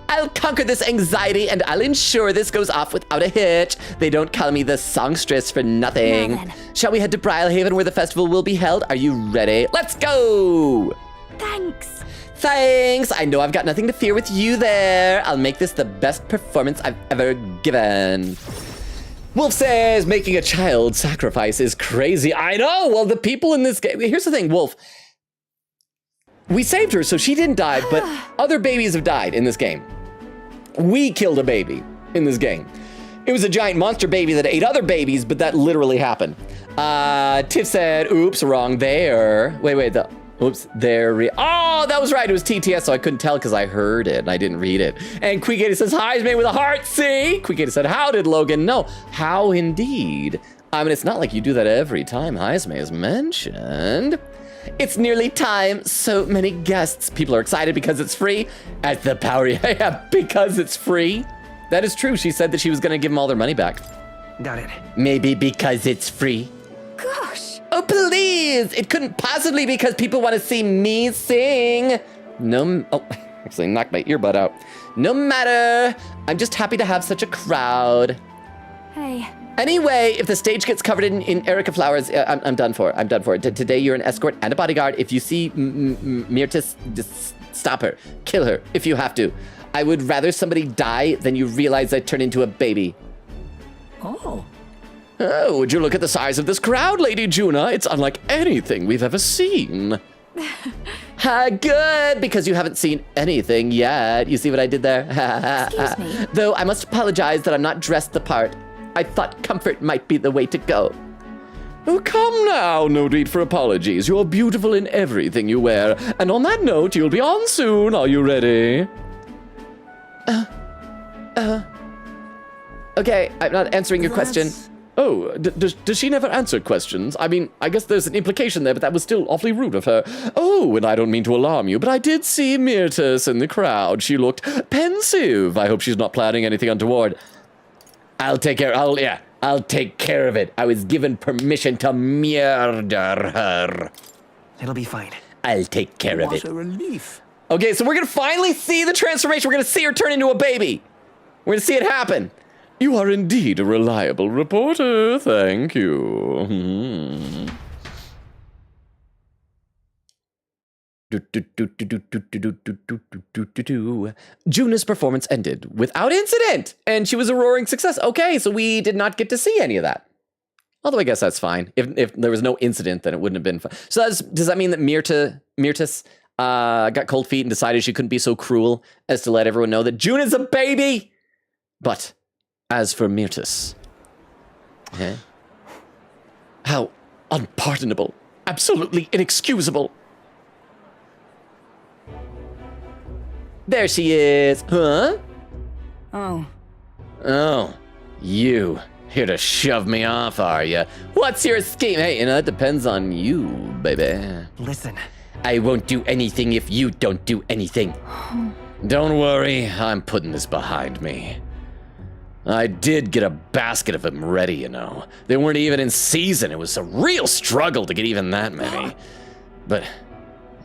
I'll conquer this anxiety and I'll ensure this goes off without a hitch. They don't call me the songstress for nothing. Now then. Shall we head to Brilehaven where the festival will be held? Are you ready? Let's go! Thanks. Thanks. I know I've got nothing to fear with you there. I'll make this the best performance I've ever given. Wolf says making a child sacrifice is crazy. I know. Well, the people in this game. Here's the thing, Wolf. We saved her, so she didn't die, but other babies have died in this game. We killed a baby in this game. It was a giant monster baby that ate other babies, but that literally happened. Tiff said, oops, wrong there. Wait, oops, there. Oh, that was right. It was TTS, so I couldn't tell because I heard it and I didn't read it. And Queegator says, hi, is made with a heart, see? Queegator said, how did Logan know? How indeed? I mean, it's not like you do that every time Heisme is mentioned. It's nearly time. So many guests. People are excited because it's free. At the power, yeah, because it's free. That is true. She said that she was going to give them all their money back. Got it. Maybe because it's free. Gosh. Oh, please. It couldn't possibly be because people want to see me sing. No. Oh, actually knocked my earbud out. No matter. I'm just happy to have such a crowd. Hey. Anyway, if the stage gets covered in Erica flowers, I'm done for. I'm done for. Today, you're an escort and a bodyguard. If you see Myrtis, just stop her. Kill her if you have to. I would rather somebody die than you realize I turned into a baby. Oh. Oh, would you look at the size of this crowd, Lady Juna? It's unlike anything we've ever seen. Good, because you haven't seen anything yet. You see what I did there? Excuse me. Though I must apologize that I'm not dressed the part. I thought comfort might be the way to go. Oh, come now, no need for apologies. You're beautiful in everything you wear. And on that note, you'll be on soon. Are you ready? Okay, I'm not answering your question. Oh, does she never answer questions? I mean, I guess there's an implication there, but that was still awfully rude of her. Oh, and I don't mean to alarm you, but I did see Myrtis in the crowd. She looked pensive. I hope she's not planning anything untoward. I'll take care of it. I was given permission to murder her. It'll be fine. I'll take care of it. What a relief. Okay, so we're gonna finally see the transformation. We're gonna see her turn into a baby. We're gonna see it happen. You are indeed a reliable reporter. Thank you. Juna's performance ended without incident, and she was a roaring success. Okay, so we did not get to see any of that. Although I guess that's fine. If there was no incident, then it wouldn't have been fun. So does that mean that Myrtis got cold feet and decided she couldn't be so cruel as to let everyone know that Juna's a baby? But as for Myrtis, how unpardonable, absolutely inexcusable. There she is. Huh? Oh, you here to shove me off, are you? What's your scheme? Hey, it depends on you, baby. Listen. I won't do anything if you don't do anything. Don't worry, I'm putting this behind me. I did get a basket of them ready, you know. They weren't even in season. It was a real struggle to get even that many. But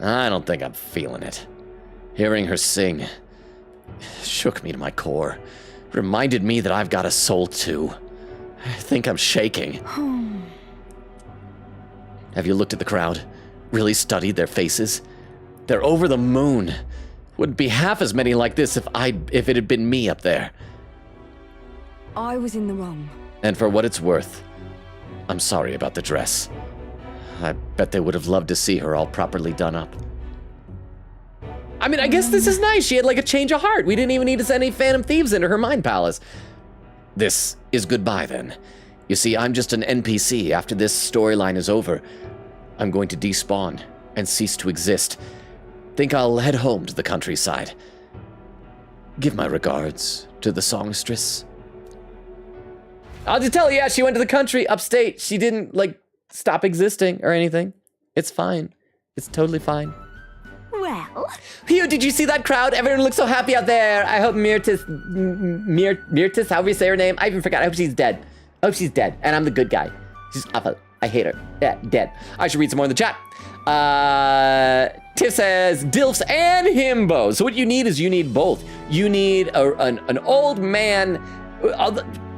I don't think I'm feeling it. Hearing her sing shook me to my core. Reminded me that I've got a soul too. I think I'm shaking. Have you looked at the crowd? Really studied their faces? They're over the moon. Wouldn't be half as many like this if it had been me up there. I was in the wrong. And for what it's worth, I'm sorry about the dress. I bet they would have loved to see her all properly done up. I mean, I guess this is nice. She had like a change of heart. We didn't even need to send any Phantom Thieves into her mind palace. This is goodbye then. You see, I'm just an NPC. After this storyline is over, I'm going to despawn and cease to exist. Think I'll head home to the countryside. Give my regards to the songstress. I'll just tell you, yeah, she went to the country upstate. She didn't, like, stop existing or anything. It's fine. It's totally fine. Well, Phew, did you see that crowd? Everyone looks so happy out there. I hope Myrtis, however you say her name, I even forgot. I hope she's dead. I hope she's dead, and I'm the good guy. She's awful. I hate her. Yeah, dead. I should read some more in the chat. Tiff says, DILFs and himbos. So what you need is you need both. You need an old man.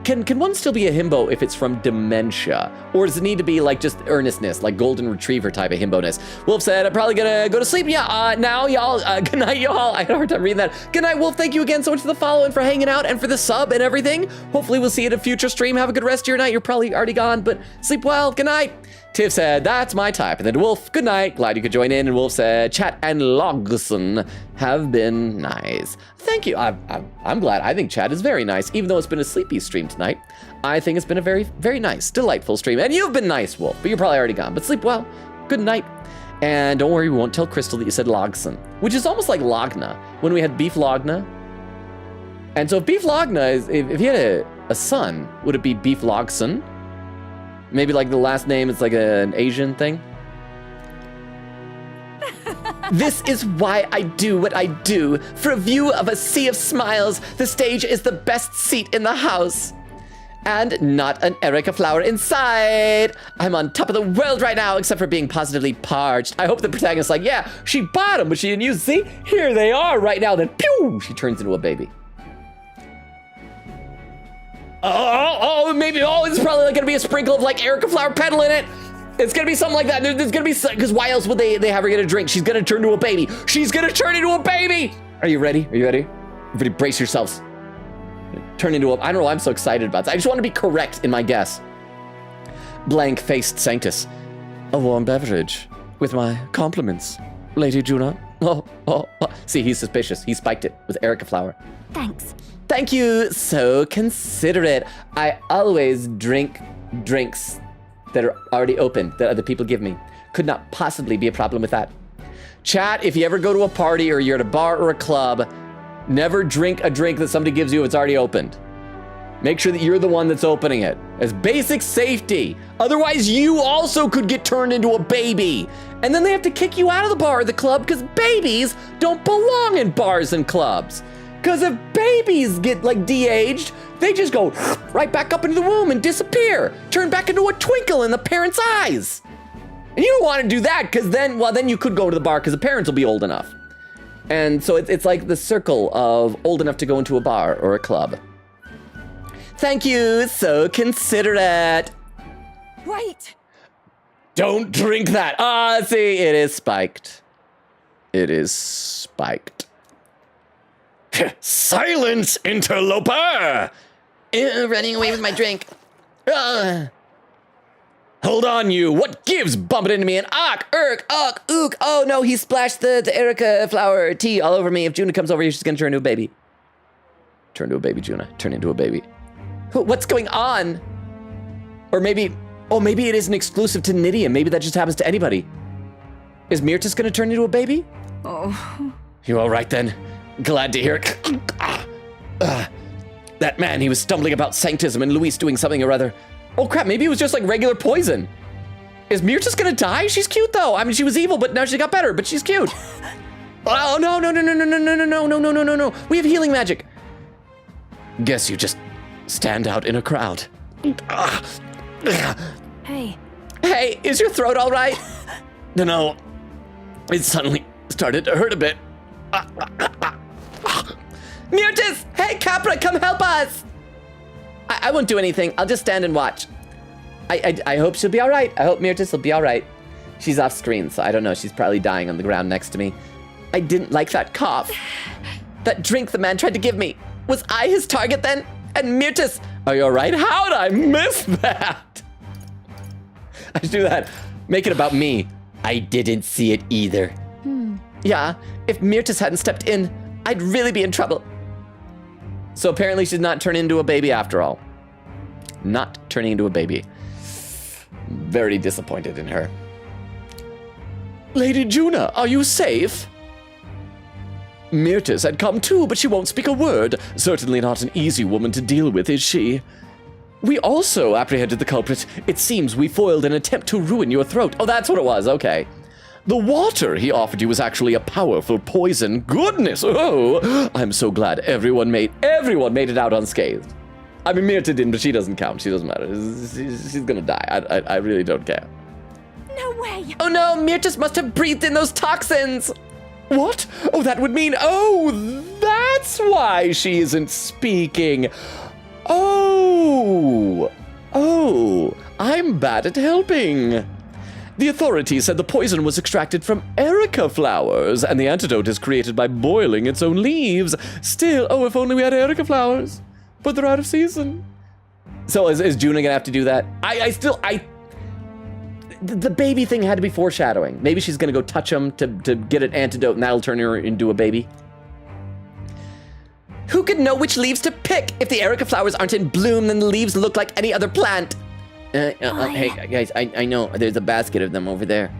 Can one still be a himbo if it's from dementia? Or does it need to be like just earnestness, like golden retriever type of himbo-ness? Wolf said, I'm probably gonna go to sleep. Yeah, now, y'all. Good night, y'all. I had a hard time reading that. Good night, Wolf. Thank you again so much for the follow and for hanging out and for the sub and everything. Hopefully we'll see you at a future stream. Have a good rest of your night. You're probably already gone, but sleep well. Good night. Tiff said, that's my type. And then Wolf, good night. Glad you could join in. And Wolf said, Chat and Logson have been nice. Thank you. I'm glad. I think Chat is very nice. Even though it's been a sleepy stream tonight, I think it's been a very, very nice, delightful stream. And you've been nice, Wolf, but you're probably already gone. But sleep well. Good night. And don't worry, we won't tell Crystal that you said Logson, which is almost like Logna, when we had Beef Logna. And so if Beef Logna is, if he had a son, would it be Beef Logson? Maybe like the last name is like an Asian thing. This is why I do what I do. For a view of a sea of smiles, the stage is the best seat in the house. And not an Erica flower inside. I'm on top of the world right now, except for being positively parched. I hope the protagonist's like, yeah, she bought them, but she didn't use it. See, here they are right now. Then, pew, she turns into a baby. Maybe, it's probably like gonna be a sprinkle of like Erica flower petal in it. It's gonna be something like that. There's gonna be, because why else would they have her get a drink? She's gonna turn to a baby. She's gonna turn into a baby. Are you ready? Are you ready? Everybody brace yourselves. Turn into a, I don't know why I'm so excited about this. I just want to be correct in my guess. Blank-faced Sanctus. A warm beverage with my compliments, Lady Juna. See, he's suspicious. He spiked it with Erica flower. thanks. Thank you, so considerate. I always drink drinks that are already open that other people give me. Could not possibly be a problem with that. Chat, if you ever go to a party or you're at a bar or a club, never drink a drink that somebody gives you if it's already opened. Make sure that you're the one that's opening it. As basic safety. Otherwise, you also could get turned into a baby. And then they have to kick you out of the bar or the club because babies don't belong in bars and clubs. Because if babies get like de-aged, they just go right back up into the womb and disappear. Turn back into a twinkle in the parents' eyes. And you don't want to do that because then you could go to the bar because the parents will be old enough. And so it's like the circle of old enough to go into a bar or a club. Thank you, so considerate. Wait. Don't drink that. See, it is spiked. It is spiked. Silence, interloper! Running away with my drink. Hold on, you. What gives bumping into me and Ook. Oh no, he splashed the Erica flower tea all over me. If Juna comes over here, she's gonna turn into a baby. Turn to a baby, Juna. Turn into a baby. What's going on? Or maybe it isn't exclusive to Nydia. Maybe that just happens to anybody. Is Myrtis gonna turn into a baby? Oh. You all right then? Glad to hear it. That man, he was stumbling about sanctism and Luis doing something or other. Oh crap, maybe it was just like regular poison. Is Myrtis gonna die? She's cute though. I mean, she was evil, but now she got better, but she's cute. Oh, no. We have healing magic. Guess you just stand out in a crowd. Hey. Hey, is your throat all right? No, it suddenly started to hurt a bit. Myrtis! Hey, Capra, come help us! I won't do anything. I'll just stand and watch. I hope she'll be all right. I hope Myrtis will be all right. She's off screen, so I don't know. She's probably dying on the ground next to me. I didn't like that cough. That drink the man tried to give me. Was I his target then? And Myrtis, are you all right? How'd I miss that? I should do that. Make it about me. I didn't see it either. Yeah, if Myrtis hadn't stepped in, I'd really be in trouble. So apparently she's not turning into a baby after all. Not turning into a baby. Very disappointed in her. Lady Juna, are you safe? Myrtis had come too, but she won't speak a word. Certainly not an easy woman to deal with, is she? We also apprehended the culprit. It seems we foiled an attempt to ruin your throat. Oh, that's what it was, okay. The water he offered you was actually a powerful poison. Goodness, oh, I'm so glad everyone made it out unscathed. I mean, Myrta didn't, but she doesn't count. She doesn't matter. She's gonna die. I really don't care. No way! Oh no, Myrtis must have breathed in those toxins. What? Oh, that would mean, oh, that's why she isn't speaking. Oh, I'm bad at helping. The authorities said the poison was extracted from erica flowers, and the antidote is created by boiling its own leaves. Still, oh, if only we had erica flowers, but they're out of season. So is Juna gonna have to do that? The baby thing had to be foreshadowing. Maybe she's gonna go touch him to get an antidote, and that'll turn her into a baby. Who could know which leaves to pick? If the erica flowers aren't in bloom, then the leaves look like any other plant. Hey guys, I know there's a basket of them over there,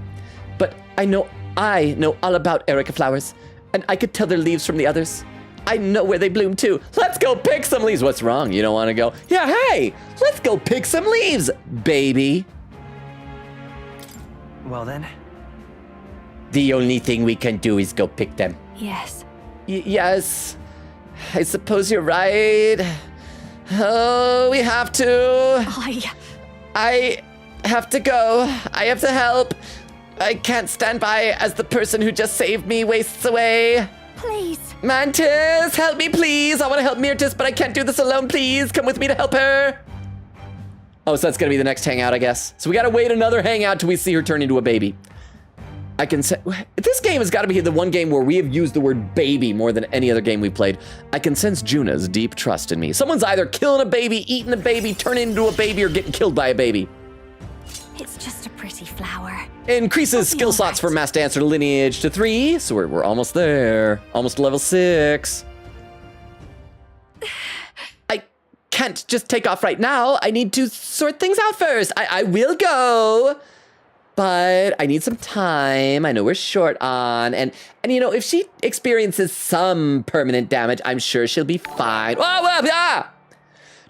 but I know all about erica flowers, and I could tell their leaves from the others. I know where they bloom too. Let's go pick some leaves. What's wrong? You don't want to go? Yeah, hey, let's go pick some leaves, baby. Well then. The only thing we can do is go pick them. Yes. Yes, I suppose you're right. Oh, we have to. I have to go. I have to help. I can't stand by as the person who just saved me wastes away. Please. Mantis, help me, please. I want to help Myrtis, but I can't do this alone. Please come with me to help her. Oh, so that's going to be the next hangout, I guess. So we got to wait another hangout till we see her turn into a baby. I can say, this game has got to be the one game where we have used the word baby more than any other game we played. I can sense Juna's deep trust in me. Someone's either killing a baby, eating a baby, turning into a baby, or getting killed by a baby. It's just a pretty flower. Increases skill slots for Mass Dancer lineage to 3, so we're almost there. Almost level 6. I can't just take off right now. I need to sort things out first. I will go, but I need some time. I know we're short on, and you know, if she experiences some permanent damage, I'm sure she'll be fine.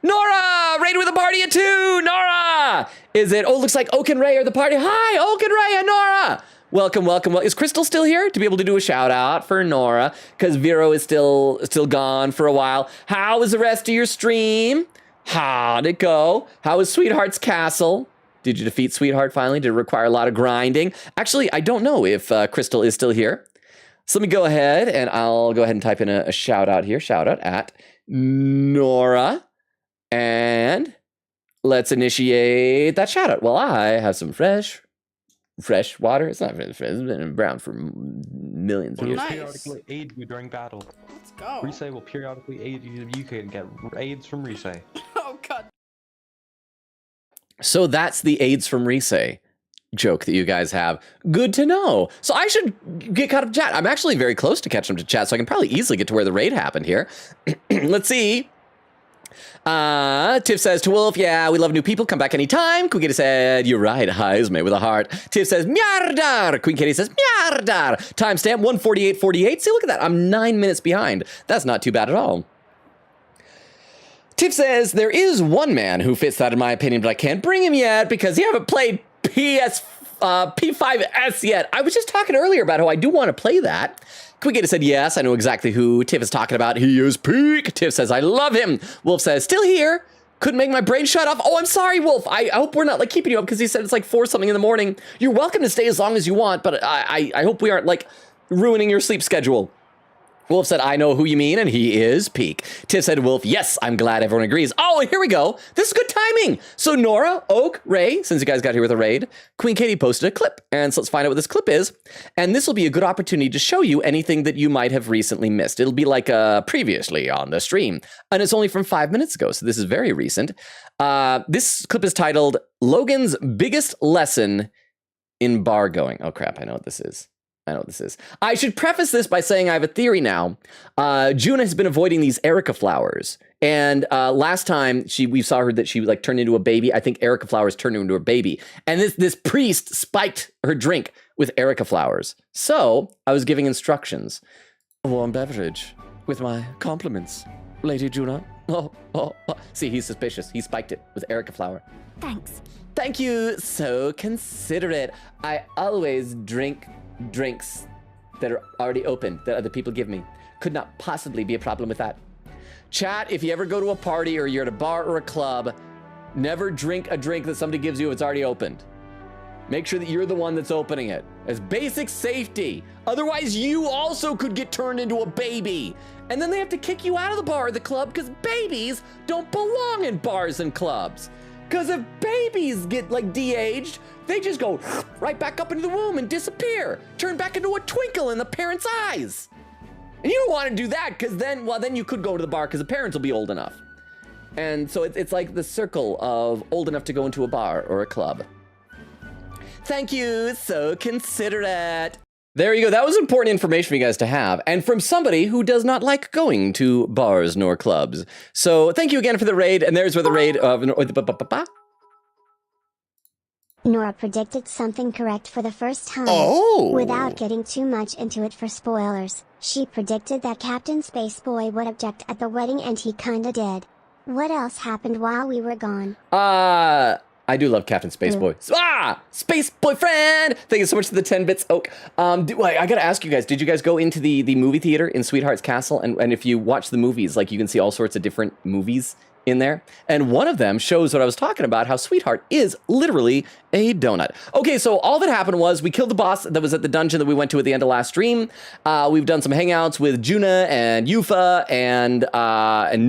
Nora, raid with a party of 2. Nora, is it? Oh, looks like Oak and Ray are the party. Hi, Oak and Ray and Nora. Welcome. Is Crystal still here to be able to do a shout out for Nora? Because Vero is still gone for a while. How was the rest of your stream? How'd it go? How was Sweetheart's Castle? Did you defeat Sweetheart finally? Did it require a lot of grinding? Actually, I don't know if Crystal is still here. So let me go ahead and I'll go ahead and type in a shout out here. Shout out at Nora. And let's initiate that shout out. Well, I have some fresh water. It's not really fresh. It's been brown for millions of years. Nice. Periodically aid you during battle. Let's go. Risei will periodically aid you. You can get aids from Risei. Oh god. So that's the aids from Risei joke that you guys have. Good to know. So I should get caught up to chat. I'm actually very close to catching up to chat, so I can probably easily get to where the raid happened here. Let's see. Tiff says to Wolf, yeah, we love new people. Come back anytime. Queen Kitty said, you're right, Heisme with a heart. Tiff says, Mjardar. Queen Kitty says, Mjardar. Timestamp 148:48. See, look at that. I'm 9 minutes behind. That's not too bad at all. Tiff says, there is one man who fits that in my opinion, but I can't bring him yet because you haven't played P5S yet. I was just talking earlier about how I do want to play that. Quickgator said, yes, I know exactly who Tiff is talking about. He is peak. Tiff says, I love him. Wolf says, still here. Couldn't make my brain shut off. Oh, I'm sorry, Wolf. I hope we're not like keeping you up because he said it's like 4 something in the morning. You're welcome to stay as long as you want, but I hope we aren't like ruining your sleep schedule. Wolf said, I know who you mean, and he is peak. Tiff said, Wolf, yes, I'm glad everyone agrees. Oh, here we go. This is good timing. So Nora, Oak, Ray, since you guys got here with a raid, Queen Katie posted a clip. And so let's find out what this clip is. And this will be a good opportunity to show you anything that you might have recently missed. It'll be like previously on the stream. And it's only from 5 minutes ago, so this is very recent. This clip is titled, Logan's Biggest Lesson in Bar Going. Oh, crap, I know what this is. I should preface this by saying I have a theory now. Juna has been avoiding these erica flowers. And last time we saw her that she like turned into a baby. I think erica flowers turned her into a baby. And this priest spiked her drink with erica flowers. So I was giving instructions. A warm beverage with my compliments, Lady Juna. Oh. See, he's suspicious. He spiked it with erica flower. Thanks. Thank you. So considerate. I always drink drinks that are already open that other people give me. Could not possibly be a problem with that. Chat, if you ever go to a party or you're at a bar or a club, never drink a drink that somebody gives you if it's already opened. Make sure that you're the one that's opening it. As basic safety. Otherwise, you also could get turned into a baby. And then they have to kick you out of the bar or the club because babies don't belong in bars and clubs. Because if babies get like de-aged, they just go right back up into the womb and disappear. Turn back into a twinkle in the parents' eyes. And you don't want to do that because then you could go to the bar because the parents will be old enough. And so it's like the circle of old enough to go into a bar or a club. Thank you, so considerate. There you go. That was important information for you guys to have. And from somebody who does not like going to bars nor clubs. So thank you again for the raid. And there's where the raid of... Nora predicted something correct for the first time. Oh! Without getting too much into it for spoilers, she predicted that Captain Spaceboy would object at the wedding, and he kinda did. What else happened while we were gone? I do love Captain Spaceboy. Space boyfriend! Thank you so much for the 10 bits, Oak. I gotta ask you guys, did you guys go into the movie theater in Sweetheart's Castle? And if you watch the movies, like you can see all sorts of different movies in there. And one of them shows what I was talking about, how Sweetheart is literally a donut. Okay, so all that happened was we killed the boss that was at the dungeon that we went to at the end of last stream. We've done some hangouts with Juna and Yufa and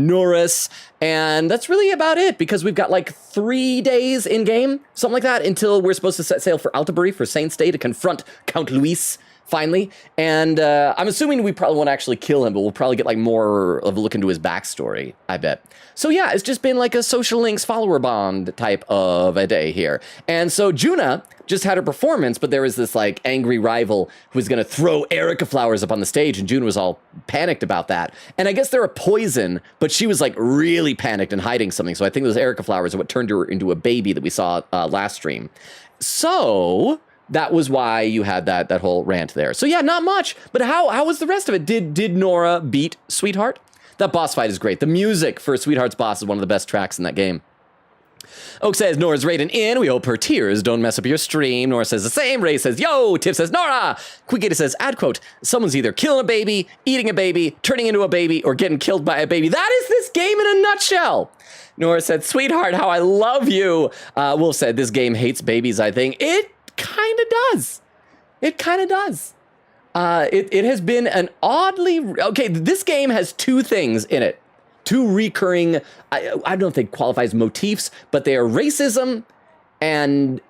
Norris. And that's really about it, because we've got like 3 days in game, something like that, until we're supposed to set sail for Altabury for Saints Day to confront Count Luis finally. And I'm assuming we probably won't actually kill him, but we'll probably get like more of a look into his backstory, I bet. So yeah, it's just been like a social links follower bond type of a day here. And so Juna just had her performance, but there was this like angry rival who was gonna throw Erica flowers up on the stage, and Juna was all panicked about that. And I guess they're a poison, but she was like really panicked and hiding something. So I think those Erica flowers are what turned her into a baby that we saw last stream. So that was why you had that whole rant there. So yeah, not much, but how was the rest of it? Did Nora beat Sweetheart? That boss fight is great. The music for Sweetheart's boss is one of the best tracks in that game. Oak says, Nora's raiding in. We hope her tears don't mess up your stream. Nora says the same. Ray says, yo. Tiff says, Nora. Quickita says, ad quote, someone's either killing a baby, eating a baby, turning into a baby, or getting killed by a baby. That is this game in a nutshell. Nora said, sweetheart, how I love you. Wolf said, this game hates babies, I think. It kind of does. It kind of does. It has been an oddly... Okay, this game has two things in it. Two recurring, I don't know if they qualify as motifs, but they are racism and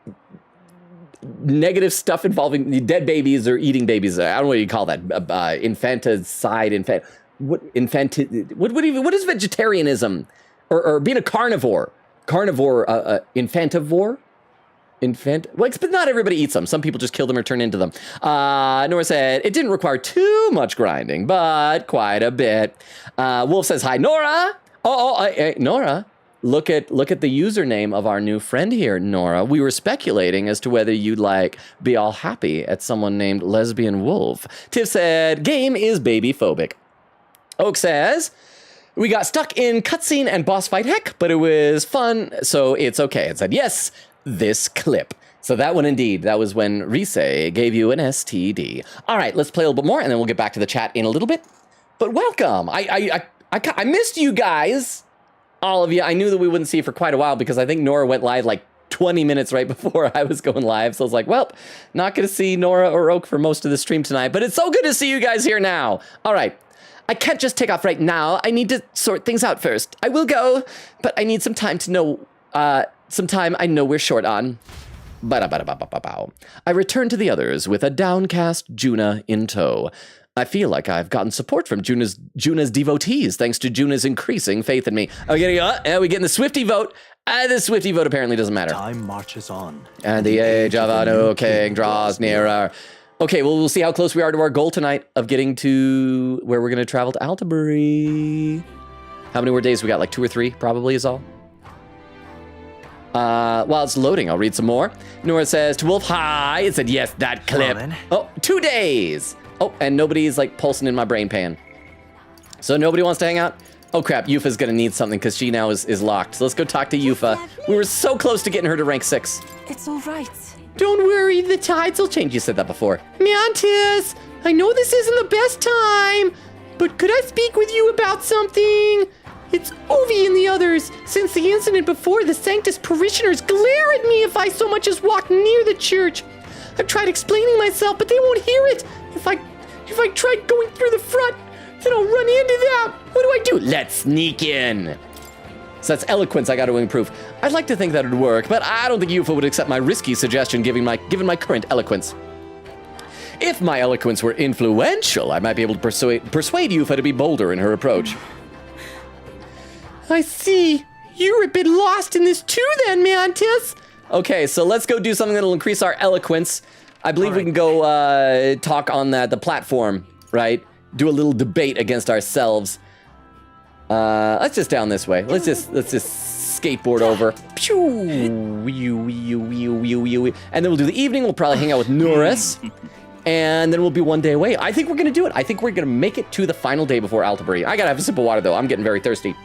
negative stuff involving dead babies or eating babies. I don't know what you call that. Infanticide, what is vegetarianism? Or being a carnivore. Infantivore? But not everybody eats them. Some people just kill them or turn into them. Nora said, it didn't require too much grinding, but quite a bit. Wolf says, hi, Nora. Nora, look at the username of our new friend here, Nora. We were speculating as to whether you'd be all happy at someone named Lesbian Wolf. Tiff said, game is baby phobic. Oak says, we got stuck in cutscene and boss fight heck, but it was fun, so it's okay. It said, yes, this clip. So that one indeed, that was when Rise gave you an STD. All right, let's play a little bit more and then we'll get back to the chat in a little bit. But welcome. I missed you guys, all of you. I knew that we wouldn't see you for quite a while because I think Nora went live like 20 minutes right before I was going live. So I was like, well, not going to see Nora or Oak for most of the stream tonight, but it's so good to see you guys here now. All right. I can't just take off right now. I need to sort things out first. I will go, but I need some time to know, some time I know we're short on. I return to the others with a downcast Juna in tow. I feel like I've gotten support from Juna's devotees thanks to Juna's increasing faith in me. Are we getting the Swifty vote? The Swifty vote apparently doesn't matter. Time marches on. And the age of a new king draws nearer. Okay, well, we'll see how close we are to our goal tonight of getting to where we're going to travel to Altabury. How many more days we got? Like 2 or 3 probably is all. While it's loading, I'll read some more. Nora says, to Wolf, hi. It said, yes, that clip. Oh, 2 days. Oh, and nobody's like pulsing in my brain pan. So nobody wants to hang out? Oh crap, Yufa's gonna need something because she now is locked. So let's go talk to Yufa. We were so close to getting her to rank 6. It's all right. Don't worry, the tides will change. You said that before. Mantis, I know this isn't the best time, but could I speak with you about something? It's Ovi and the others. Since the incident before, the Sanctus parishioners glare at me if I so much as walk near the church. I've tried explaining myself, but they won't hear it. If I try going through the front, then I'll run into them. What do I do? Let's sneak in. So that's eloquence I got to improve. I'd like to think that would work, but I don't think UFO would accept my risky suggestion given my current eloquence. If my eloquence were influential, I might be able to persuade UFO to be bolder in her approach. I see. You're a bit lost in this too then, Mantis. Okay, so let's go do something that'll increase our eloquence. I believe we can go talk on the platform, right? Do a little debate against ourselves. Let's just down this way. Let's just skateboard over. And then we'll do the evening. We'll probably hang out with Norris. And then we'll be one day away. I think we're gonna do it. I think we're gonna make it to the final day before Altabury. I gotta have a sip of water though. I'm getting very thirsty.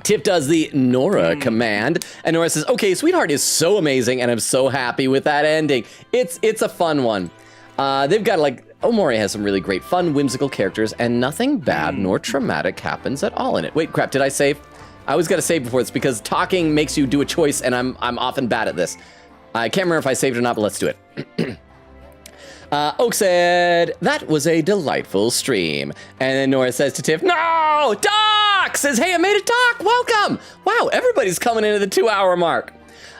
Tip does the Nora command, and Nora says, okay, Sweetheart is so amazing, and I'm so happy with that ending. It's a fun one. They've got Omori has some really great fun, whimsical characters, and nothing bad nor traumatic happens at all in it. Wait, crap, did I save? I always gotta save before this because talking makes you do a choice, and I'm often bad at this. I can't remember if I saved or not, but let's do it. Oak said, that was a delightful stream. And then Nora says to Tiff, no, Doc! Says, hey, I made it, Doc, welcome! Wow, everybody's coming into the 2-hour mark.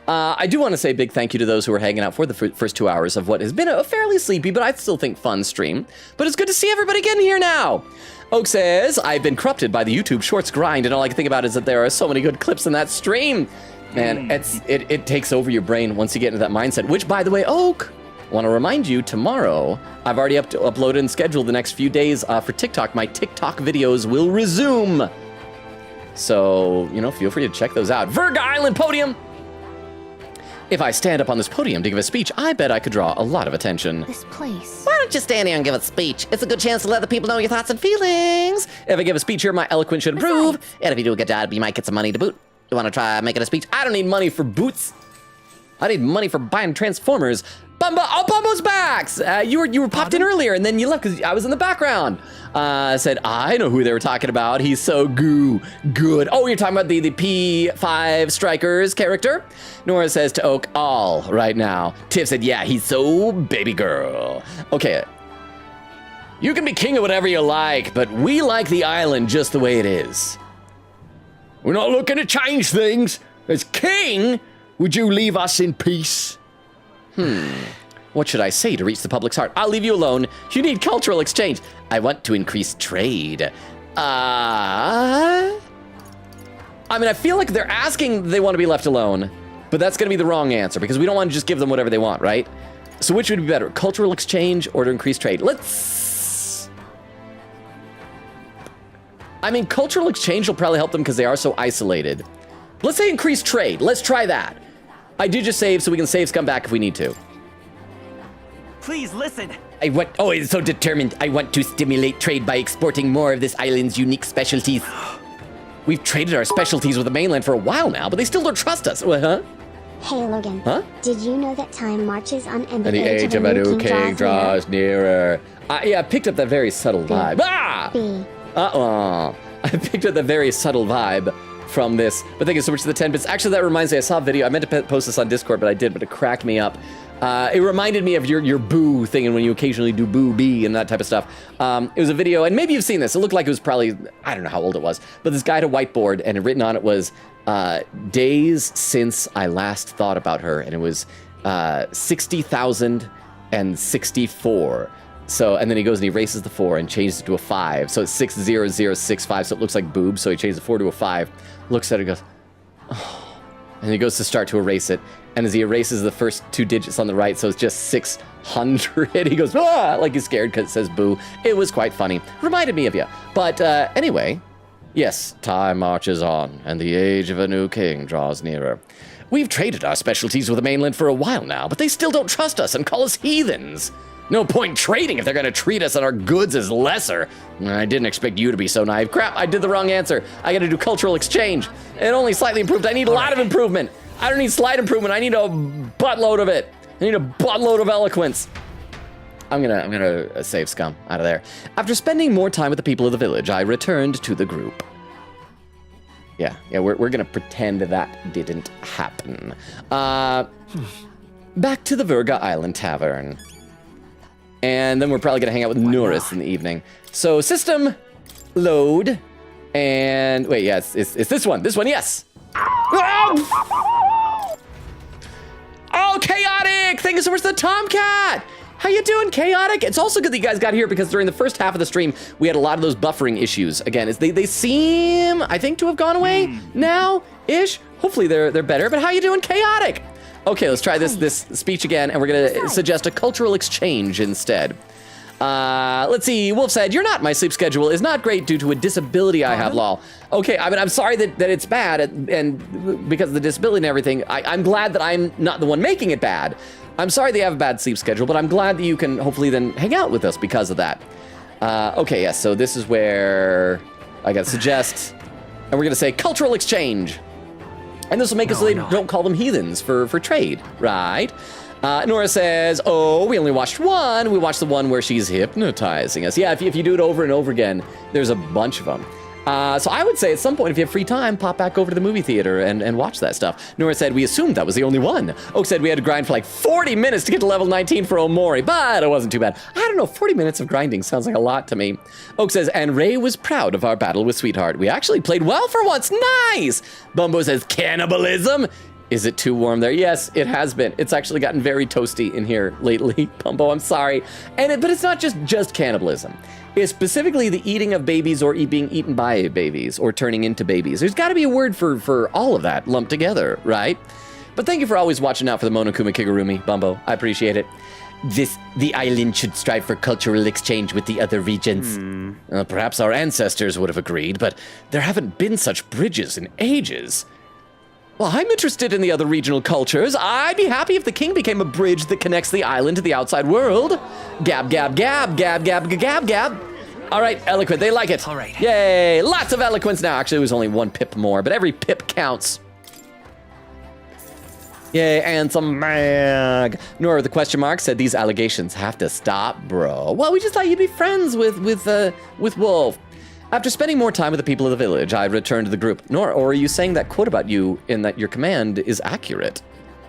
I do want to say a big thank you to those who are hanging out for the first 2 hours of what has been a fairly sleepy, but I still think fun stream. But it's good to see everybody getting here now. Oak says, I've been corrupted by the YouTube Shorts grind, and all I can think about is that there are so many good clips in that stream. Man, it takes over your brain once you get into that mindset, which, by the way, Oak, want to remind you, tomorrow, I've already uploaded and scheduled the next few days for TikTok. My TikTok videos will resume. So, feel free to check those out. Virga Island Podium! If I stand up on this podium to give a speech, I bet I could draw a lot of attention. This place. Why don't you stand here and give a speech? It's a good chance to let the people know your thoughts and feelings. If I give a speech here, my eloquence should improve. And if you do a good job, you might get some money to boot. You want to try making a speech? I don't need money for boots. I need money for buying Transformers. Bumba, oh, Bumbo's back! You were popped in earlier, and then you left because I was in the background. Said, I know who they were talking about. He's so good. Oh, you're talking about the P5 Strikers character? Nora says to Oak, all right now. Tiff said, yeah, he's so baby girl. Okay. You can be king of whatever you like, but we like the island just the way it is. We're not looking to change things. As king, would you leave us in peace? What should I say to reach the public's heart? I'll leave you alone. You need cultural exchange. I want to increase trade. I feel like they're asking they want to be left alone, but that's going to be the wrong answer because we don't want to just give them whatever they want, right? So which would be better, cultural exchange or to increase trade? Cultural exchange will probably help them because they are so isolated. Let's say increase trade. Let's try that. I do just save so we can save come back if we need to. Please listen. It's so determined. I want to stimulate trade by exporting more of this island's unique specialties. We've traded our specialties with the mainland for a while now, but they still don't trust us. Huh? Hey, Logan. Huh? Did you know that time marches on and And the age of a new king draws nearer. Yeah, I picked up that very subtle vibe. B. I picked up the very subtle vibe from this. But thank you so much for the 10 bits. Actually, that reminds me, I saw a video. I meant to post this on Discord, but I did, but it cracked me up. It reminded me of your boo thing and when you occasionally do boo bee and that type of stuff. It was a video, and maybe you've seen this. It looked like it was probably, I don't know how old it was, but this guy had a whiteboard, and written on it was, days since I last thought about her, and it was 60,064. So, and then he goes and he erases the 4 and changes it to a 5. So it's 60065, so it looks like boob. So he changes the 4 to a 5, looks at it and goes, oh. And he goes to start to erase it. And as he erases the first 2 digits on the right, so it's just 600, he goes, ah, like he's scared because it says boo. It was quite funny. Reminded me of you. But anyway, yes, time marches on, and the age of a new king draws nearer. We've traded our specialties with the mainland for a while now, but they still don't trust us and call us heathens. No point trading if they're going to treat us and our goods as lesser. I didn't expect you to be so naive. Crap, I did the wrong answer. I got to do cultural exchange. It only slightly improved. I need a lot of improvement. I don't need slight improvement. I need a buttload of it. I need a buttload of eloquence. I'm gonna save scum out of there. After spending more time with the people of the village, I returned to the group. Yeah, we're gonna pretend that didn't happen. Back to the Virga Island Tavern. And then we're probably gonna hang out with Norris in the evening. So system, load, and wait, yes, it's this one, yes. Oh, Chaotic! Thank you so much for the Tomcat! How you doing, Chaotic? It's also good that you guys got here because during the first half of the stream, we had a lot of those buffering issues. Again, they seem, I think, to have gone away now-ish. Hopefully they're better, but how you doing, Chaotic? Okay, let's try this speech again, and we're gonna suggest a cultural exchange instead. Let's see, Wolf said, "You're not, my sleep schedule is not great due to a disability I have, lol." Okay, I mean, I'm sorry that it's bad, and because of the disability and everything, I'm glad that I'm not the one making it bad. I'm sorry that you have a bad sleep schedule, but I'm glad that you can hopefully then hang out with us because of that. Okay, yes, so this is where I gotta suggest, and we're gonna say cultural exchange. And this will make us so they don't call them heathens for trade, right? Nora says, oh, we only watched one. We watched the one where she's hypnotizing us. Yeah, if you do it over and over again, there's a bunch of them. So I would say at some point, if you have free time, pop back over to the movie theater and watch that stuff. Nora said, we assumed that was the only one. Oak said we had to grind for like 40 minutes to get to level 19 for Omori, but it wasn't too bad. I don't know, 40 minutes of grinding sounds like a lot to me. Oak says, and Ray was proud of our battle with Sweetheart. We actually played well for once, nice! Bumbo says, cannibalism? Is it too warm there? Yes, it has been. It's actually gotten very toasty in here lately, Bumbo, I'm sorry. But it's not just cannibalism. It's specifically the eating of babies or being eaten by babies or turning into babies. There's got to be a word for all of that lumped together, right? But thank you for always watching out for the Monokuma Kigurumi, Bumbo. I appreciate it. The island should strive for cultural exchange with the other regions. Perhaps our ancestors would have agreed, but there haven't been such bridges in ages. Well, I'm interested in the other regional cultures. I'd be happy if the king became a bridge that connects the island to the outside world. Gab, gab, gab, gab, gab, gab, gab. All right, eloquent, they like it. All right. Yay, lots of eloquence now. Actually, it was only one pip more, but every pip counts. Yay, and some mag. Nora with the question mark said these allegations have to stop, bro. Well, we just thought you'd be friends with Wolf. After spending more time with the people of the village, I returned to the group. Nora, or are you saying that quote about you in that your command is accurate?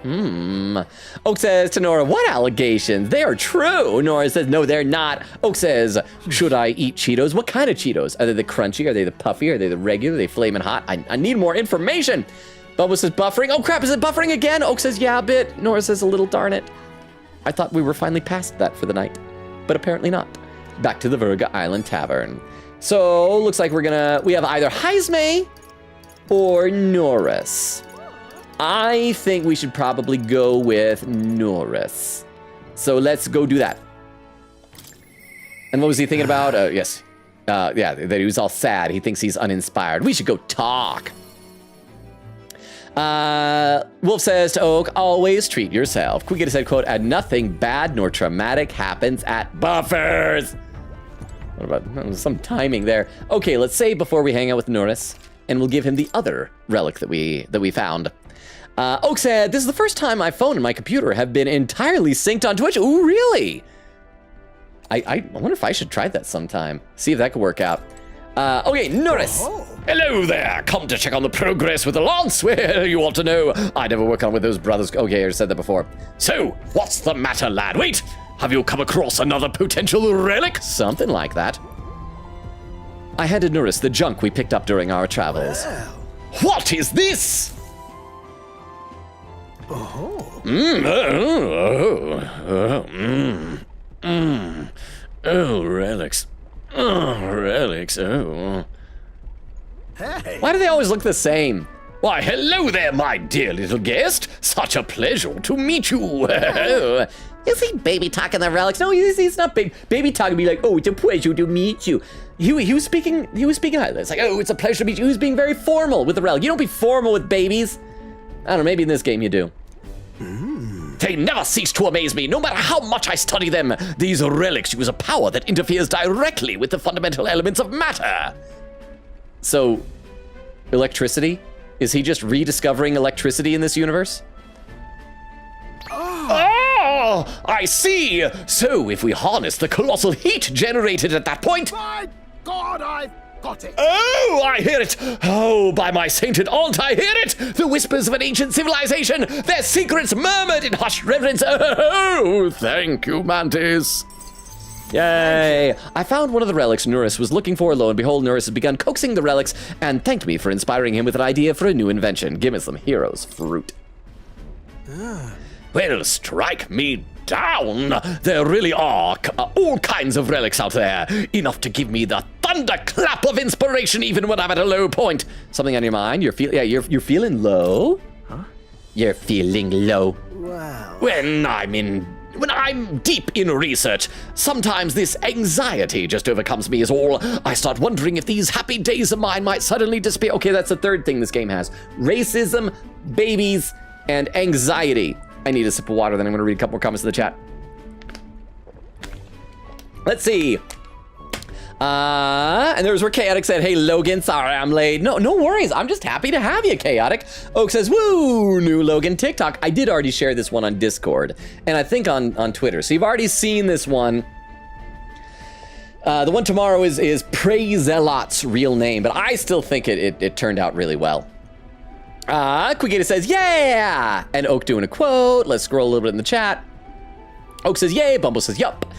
Oak says to Nora, what allegations? They are true. Nora says, no, they're not. Oak says, should I eat Cheetos? What kind of Cheetos? Are they the crunchy? Are they the puffy? Are they the regular? Are they flaming hot? I need more information. Bubba says buffering. Oh crap, is it buffering again? Oak says, yeah, a bit. Nora says, a little, darn it. I thought we were finally past that for the night, but apparently not. Back to the Virga Island Tavern. So, looks like we have either Heisme or Norris. I think we should probably go with Norris. So let's go do that. And what was he thinking about? Yes. Yeah, that he was all sad. He thinks he's uninspired. We should go talk. Wolf says to Oak, always treat yourself. Quick said, quote, and nothing bad nor traumatic happens at Buffers. What about some timing there? Okay, let's save before we hang out with Norris, and we'll give him the other relic that we found. Oak said, this is the first time my phone and my computer have been entirely synced on Twitch. Ooh, really? I wonder if I should try that sometime. See if that could work out. Okay, Norris. Hello there. Come to check on the progress with the lance. Well, you want to know. I never work on with those brothers. Okay, I said that before. So, what's the matter, lad? Wait. Have you come across another potential relic? Something like that. I handed Norris the junk we picked up during our travels. Well. What is this? Oh. Oh, relics. Oh, relics. Oh. Hey. Why do they always look the same? Why, hello there, my dear little guest. Such a pleasure to meet you. Is he baby talking the relics? No, he's not baby talking. Be like, oh, it's a pleasure to meet you. He was speaking. It's like, oh, it's a pleasure to meet you. He was being very formal with the relic. You don't be formal with babies. I don't know. Maybe in this game you do. They never cease to amaze me, no matter how much I study them. These relics use a power that interferes directly with the fundamental elements of matter. So, electricity? Is he just rediscovering electricity in this universe? Oh, I see. So if we harness the colossal heat generated at that point... My God, I've got it! Oh, I hear it! Oh, by my sainted aunt, I hear it! The whispers of an ancient civilization, their secrets murmured in hushed reverence. Oh, thank you, Mantis. Yay! I found one of the relics Nuris was looking for. Lo and behold, Nuris has begun coaxing the relics and thanked me for inspiring him with an idea for a new invention. Give me some hero's fruit. Well, strike me down. There really are all kinds of relics out there. Enough to give me the thunderclap of inspiration even when I'm at a low point. Something on your mind? You're feeling low? Huh? You're feeling low. Wow. When I'm deep in research, sometimes this anxiety just overcomes me is all. I start wondering if these happy days of mine might suddenly disappear. Okay, that's the third thing this game has. Racism, babies, and anxiety. I need a sip of water, then I'm going to read a couple more comments in the chat. Let's see. And there's where Chaotic said, hey, Logan, sorry I'm late. No worries. I'm just happy to have you, Chaotic. Oak says, woo, new Logan TikTok. I did already share this one on Discord, and I think on Twitter. So you've already seen this one. The one tomorrow is Prey Zelot's real name, but I still think it turned out really well. Quigita says, yeah! And Oak doing a quote. Let's scroll a little bit in the chat. Oak says, yay. Bumble says, yup.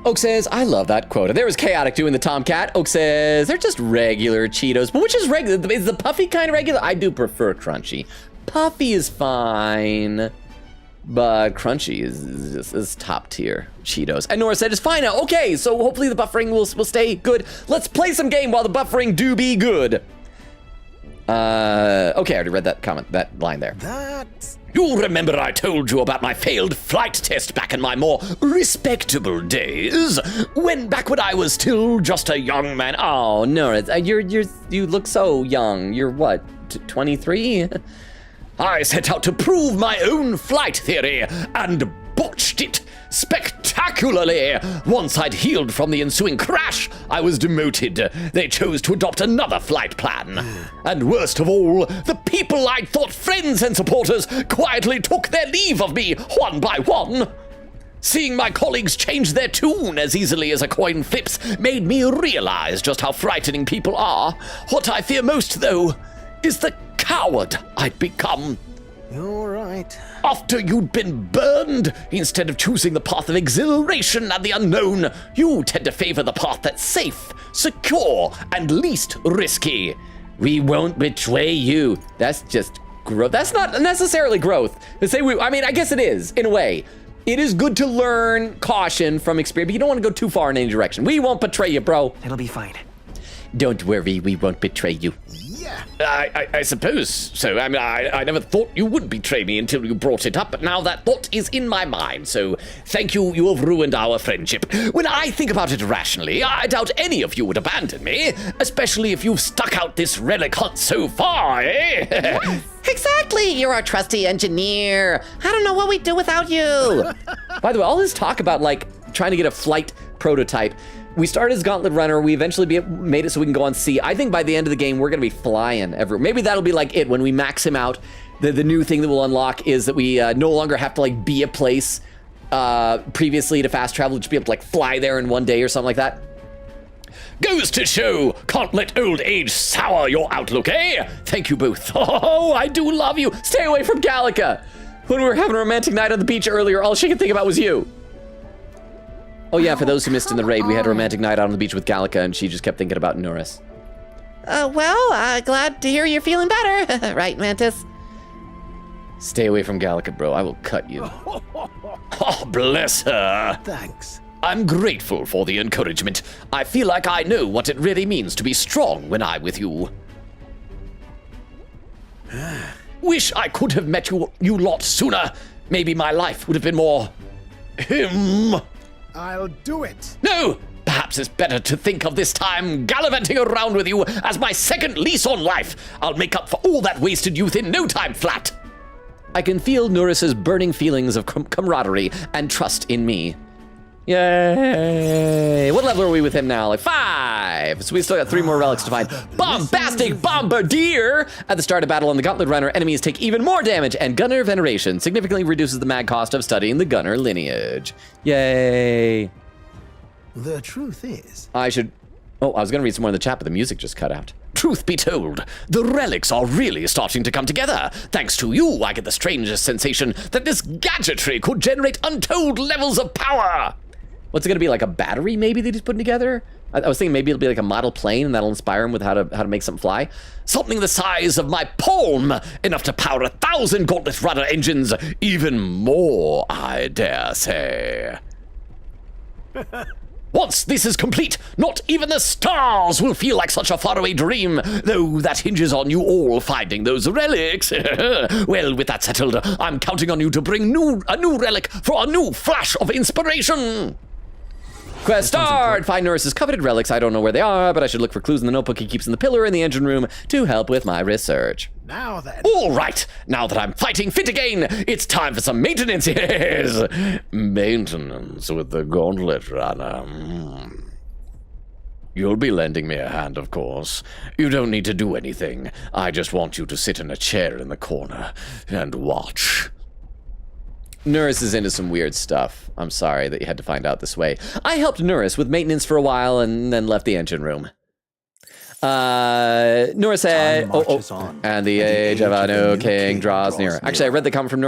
Oak says, I love that quote. There was Chaotic doing the Tomcat. Oak says, they're just regular Cheetos. But which is regular? Is the puffy kind regular? I do prefer crunchy. Puffy is fine, but crunchy is top tier Cheetos. And Nora said, it's fine now. Okay, so hopefully the buffering will stay good. Let's play some game while the buffering do be good. Okay, I already read that comment, that line there. You remember I told you about my failed flight test back in my more respectable days? Back when I was still just a young man. Oh, Nora, you look so young. You're what, 23? I set out to prove my own flight theory and botched it spectacularly. Once I'd healed from the ensuing crash, I was demoted. They chose to adopt another flight plan. And worst of all, the people I'd thought friends and supporters quietly took their leave of me one by one. Seeing my colleagues change their tune as easily as a coin flips made me realize just how frightening people are. What I fear most, though, is the coward I'd become. You're right. After you'd been burned, instead of choosing the path of exhilaration and the unknown, you tend to favor the path that's safe, secure, and least risky. We won't betray you. That's just growth. That's not necessarily growth. I guess it is, in a way. It is good to learn caution from experience, but you don't want to go too far in any direction. We won't betray you, bro. It'll be fine. Don't worry, we won't betray you. Yeah. I suppose so. I mean, I never thought you would betray me until you brought it up, but now that thought is in my mind, so thank you. You have ruined our friendship. When I think about it rationally, I doubt any of you would abandon me, especially if you've stuck out this relic hunt so far, eh? Yes, exactly. You're our trusty engineer. I don't know what we'd do without you. By the way, all this talk about, like, trying to get a flight prototype, we started as Gauntlet Runner. We eventually made it so we can go on sea. I think by the end of the game, we're going to be flying everywhere. Maybe that'll be like it when we max him out. The new thing that we'll unlock is that we no longer have to like be a place previously to fast travel. Just be able to like fly there in one day or something like that. Goes to show, can't let old age sour your outlook, eh? Thank you both. Oh, I do love you. Stay away from Gallica. When we were having a romantic night on the beach earlier, all she could think about was you. Oh yeah, for those who missed in the raid, we had a romantic night out on the beach with Gallica, and she just kept thinking about Norris. Glad to hear you're feeling better. Right, Mantis? Stay away from Gallica, bro. I will cut you. Oh, bless her. Thanks. I'm grateful for the encouragement. I feel like I know what it really means to be strong when I'm with you. Wish I could have met you lot sooner. Maybe my life would have been more... him. I'll do it. No! Perhaps it's better to think of this time gallivanting around with you as my second lease on life. I'll make up for all that wasted youth in no time flat. I can feel Nuris's burning feelings of camaraderie and trust in me. Yay! What level are we with him now? Like 5. 5. So we still got 3 more relics to find. Bombastic Bombardier! At the start of battle on the Gauntlet Runner, enemies take even more damage, and Gunner Veneration significantly reduces the mag cost of studying the Gunner lineage. Yay! The truth is, I was gonna read some more in the chat, but the music just cut out. Truth be told, the relics are really starting to come together. Thanks to you, I get the strangest sensation that this gadgetry could generate untold levels of power. What's it gonna be, like a battery maybe that he's putting together? I was thinking maybe it'll be like a model plane and that'll inspire him with how to make something fly. Something the size of my palm, enough to power 1,000 Gauntlet Runner engines, even more, I dare say. Once this is complete, not even the stars will feel like such a faraway dream, though that hinges on you all finding those relics. Well, with that settled, I'm counting on you to bring a new relic for a new flash of inspiration. Quest start! Find Norris's coveted relics. I don't know where they are, but I should look for clues in the notebook he keeps in the pillar in the engine room to help with my research. now then. All right, now that I'm fighting fit again, it's time for some maintenance. Yes, maintenance with the Gauntlet Runner. You'll be lending me a hand, of course. You don't need to do anything. I just want you to sit in a chair in the corner and watch. Norris is into some weird stuff. I'm sorry that you had to find out this way. I helped Norris with maintenance for a while and then left the engine room. Norris said, and the age of our new king draws near. Actually, I read the comment from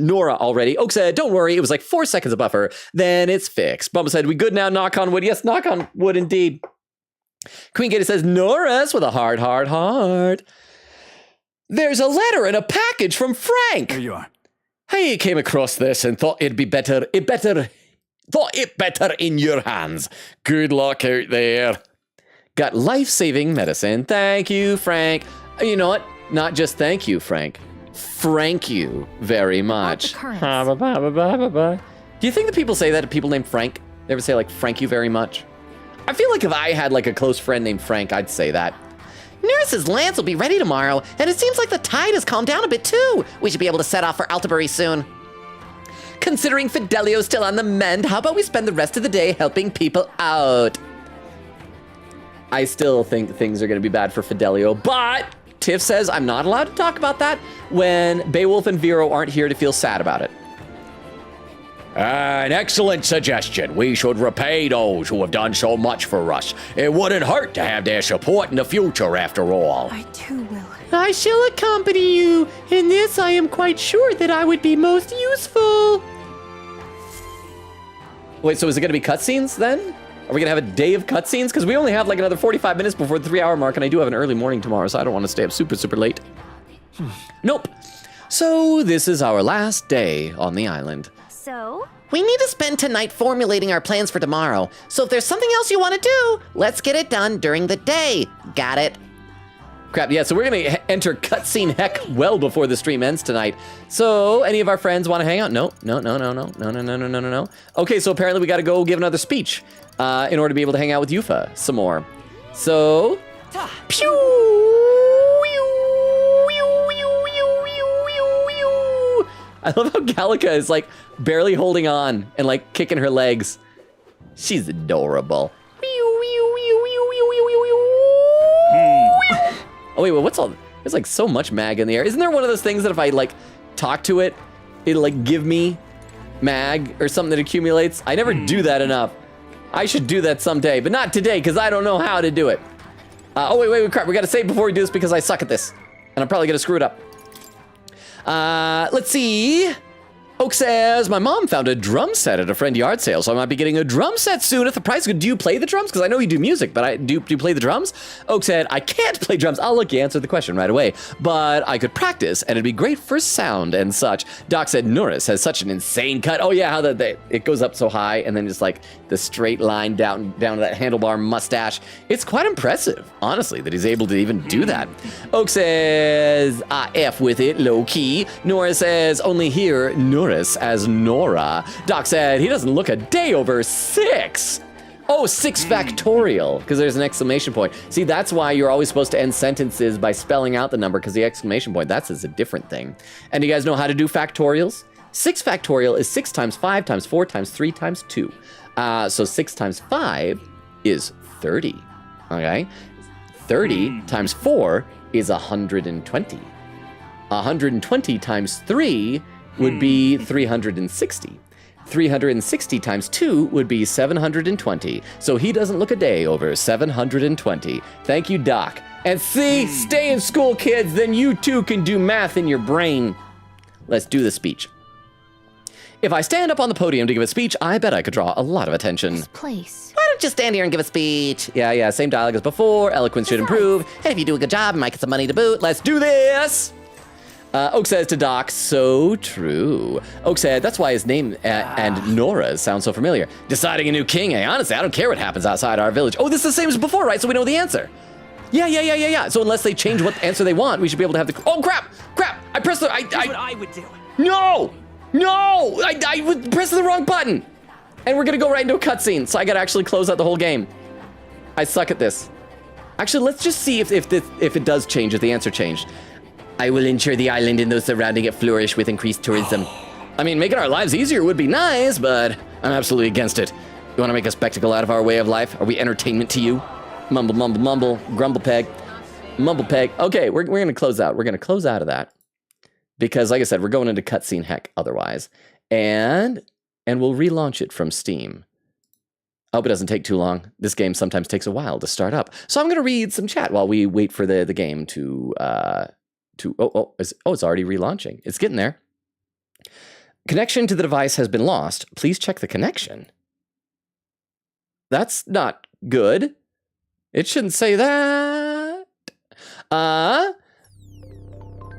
Nora already. Oak said, don't worry, it was like 4 seconds of buffer. Then it's fixed. Bumba said, we good now, knock on wood. Yes, knock on wood indeed. Queen Gator says, Norris with a heart. There's a letter and a package from Frank. There you are. I came across this and thought it better in your hands. Good luck out there. Got life-saving medicine. Thank you, Frank. You know what? Not just thank you, Frank. Frank you very much. Do you think that people say that to people named Frank? They ever say like, Frank you very much? I feel like if I had like a close friend named Frank, I'd say that. Nurse's lance will be ready tomorrow, and it seems like the tide has calmed down a bit too. We should be able to set off for Altabury soon. Considering Fidelio's still on the mend, how about we spend the rest of the day helping people out? I still think things are going to be bad for Fidelio, but Tiff says I'm not allowed to talk about that when Beowulf and Vero aren't here to feel sad about it. An excellent suggestion. We should repay those who have done so much for us. It wouldn't hurt to have their support in the future, after all. I too will. I shall accompany you. In this, I am quite sure that I would be most useful. Wait, so is it going to be cutscenes then? Are we going to have a day of cutscenes? Because we only have like another 45 minutes before the 3-hour mark, and I do have an early morning tomorrow, so I don't want to stay up super, super late. Nope. So this is our last day on the island. So? We need to spend tonight formulating our plans for tomorrow. So if there's something else you want to do, let's get it done during the day. Got it? Crap, yeah, so we're going to enter cutscene heck well before the stream ends tonight. So, any of our friends want to hang out? No. Okay, so apparently we got to go give another speech in order to be able to hang out with Yufa some more. So, pew! I love how Gallica is like barely holding on and like kicking her legs. She's adorable. Oh wait, what's all? There's like so much mag in the air. Isn't there one of those things that if I like talk to it, it'll like give me mag or something that accumulates? I never do that enough. I should do that someday, but not today because I don't know how to do it. Oh wait, crap! We gotta save before we do this because I suck at this, and I'm probably gonna screw it up. Let's see. Oak says, my mom found a drum set at a friend yard sale, so I might be getting a drum set soon if the price is good. Do you play the drums? Because I know you do music, but do you play the drums? Oak said, I can't play drums. Oh, look, you answered the question right away. But I could practice, and it'd be great for sound and such. Doc said, Norris has such an insane cut. Oh, yeah, how it goes up so high, and then just like the straight line down to that handlebar mustache. It's quite impressive, honestly, that he's able to even do that. Oak says, F with it, low key. Norris says, only here, Norris as Nora. Doc said he doesn't look a day over 6. Oh, 6 factorial, because there's an exclamation point. See, that's why you're always supposed to end sentences by spelling out the number, because the exclamation point, that's a different thing. And you guys know how to do factorials? 6 factorial is 6 times 5 times 4 times 3 times 2. So 6 times 5 is 30. Okay. 30 times 4 is 120. 120 times 3 would be 360. 360 times 2 would be 720. So he doesn't look a day over 720. Thank you, Doc. And see, stay in school, kids, then you too can do math in your brain. Let's do the speech. If I stand up on the podium to give a speech, I bet I could draw a lot of attention. This place. Why don't you stand here and give a speech? Yeah, same dialogue as before. Eloquence should improve. And if you do a good job, you might get some money to boot. Let's do this! Oak says to Doc, so true. Oak said, that's why his name and Nora's sound so familiar. Deciding a new king, eh? Honestly, I don't care what happens outside our village. Oh, this is the same as before, right? So we know the answer. Yeah. So unless they change what answer they want, we should be able to have the... Oh, crap! I pressed the... Here's what I would do. No! I would press the wrong button. And we're gonna go right into a cutscene, so I gotta actually close out the whole game. I suck at this. Actually, let's just see if it does change, if the answer changed. I will ensure the island and those surrounding it flourish with increased tourism. I mean, making our lives easier would be nice, but I'm absolutely against it. You want to make a spectacle out of our way of life? Are we entertainment to you? Mumble, grumble peg, mumble peg. Okay, we're going to close out. We're going to close out of that. Because, like I said, we're going into cutscene heck otherwise. And we'll relaunch it from Steam. I hope it doesn't take too long. This game sometimes takes a while to start up. So I'm going to read some chat while we wait for the game to it's already relaunching. It's getting there. Connection to the device has been lost. Please check the connection. That's not good. It shouldn't say that. Oh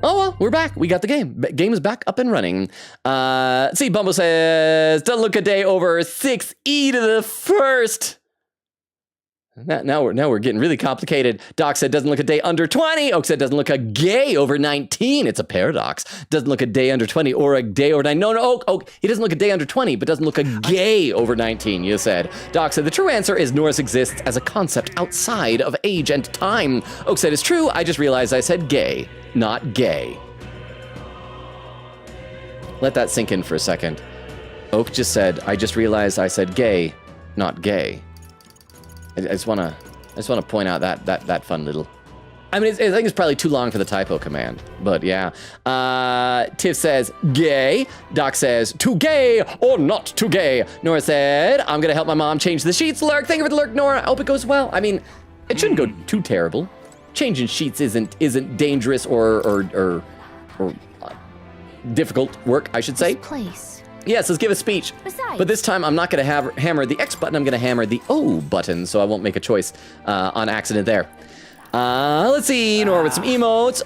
well, we're back. We got the game. Game is back up and running. See, Bumbo says, doesn't look a day over 6e to the first. Now we're getting really complicated. Doc said doesn't look a day under 20. Oak said doesn't look a gay over 19. It's a paradox. Doesn't look a day under 20 or a day over 9. No, Oak. He doesn't look a day under 20, but doesn't look a gay over 19, you said. Doc said the true answer is Norris exists as a concept outside of age and time. Oak said it's true. I just realized I said gay, not gay. Let that sink in for a second. Oak just said, I just realized I said gay, not gay. I just want to point out that fun little... I mean, I think it's probably too long for the typo command, but yeah. Tiff says, gay. Doc says, too gay or not too gay. Nora said, I'm going to help my mom change the sheets. Lurk, thank you for the lurk, Nora. I hope it goes well. I mean, it shouldn't go too terrible. Changing sheets isn't dangerous or difficult work, I should say. This place. Yes, let's give a speech. Besides. But this time, I'm not going to hammer the X button. I'm going to hammer the O button, so I won't make a choice on accident there. Let's see, Nora with some emotes.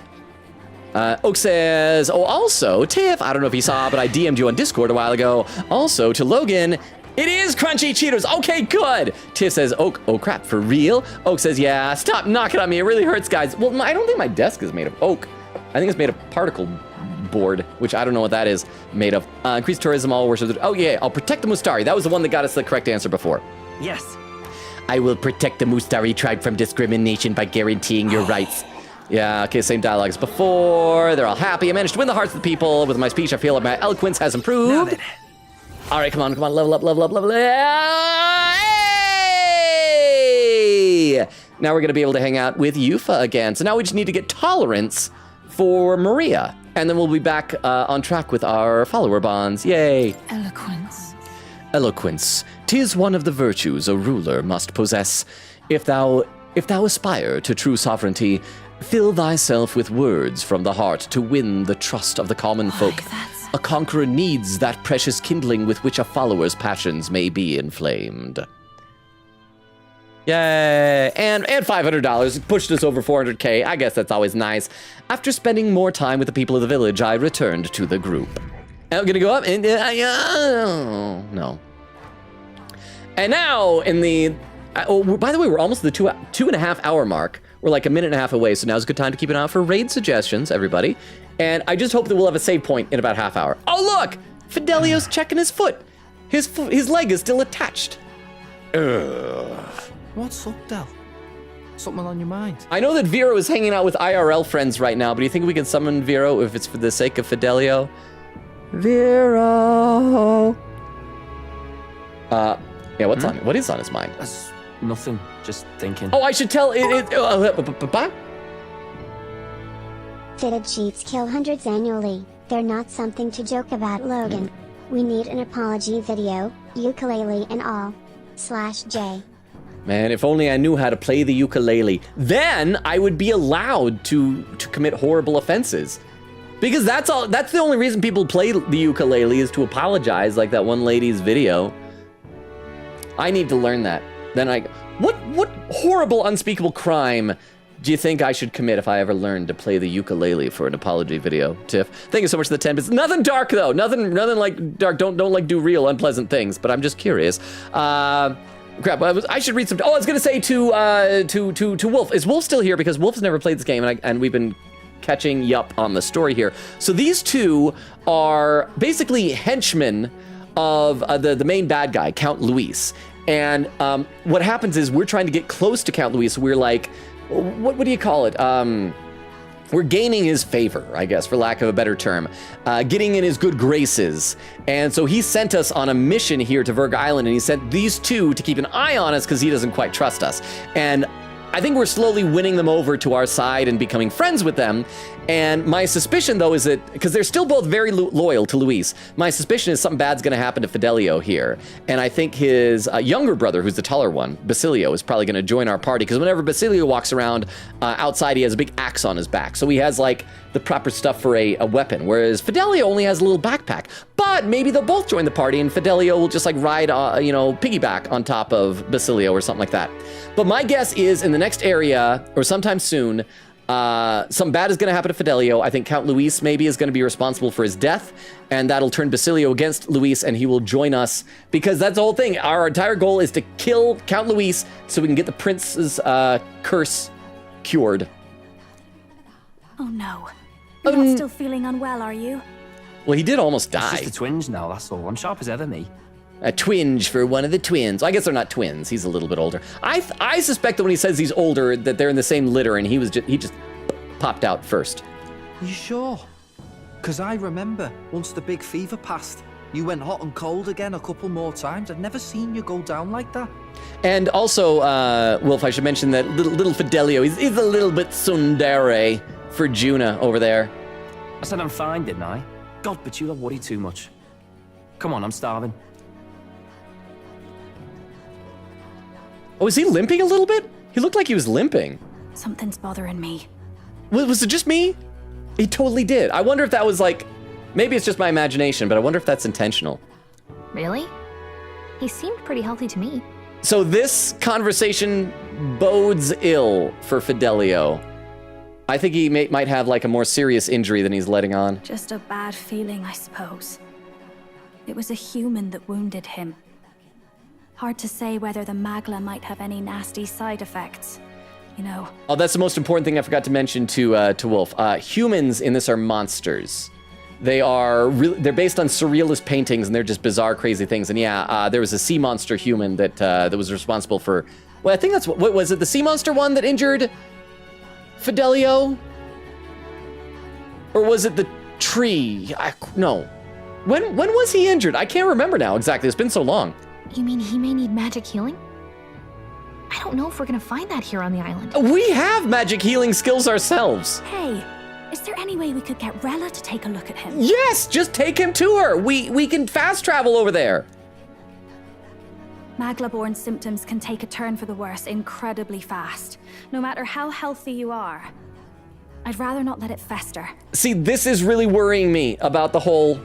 Oak says, oh, also, Tiff, I don't know if you saw, but I DM'd you on Discord a while ago. Also, to Logan, it is Crunchy Cheetos. Okay, good. Tiff says, Oak, oh crap, for real? Oak says, yeah, stop knocking on me. It really hurts, guys. Well, I don't think my desk is made of oak. I think it's made of particle board, which I don't know what that is made of. Increased tourism, all worship. Oh yeah, I'll protect the Mustari. That was the one that got us the correct answer before. Yes. I will protect the Mustari tribe from discrimination by guaranteeing your rights. Yeah, okay, same dialogue as before. They're all happy. I managed to win the hearts of the people. With my speech, I feel like my eloquence has improved. All right, come on, level up. Hey! Now we're gonna be able to hang out with Yufa again. So now we just need to get tolerance for Maria. And then we'll be back on track with our follower bonds. Yay. Eloquence. 'Tis one of the virtues a ruler must possess. If thou aspire to true sovereignty, fill thyself with words from the heart to win the trust of the common folk. A conqueror needs that precious kindling with which a follower's passions may be inflamed. Yay! And $500 pushed us over 400k. I guess that's always nice. After spending more time with the people of the village, I returned to the group. I'm gonna go up and no. And now in the by the way, we're almost at the 2.5 hour mark. We're like a minute and a half away, so now's a good time to keep an eye out for raid suggestions, everybody. And I just hope that we'll have a save point in about half hour. Oh look, Fidelio's checking his foot. His leg is still attached. What's up, Del? Something on your mind? I know that Vero is hanging out with IRL friends right now, but do you think we can summon Vero if it's for the sake of Fidelio? Vero. Yeah, what is on his mind? Nothing. Just thinking. Oh, I should tell it. Fitted sheets kill hundreds annually. They're not something to joke about, Logan. We need an apology video, ukulele and all. /J. Man, if only I knew how to play the ukulele. Then I would be allowed to commit horrible offenses. Because that's the only reason people play the ukulele is to apologize, like that one lady's video. I need to learn that. Then what horrible, unspeakable crime do you think I should commit if I ever learned to play the ukulele for an apology video, Tiff? Thank you so much for the 10 bits. Nothing dark though. Nothing like dark. Don't like do real unpleasant things. But I'm just curious. Crap. I should read some. Oh, I was gonna say to Wolf. Is Wolf still here? Because Wolf's never played this game, and we've been catching up on the story here. So these two are basically henchmen of the main bad guy, Count Luis. And what happens is we're trying to get close to Count Luis. We're like, what do you call it? We're gaining his favor, I guess, for lack of a better term, getting in his good graces. And so he sent us on a mission here to Virg Island, and he sent these two to keep an eye on us because he doesn't quite trust us. And I think we're slowly winning them over to our side and becoming friends with them. And my suspicion, though, is that, because they're still both very loyal to Luis, my suspicion is something bad's going to happen to Fidelio here. And I think his younger brother, who's the taller one, Basilio, is probably going to join our party. Because whenever Basilio walks around outside, he has a big axe on his back. So he has, like, the proper stuff for a weapon. Whereas Fidelio only has a little backpack. But maybe they'll both join the party, and Fidelio will just, like, ride, piggyback on top of Basilio or something like that. But my guess is in the next area, or sometime soon, something bad is going to happen to Fidelio. I think Count Luis maybe is going to be responsible for his death, and that'll turn Basilio against Luis, and he will join us, because that's the whole thing. Our entire goal is to kill Count Luis so we can get the prince's curse cured. Oh no. You're not still feeling unwell, are you? Well, he did almost die. It's just a twinge now, that's all. I'm sharp as ever, me. A twinge for one of the twins. I guess they're not twins. He's a little bit older. I suspect that when he says he's older, that they're in the same litter, and he just popped out first. Are you sure? Because I remember once the big fever passed, you went hot and cold again a couple more times. I'd never seen you go down like that. And also, Wolf, I should mention that little Fidelio, he's a little bit tsundere for Juna over there. I said I'm fine, didn't I? God, but you don't worry too much. Come on, I'm starving. Oh, is he limping a little bit? He looked like he was limping. Something's bothering me. Was it just me? He totally did. I wonder if that was like, maybe it's just my imagination, but I wonder if that's intentional. Really? He seemed pretty healthy to me. So this conversation bodes ill for Fidelio. I think he might have like a more serious injury than he's letting on. Just a bad feeling, I suppose. It was a human that wounded him. Hard to say whether the magla might have any nasty side effects, you know. Oh, that's the most important thing I forgot to mention to Wolf. Humans in this are monsters. They're based on surrealist paintings, and they're just bizarre, crazy things. And yeah, there was a sea monster human that was responsible for. Well, I think that's what was it? The sea monster one that injured Fidelio, or was it the tree? No. When was he injured? I can't remember now exactly. It's been so long. You mean he may need magic healing? I don't know if we're gonna find that here on the island. We have magic healing skills ourselves. Hey, is there any way we could get Rella to take a look at him? Yes, just take him to her. We can fast travel over there. Magla-born symptoms can take a turn for the worse incredibly fast, no matter how healthy you are. I'd rather not let it fester. See, this is really worrying me about the whole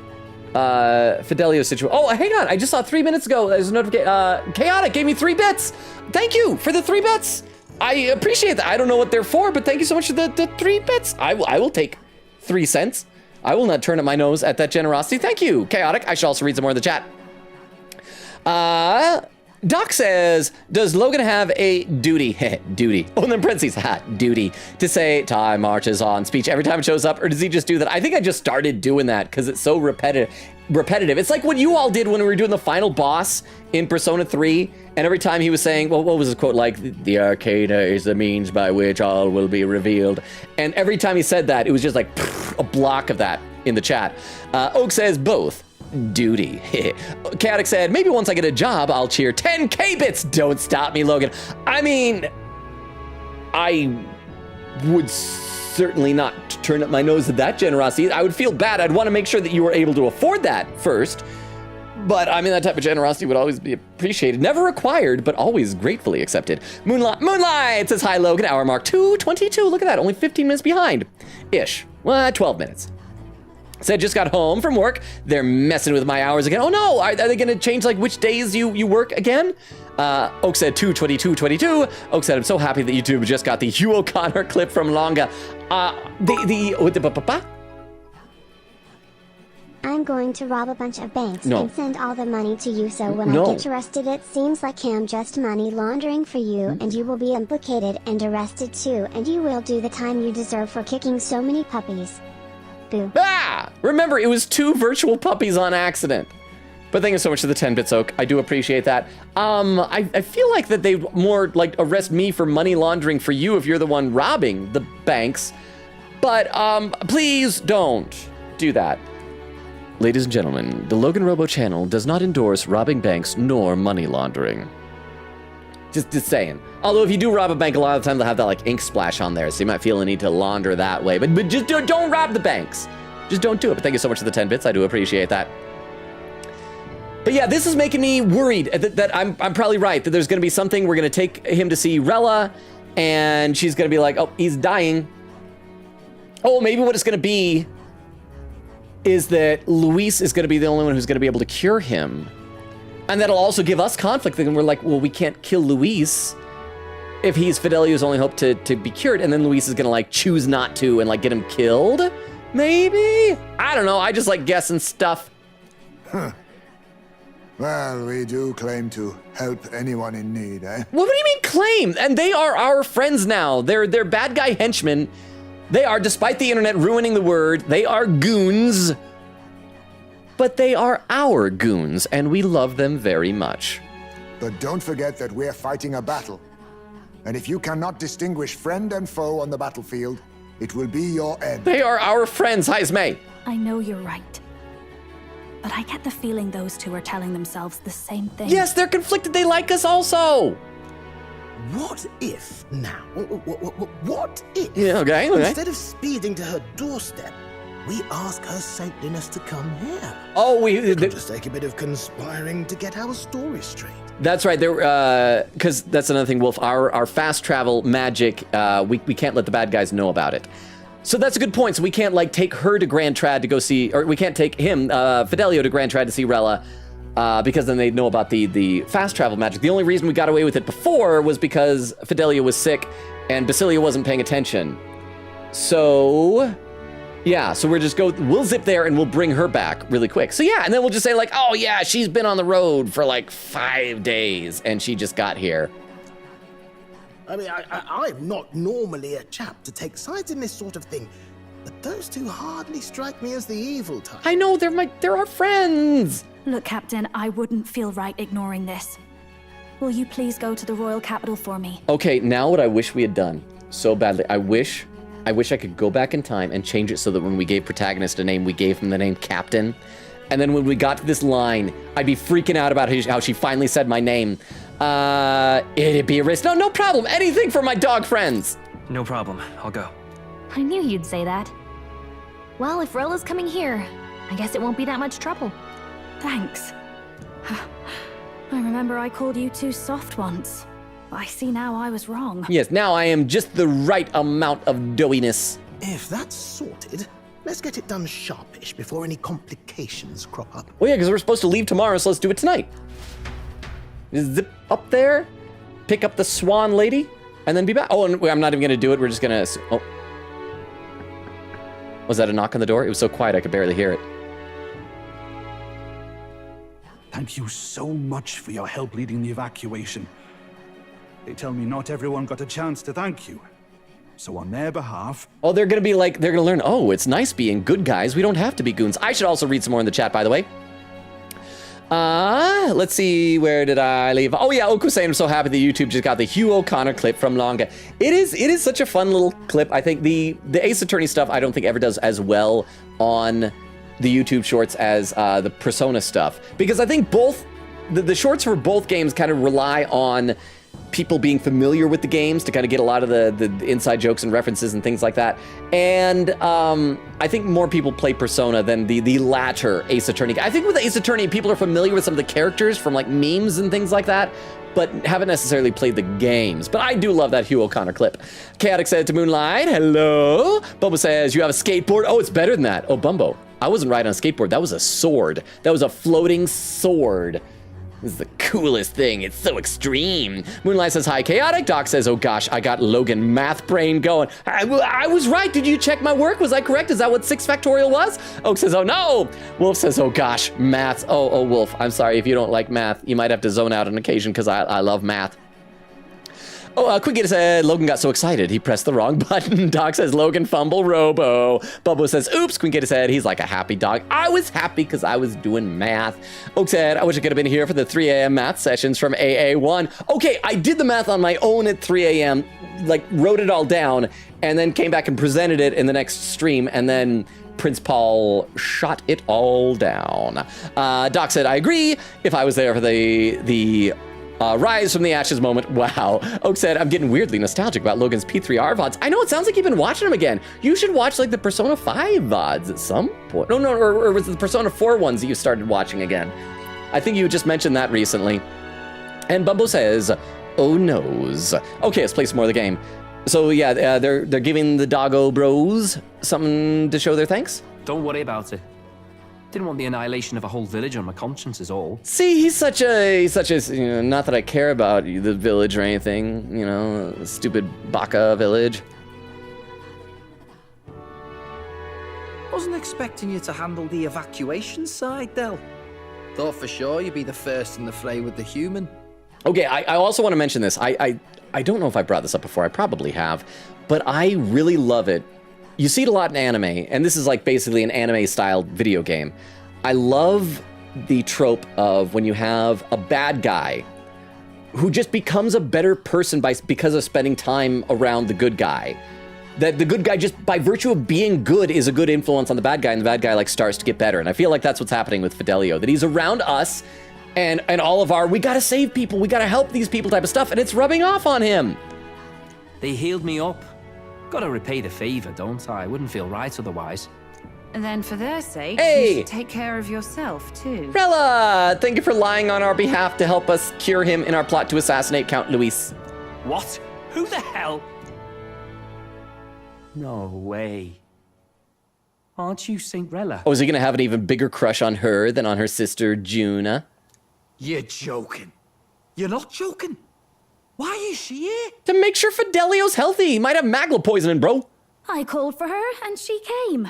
Fidelio situation. Oh, hang on. I just saw 3 minutes ago. There's a notification. Chaotic gave me 3 bits. Thank you for the 3 bits. I appreciate that. I don't know what they're for, but thank you so much for the 3 bits. I will take 3 cents. I will not turn up my nose at that generosity. Thank you, Chaotic. I should also read some more in the chat. Doc says, does Logan have a duty? Duty. Oh, and then parentheses, duty to say time marches on speech every time it shows up, or does he just do that? I think I just started doing that because it's so repetitive. It's like what you all did when we were doing the final boss in Persona 3, and every time he was saying, well, what was his quote? Like, the arcana is the means by which all will be revealed. And every time he said that, it was just like a block of that in the chat. Oak says both. duty. Chaotic said, maybe once I get a job, I'll cheer 10K bits. Don't stop me, Logan. I mean, I would certainly not turn up my nose at that generosity. I would feel bad. I'd want to make sure that you were able to afford that first. But I mean, that type of generosity would always be appreciated. Never required, but always gratefully accepted. Moonlight says, hi, Logan. Hour mark 2:22. Look at that. Only 15 minutes behind. Ish. Well, 12 minutes. Said, just got home from work. They're messing with my hours again. Oh, no. Are they going to change, like, which days you work again? Oak said 2:22:22. Oak said, I'm so happy that YouTube just got the Hugh O'Connor clip from Longa. I'm going to rob a bunch of banks and send all the money to you, so when I get arrested it seems like I'm just money laundering for you, and you will be implicated and arrested too, and you will do the time you deserve for kicking so many puppies. Boo. Remember, it was 2 virtual puppies on accident. But thank you so much for the 10 bits, Oak. I do appreciate that. I feel like that they more like arrest me for money laundering for you if you're the one robbing the banks. But please don't do that. Ladies and gentlemen, the Logan Robo channel does not endorse robbing banks nor money laundering. Just saying. Although if you do rob a bank, a lot of the time they'll have that like ink splash on there, so you might feel a need to launder that way. But just don't rob the banks. Just don't do it. But thank you so much for the 10 bits. I do appreciate that. But yeah, this is making me worried that I'm probably right, that there's going to be something. We're going to take him to see Rella, and she's going to be like, oh, he's dying. Oh, maybe what it's going to be is that Luis is going to be the only one who's going to be able to cure him. And that'll also give us conflict. And we're like, well, we can't kill Luis if he's Fidelio's only hope to be cured. And then Luis is going to like choose not to and like get him killed. Maybe? I don't know. I just like guessing stuff. Huh. Well, we do claim to help anyone in need, eh? What do you mean claim? And they are our friends now. They're bad guy henchmen. They are, despite the internet ruining the word, they are goons. But they are our goons, and we love them very much. But don't forget that we're fighting a battle. And if you cannot distinguish friend and foe on the battlefield, it will be your end. They are our friends, Heismay. I know you're right. But I get the feeling those two are telling themselves the same thing. Yes, they're conflicted. They like us also. What if now? What if? Yeah, okay. Instead of speeding to her doorstep, we ask her saintliness to come here. Oh, It'll just take a bit of conspiring to get our story straight. That's right. There, because that's another thing, Wolf. Our fast travel magic, we can't let the bad guys know about it. So that's a good point. So we can't like take her to Grand Trad to go see, or we can't take him, Fidelio, to Grand Trad to see Rella. Because then they'd know about the fast travel magic. The only reason we got away with it before was because Fidelio was sick and Basilio wasn't paying attention. So, yeah, so we'll zip there and we'll bring her back really quick. So yeah, and then we'll just say like, oh yeah, she's been on the road for like 5 days and she just got here. I mean, I'm not normally a chap to take sides in this sort of thing, but those two hardly strike me as the evil type. I know, they're our friends. Look, Captain, I wouldn't feel right ignoring this. Will you please go to the royal capital for me? Okay, now what I wish we had done so badly. I wish I could go back in time and change it so that when we gave protagonist a name, we gave him the name Captain. And then when we got to this line, I'd be freaking out about how she finally said my name. It'd be a risk. No problem. Anything for my dog friends. No problem. I'll go. I knew you'd say that. Well, if Rella's coming here, I guess it won't be that much trouble. Thanks. I remember I called you too soft once. I see now I was wrong. Yes, now I am just the right amount of doughiness. If that's sorted, let's get it done sharpish before any complications crop up. Well, yeah, because we're supposed to leave tomorrow, so let's do it tonight. Just zip up there, pick up the swan lady, and then be back. Oh, and I'm not even going to do it. We're just going to... Oh. Was that a knock on the door? It was so quiet I could barely hear it. Thank you so much for your help leading the evacuation. They tell me not everyone got a chance to thank you. So on their behalf... Oh, they're going to be like, they're going to learn, oh, it's nice being good guys. We don't have to be goons. I should also read some more in the chat, by the way. Let's see, where did I leave? Oh yeah, Oku saying I'm so happy that YouTube just got the Hugh O'Connor clip from Longa. It is such a fun little clip. I think the Ace Attorney stuff I don't think ever does as well on the YouTube shorts as the Persona stuff, because I think both the shorts for both games kind of rely on people being familiar with the games to kind of get a lot of the inside jokes and references and things like that. And I think more people play Persona than the latter Ace Attorney. I think with Ace Attorney, people are familiar with some of the characters from like memes and things like that, but haven't necessarily played the games. But I do love that Hugh O'Connor clip. Chaotic said to Moonlight, hello. Bumbo says, you have a skateboard? Oh, it's better than that. Oh, Bumbo, I wasn't riding on a skateboard. That was a sword. That was a floating sword. This is the coolest thing. It's so extreme. Moonlight says, hi, Chaotic. Doc says, oh gosh, I got Logan math brain going. I was right. Did you check my work? Was I correct? Is that what 6 factorial was? Oak says, oh no. Wolf says, oh gosh, math. Oh, Wolf, I'm sorry if you don't like math. You might have to zone out on occasion because I love math. Oh, Quick said, Logan got so excited, he pressed the wrong button. Doc says, Logan fumble robo. Bubbo says, oops. Quick said, he's like a happy dog. I was happy because I was doing math. Oak said, I wish I could have been here for the 3 a.m. math sessions from AA1. Okay, I did the math on my own at 3 a.m., like wrote it all down, and then came back and presented it in the next stream, and then Prince Paul shot it all down. Doc said, I agree. If I was there for the Rise from the Ashes moment. Wow. Oak said, I'm getting weirdly nostalgic about Logan's P3R VODs. I know, it sounds like you've been watching them again. You should watch like the Persona 5 VODs at some point. No, or was it the Persona 4 ones that you started watching again? I think you just mentioned that recently. And Bumbo says, oh noes. Okay, let's play some more of the game. So yeah, they're giving the Doggo Bros something to show their thanks. Don't worry about it. Didn't want the annihilation of a whole village on my conscience is all. See, he's such a, you know, not that I care about the village or anything, you know, stupid Baka village. Wasn't expecting you to handle the evacuation side, Del. Thought for sure you'd be the first in the fray with the human. Okay, I also want to mention this. I don't know if I brought this up before. I probably have, but I really love it. You see it a lot in anime, and this is like basically an anime-style video game. I love the trope of when you have a bad guy who just becomes a better person because of spending time around the good guy. That the good guy, just by virtue of being good, is a good influence on the bad guy, and the bad guy like starts to get better. And I feel like that's what's happening with Fidelio, that he's around us and all of our, we gotta save people, we gotta help these people type of stuff, and it's rubbing off on him. They healed me up. Gotta repay the favor, don't I? Wouldn't feel right otherwise. And then for their sake, hey, you should take care of yourself, too. Rella, thank you for lying on our behalf to help us cure him in our plot to assassinate Count Luis. What? Who the hell? No way. Aren't you Saint Rella? Oh, is he gonna have an even bigger crush on her than on her sister, Juna? You're joking. You're not joking. Why is she here? To make sure Fidelio's healthy. He might have magla poisoning, bro. I called for her, and she came.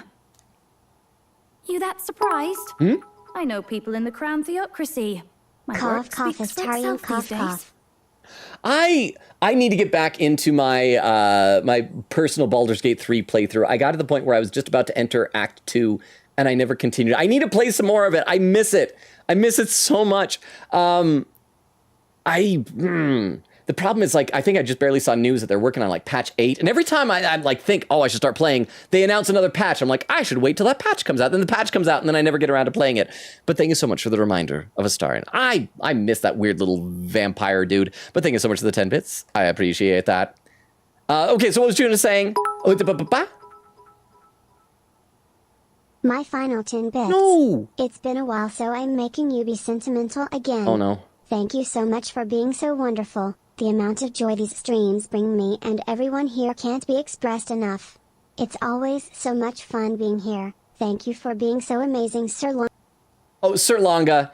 You that surprised? Hmm? I know people in the Crown Theocracy. My Cough, work cough, speaks for Astarian, itself cough, these days. cough. I need to get back into my my personal Baldur's Gate 3 playthrough. I got to the point where I was just about to enter Act 2, and I never continued. I need to play some more of it. I miss it. I miss it so much. The problem is, like, I think I just barely saw news that they're working on, like, patch 8. And every time I like, think, oh, I should start playing, they announce another patch. I'm like, I should wait till that patch comes out. Then the patch comes out, and then I never get around to playing it. But thank you so much for the reminder of Astarian. I miss that weird little vampire dude. But thank you so much for the 10 bits. I appreciate that. Okay, so what was Juna saying? My final 10 bits. No! It's been a while, so I'm making you be sentimental again. Oh, no. Thank you so much for being so wonderful. The amount of joy these streams bring me and everyone here can't be expressed enough. It's always so much fun being here. Thank you for being so amazing, Sir Long. Oh, Sir Longa.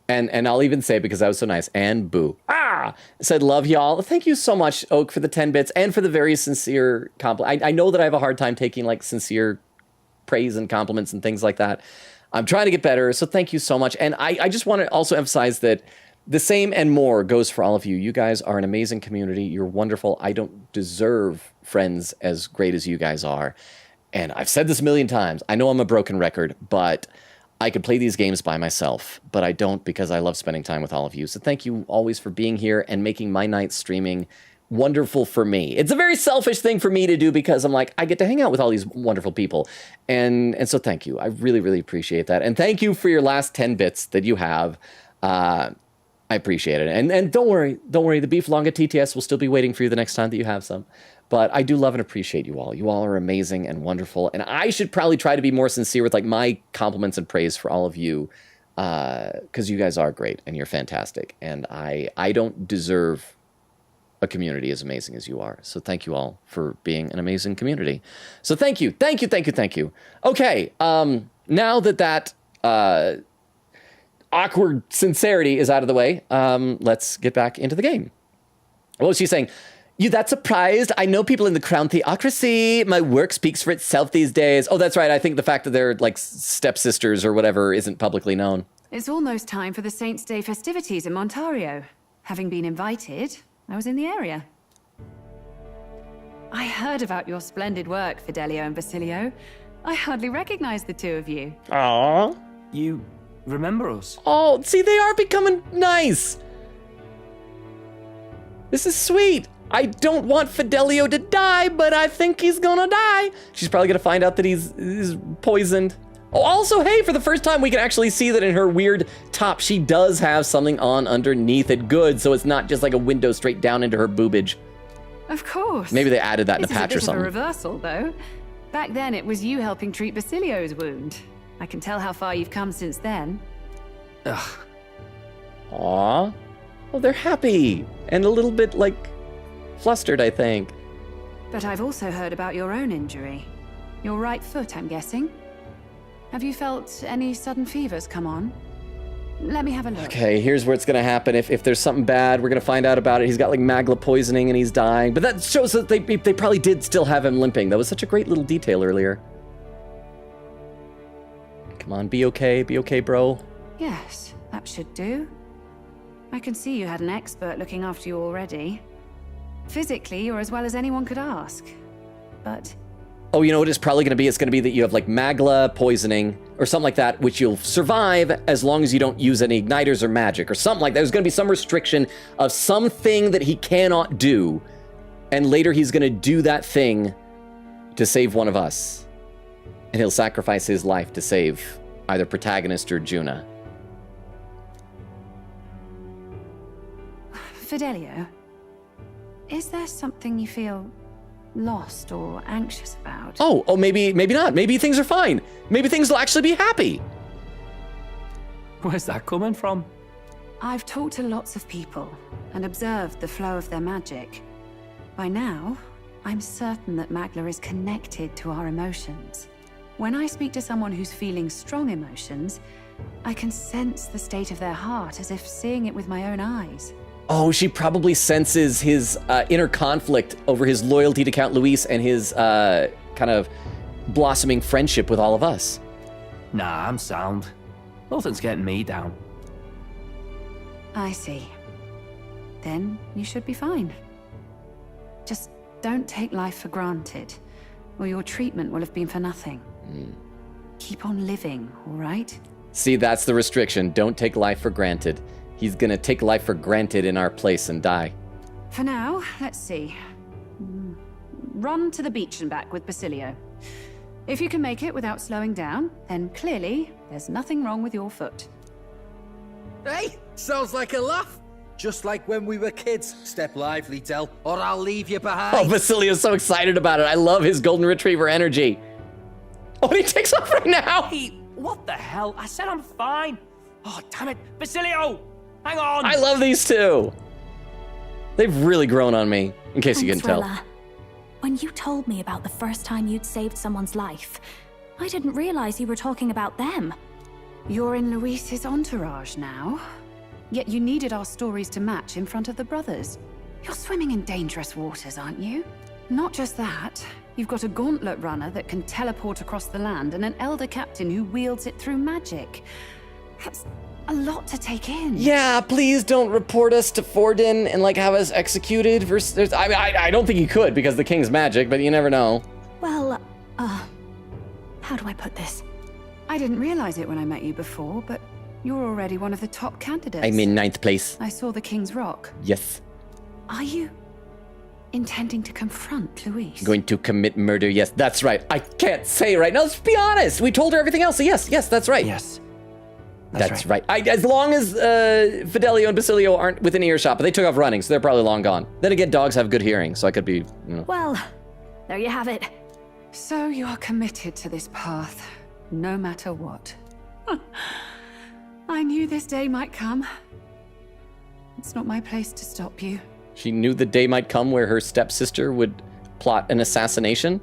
And I'll even say, because that was so nice, and boo. Said, love y'all. Thank you so much, Oak, for the 10 bits and for the very sincere compliment. I know that I have a hard time taking, like, sincere praise and compliments and things like that. I'm trying to get better, so thank you so much. And I just want to also emphasize that the same and more goes for all of you. You guys are an amazing community. You're wonderful. I don't deserve friends as great as you guys are. And I've said this a million times. I know I'm a broken record, but I could play these games by myself, but I don't because I love spending time with all of you. So thank you always for being here and making my night streaming wonderful for me. It's a very selfish thing for me to do because I'm like, I get to hang out with all these wonderful people. And so thank you. I really, really appreciate that. And thank you for your last 10 bits that you have. I appreciate it. And don't worry. The beef longa TTS will still be waiting for you the next time that you have some. But I do love and appreciate you all. You all are amazing and wonderful. And I should probably try to be more sincere with like my compliments and praise for all of you. Because you guys are great and you're fantastic. And I don't deserve a community as amazing as you are. So thank you all for being an amazing community. So thank you. Okay, now that awkward sincerity is out of the way, let's get back into the game. What was she saying? You that surprised? I know people in the crown theocracy. My work speaks for itself these days. Oh, that's right. I think the fact that they're like stepsisters or whatever isn't publicly known. It's almost time for the Saints' Day festivities in Montario. Having been invited, I was in the area. I heard about your splendid work, Fidelio and Basilio. I hardly recognize the two of you. Aww. You remember us? Oh, see, they are becoming nice. This is sweet. I don't want Fidelio to die, but I think he's gonna die. She's probably gonna find out that he's poisoned. Oh, also, hey, for the first time, we can actually see that in her weird top, she does have something on underneath it. Good, so it's not just like a window straight down into her boobage. Of course. Maybe they added that in a patch or something. This is a bit of a reversal, though. Back then, it was you helping treat Basilio's wound. I can tell how far you've come since then. Ugh. Aww. Oh, they're happy. And a little bit, like, flustered, I think. But I've also heard about your own injury. Your right foot, I'm guessing. Have you felt any sudden fevers come on? Let me have a look. Okay, here's where it's gonna happen. If there's something bad, we're gonna find out about it. He's got like magla poisoning and he's dying. But that shows that they probably did still have him limping. That was such a great little detail earlier. Come on, be okay, bro. Yes, that should do. I can see you had an expert looking after you already. Physically, you're as well as anyone could ask. But... Oh, you know what it's probably going to be? It's going to be that you have like magla poisoning or something like that, which you'll survive as long as you don't use any igniters or magic or something like that. There's going to be some restriction of something that he cannot do. And later he's going to do that thing to save one of us. And he'll sacrifice his life to save either protagonist or Juna. Fidelio, is there something you feel lost or anxious about? Oh, maybe not. Maybe things are fine. Maybe things will actually be happy. Where's that coming from? I've talked to lots of people and observed the flow of their magic. By now, I'm certain that Magla is connected to our emotions. When I speak to someone who's feeling strong emotions, I can sense the state of their heart as if seeing it with my own eyes. Oh, she probably senses his inner conflict over his loyalty to Count Luis and his kind of blossoming friendship with all of us. Nah, I'm sound. Nothing's getting me down. I see. Then you should be fine. Just don't take life for granted, or your treatment will have been for nothing. Keep on living, all right? See, that's the restriction. Don't take life for granted. He's gonna take life for granted in our place and die. For now, let's see. Run to the beach and back with Basilio. If you can make it without slowing down, then clearly there's nothing wrong with your foot. Hey, sounds like a laugh. Just like when we were kids. Step lively, Del, or I'll leave you behind. Oh, Basilio's so excited about it. I love his golden retriever energy. Oh, he takes off right now. Hey, what the hell? I said I'm fine. Oh, damn it. Basilio! Hang on! I love these two. They've really grown on me, in case you couldn't tell. When you told me about the first time you'd saved someone's life, I didn't realize you were talking about them. You're in Luis's entourage now. Yet you needed our stories to match in front of the brothers. You're swimming in dangerous waters, aren't you? Not just that, you've got a gauntlet runner that can teleport across the land and an elder captain who wields it through magic. That's a lot to take in. Yeah, please don't report us to Forden and like have us executed. I don't think you could because the king's magic, but you never know. Well, how do I put this? I didn't realize it when I met you before, but you're already one of the top candidates. I'm in 9th place. I saw the King's Rock. Yes. Are you intending to confront Luis? Going to commit murder, yes, that's right. I can't say right now, let's be honest. We told her everything else, so yes, that's right. Yes. That's right. As long as Fidelio and Basilio aren't within earshot, but they took off running, so they're probably long gone. Then again, dogs have good hearing, so I could be, you know. Well, there you have it. So you are committed to this path, no matter what. I knew this day might come. It's not my place to stop you. She knew the day might come where her stepsister would plot an assassination?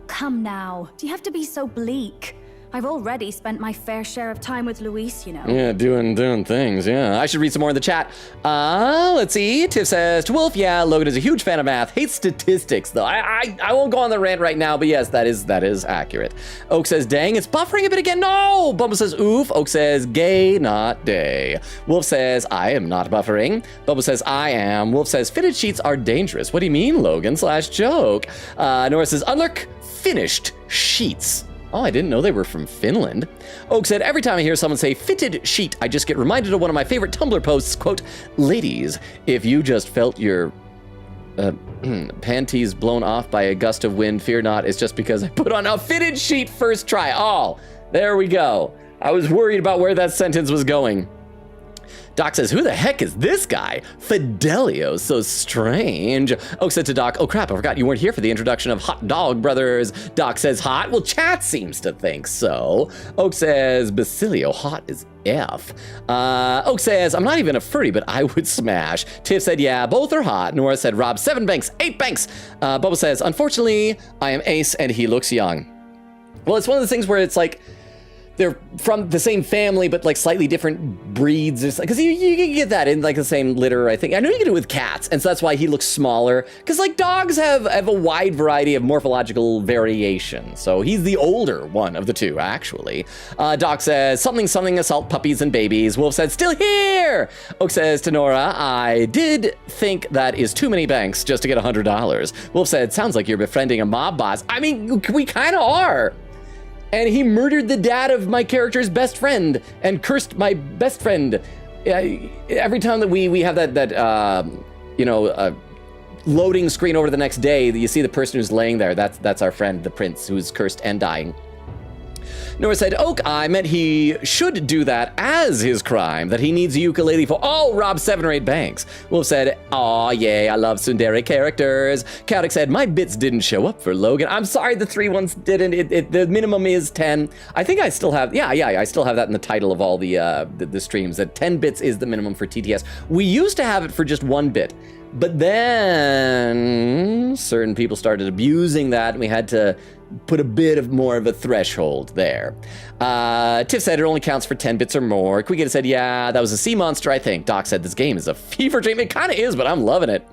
Come now, do you have to be so bleak? I've already spent my fair share of time with Luis, you know. Yeah, doing things, yeah. I should read some more in the chat. Let's see. Tiff says, to Wolf, yeah, Logan is a huge fan of math. Hates statistics, though. I won't go on the rant right now, but yes, that is accurate. Oak says, dang, it's buffering a bit again. No! Bubble says, oof. Oak says, gay, not day. Wolf says, I am not buffering. Bubble says, I am. Wolf says, fitted sheets are dangerous. What do you mean, Logan? /joke. Nora says, unlock finished sheets. Oh, I didn't know they were from Finland. Oak said, every time I hear someone say fitted sheet, I just get reminded of one of my favorite Tumblr posts, quote, ladies, if you just felt your panties blown off by a gust of wind, fear not, it's just because I put on a fitted sheet first try. Oh, there we go. I was worried about where that sentence was going. Doc says, who the heck is this guy? Fidelio, so strange. Oak said to Doc, oh crap, I forgot you weren't here for the introduction of Hot Dog Brothers. Doc says, hot? Well, chat seems to think so. Oak says, Basilio, hot as F. Oak says, I'm not even a furry, but I would smash. Tiff said, yeah, both are hot. Nora said, Rob, 7 banks, 8 banks. Bubba says, unfortunately, I am ace and he looks young. Well, it's one of those things where it's like, they're from the same family, but like slightly different breeds. Because you can get that in like the same litter, I think. I know you can do it with cats, and so that's why he looks smaller. Because like dogs have a wide variety of morphological variation. So he's the older one of the two, actually. Doc says, something, assault puppies and babies. Wolf said, still here! Oak says to Nora, I did think that is too many banks just to get $100. Wolf said, sounds like you're befriending a mob boss. I mean, we kind of are. And he murdered the dad of my character's best friend and cursed my best friend. Every time that we have that loading screen over the next day, you see the person who's laying there. That's our friend, the prince, who's cursed and dying. Nora said, Oak, I meant he should do that as his crime, that he needs a ukulele for, rob 7 or 8 banks. Wolf said, aw, yay, I love tsundere characters. Chaotic said, my bits didn't show up for Logan. I'm sorry, the 3 ones didn't. The minimum is 10. I think I still have, I still have that in the title of all the streams, that 10 bits is the minimum for TTS. We used to have it for just 1 bit. But then certain people started abusing that, and we had to put a bit of more of a threshold there. Tiff said it only counts for 10 bits or more. Quigata said, yeah, that was a sea monster, I think. Doc said this game is a fever dream. It kind of is, but I'm loving it.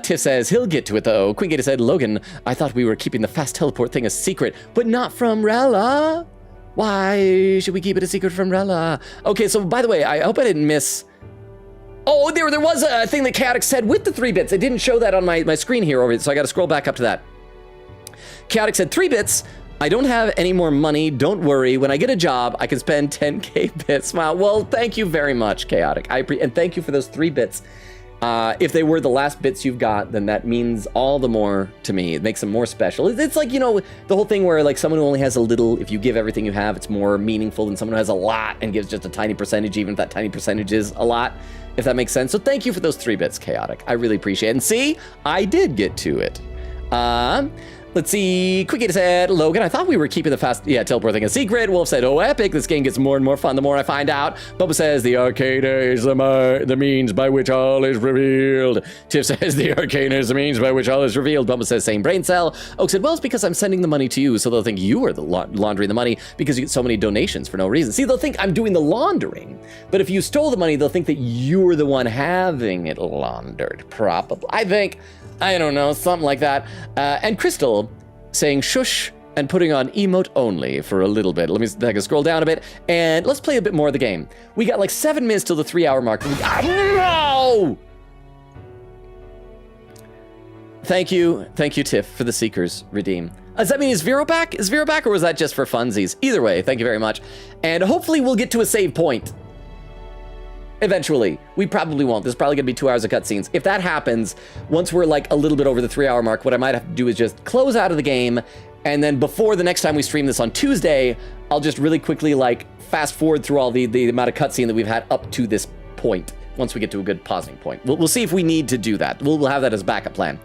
Tiff says he'll get to it, though. Quigata said, Logan, I thought we were keeping the fast teleport thing a secret, but not from Rella. Why should we keep it a secret from Rella? Okay, so by the way, I hope I didn't miss... Oh, there was a thing that Chaotic said with the 3 bits. It didn't show that on my screen here, so I got to scroll back up to that. Chaotic said, 3 bits. I don't have any more money. Don't worry. When I get a job, I can spend 10k bits. Wow. Well, thank you very much, Chaotic. And thank you for those 3 bits. If they were the last bits you've got, then that means all the more to me. It makes them more special. It's like, the whole thing where like someone who only has a little, if you give everything you have, it's more meaningful than someone who has a lot and gives just a tiny percentage, even if that tiny percentage is a lot, if that makes sense. So thank you for those 3 bits, Chaotic. I really appreciate it. And see, I did get to it. Let's see. Quigata said, Logan, I thought we were keeping the fast teleport thing a secret. Wolf said, oh, epic. This game gets more and more fun the more I find out. Bubba says, the arcana is the means by which all is revealed. Tiff says, the arcana is the means by which all is revealed. Bubba says, same brain cell. Oak said, well, it's because I'm sending the money to you, so they'll think you are the laundering the money because you get so many donations for no reason. See, they'll think I'm doing the laundering. But if you stole the money, they'll think that you're the one having it laundered, probably. I don't know, something like that. And Crystal saying shush and putting on emote only for a little bit. Let me scroll down a bit and let's play a bit more of the game. We got like 7 minutes till the 3-hour mark. No! Thank you, Tiff, for the Seekers redeem. Does that mean is Vero back? Is Vero back, or was that just for funsies? Either way, thank you very much. And hopefully we'll get to a save point. eventually. We probably won't. There's probably gonna be 2 hours of cutscenes. If that happens, once we're like a little bit over the 3-hour mark, what I might have to do is just close out of the game, and then before the next time we stream this on Tuesday, I'll just really quickly like fast forward through all the amount of cutscene that we've had up to this point. Once we get to a good pausing point, we'll see if we need to do that. We'll have that as a backup plan.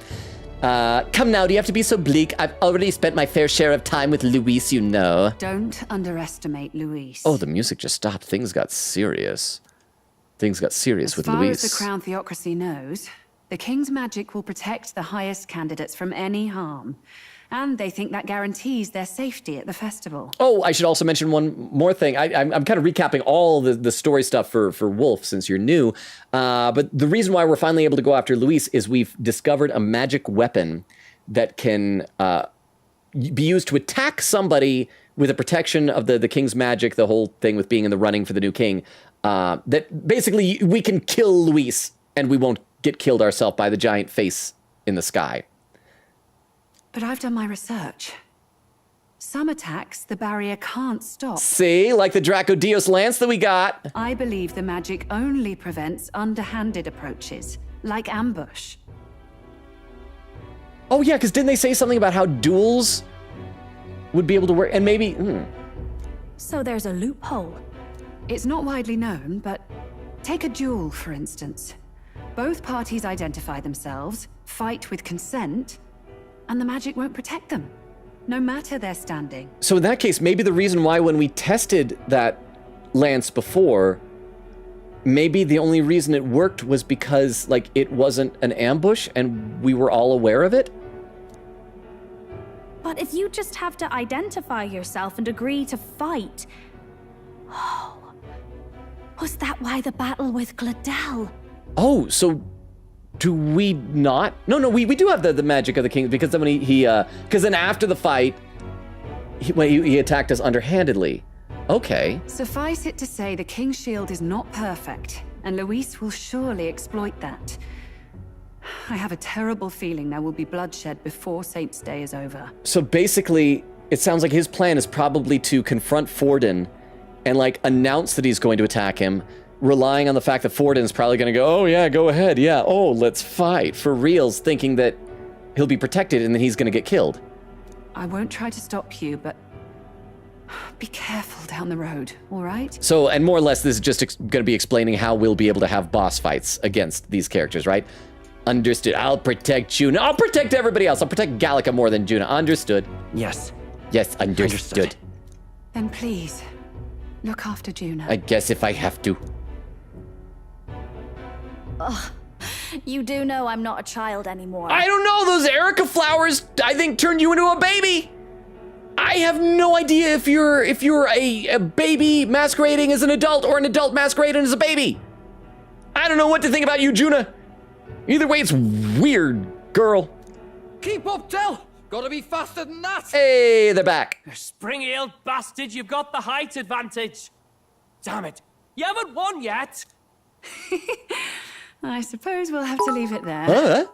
Come now, do you have to be so bleak? I've already spent my fair share of time with Luis, you know. Don't underestimate Luis. Oh, the music just stopped. Things got serious. Things got serious with Luis. As far as the Crown Theocracy knows, the King's magic will protect the highest candidates from any harm. And they think that guarantees their safety at the festival. Oh, I should also mention one more thing. I'm kind of recapping all the story stuff for Wolf since you're new. But the reason why we're finally able to go after Luis is we've discovered a magic weapon that can be used to attack somebody with a protection of the king's magic, the whole thing with being in the running for the new king. That basically we can kill Luis and we won't get killed ourselves by the giant face in the sky. But I've done my research. Some attacks the barrier can't stop. See, like the Draco Dios lance that we got. I believe the magic only prevents underhanded approaches, like ambush. Oh yeah, because didn't they say something about how duels would be able to work? And maybe... So there's a loophole. It's not widely known, but take a duel, for instance. Both parties identify themselves, fight with consent, and the magic won't protect them, no matter their standing. So in that case, maybe the reason why when we tested that lance before, maybe the only reason it worked was because like it wasn't an ambush and we were all aware of it? But if you just have to identify yourself and agree to fight... Oh, was that why the battle with Gladel? Oh, so... Do we not? No, we do have the magic of the king because then when because then after the fight, he attacked us underhandedly. Okay. Suffice it to say, the King's shield is not perfect, and Luis will surely exploit that. I have a terrible feeling there will be bloodshed before Saint's Day is over. So basically, it sounds like his plan is probably to confront Forden and like announce that he's going to attack him, relying on the fact that Forden's probably going to go, oh yeah, go ahead, yeah, oh, let's fight, for reals, thinking that he'll be protected and then he's going to get killed. I won't try to stop you, but be careful down the road, all right? So, and more or less, this is just going to be explaining how we'll be able to have boss fights against these characters, right? Understood. I'll protect Juna. I'll protect everybody else. I'll protect Gallica more than Juna. Understood. Yes. Yes, understood. Then please, look after Juna. I guess if I have to. Ugh. You do know I'm not a child anymore. I don't know. Those Erica flowers, I think, turned you into a baby. I have no idea if you're a baby masquerading as an adult or an adult masquerading as a baby. I don't know what to think about you, Juna. Either way, it's weird, girl. Keep up, Tell. Gotta be faster than that. Hey, they're back. Springy-heeled bastard, you've got the height advantage. Damn it. You haven't won yet. I suppose we'll have to leave it there.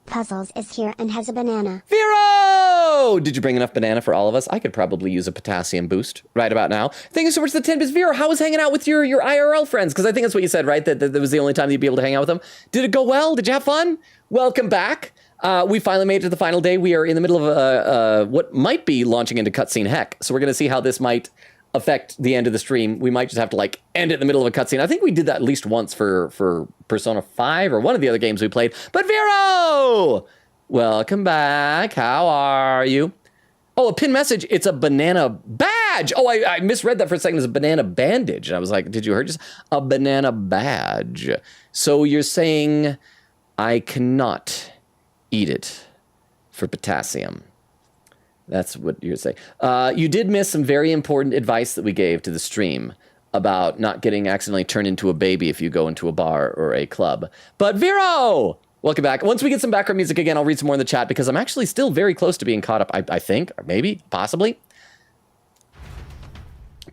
Puzzles is here and has a banana. Vero! Did you bring enough banana for all of us? I could probably use a potassium boost right about now. Thank you so much for the 10 bits. Vero, how was hanging out with your IRL friends? Because I think that's what you said, right? That was the only time you'd be able to hang out with them. Did it go well? Did you have fun? Welcome back. We finally made it to the final day. We are in the middle of what might be launching into cutscene heck. So we're going to see how this might affect the end of the stream. We might just have to like end it in the middle of a cutscene. I think we did that at least once for Persona 5 or one of the other games we played. But Vero! Welcome back. How are you? Oh, a pin message. It's a banana badge. Oh, I misread that for a second as a banana bandage. And I was like, did you hear just a banana badge? So you're saying I cannot eat it for potassium. That's what you're saying. You did miss some very important advice that we gave to the stream about not getting accidentally turned into a baby if you go into a bar or a club. But Vero, welcome back. Once we get some background music again, I'll read some more in the chat because I'm actually still very close to being caught up, I think, or maybe, possibly.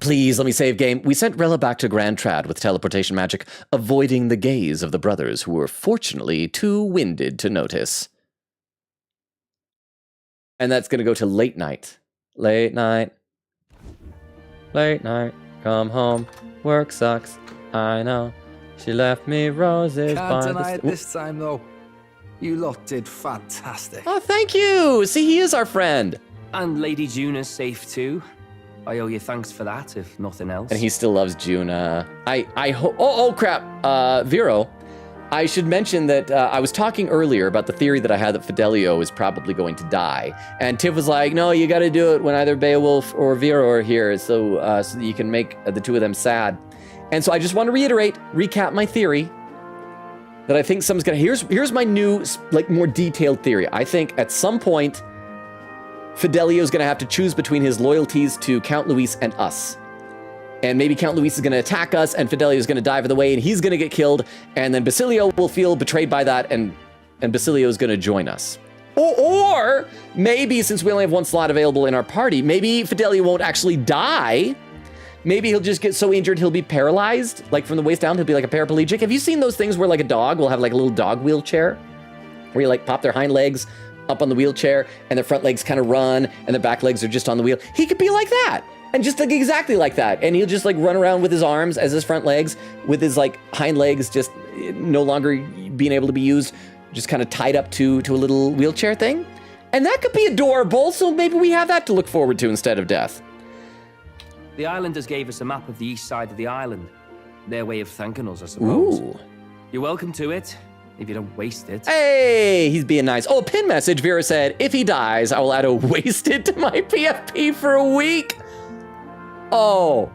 Please, let me save game. We sent Rella back to Grand Trad with teleportation magic, avoiding the gaze of the brothers who were fortunately too winded to notice. And that's going to go to late night. Late night. Late night. come home. Work sucks, I know. She left me roses Can't by deny the... it this time, though. You lot did fantastic. Oh, thank you. See, he is our friend. And Lady Juna's safe too. I owe you thanks for that, if nothing else. And he still loves Juna. I hope... Oh, crap. Vero, I should mention that I was talking earlier about the theory that I had that Fidelio is probably going to die. And Tiff was like, no, you got to do it when either Beowulf or Vero are here so that you can make the two of them sad. And so I just want to recap my theory that I think someone's going to... Here's my new, like, more detailed theory. I think at some point, Fidelio's going to have to choose between his loyalties to Count Luis and us. And maybe Count Luis is going to attack us, and Fidelio is going to die for the way, and he's going to get killed, and then Basilio will feel betrayed by that, and Basilio is going to join us. Or maybe, since we only have one slot available in our party, maybe Fidelio won't actually die. Maybe he'll just get so injured he'll be paralyzed, like from the waist down, he'll be like a paraplegic. Have you seen those things where like a dog will have like a little dog wheelchair? Where you like pop their hind legs up on the wheelchair, and their front legs kind of run, and their back legs are just on the wheel. He could be like that. And just like exactly like that. And he'll just like run around with his arms as his front legs, with his like hind legs just no longer being able to be used, just kind of tied up to a little wheelchair thing. And that could be adorable, so maybe we have that to look forward to instead of death. The islanders gave us a map of the east side of the island. Their way of thanking us, I suppose. Ooh. You're welcome to it, if you don't waste it. Hey, he's being nice. Oh, a pin message. Vera said, if he dies, I will add a wasted to my PFP for a week. Oh,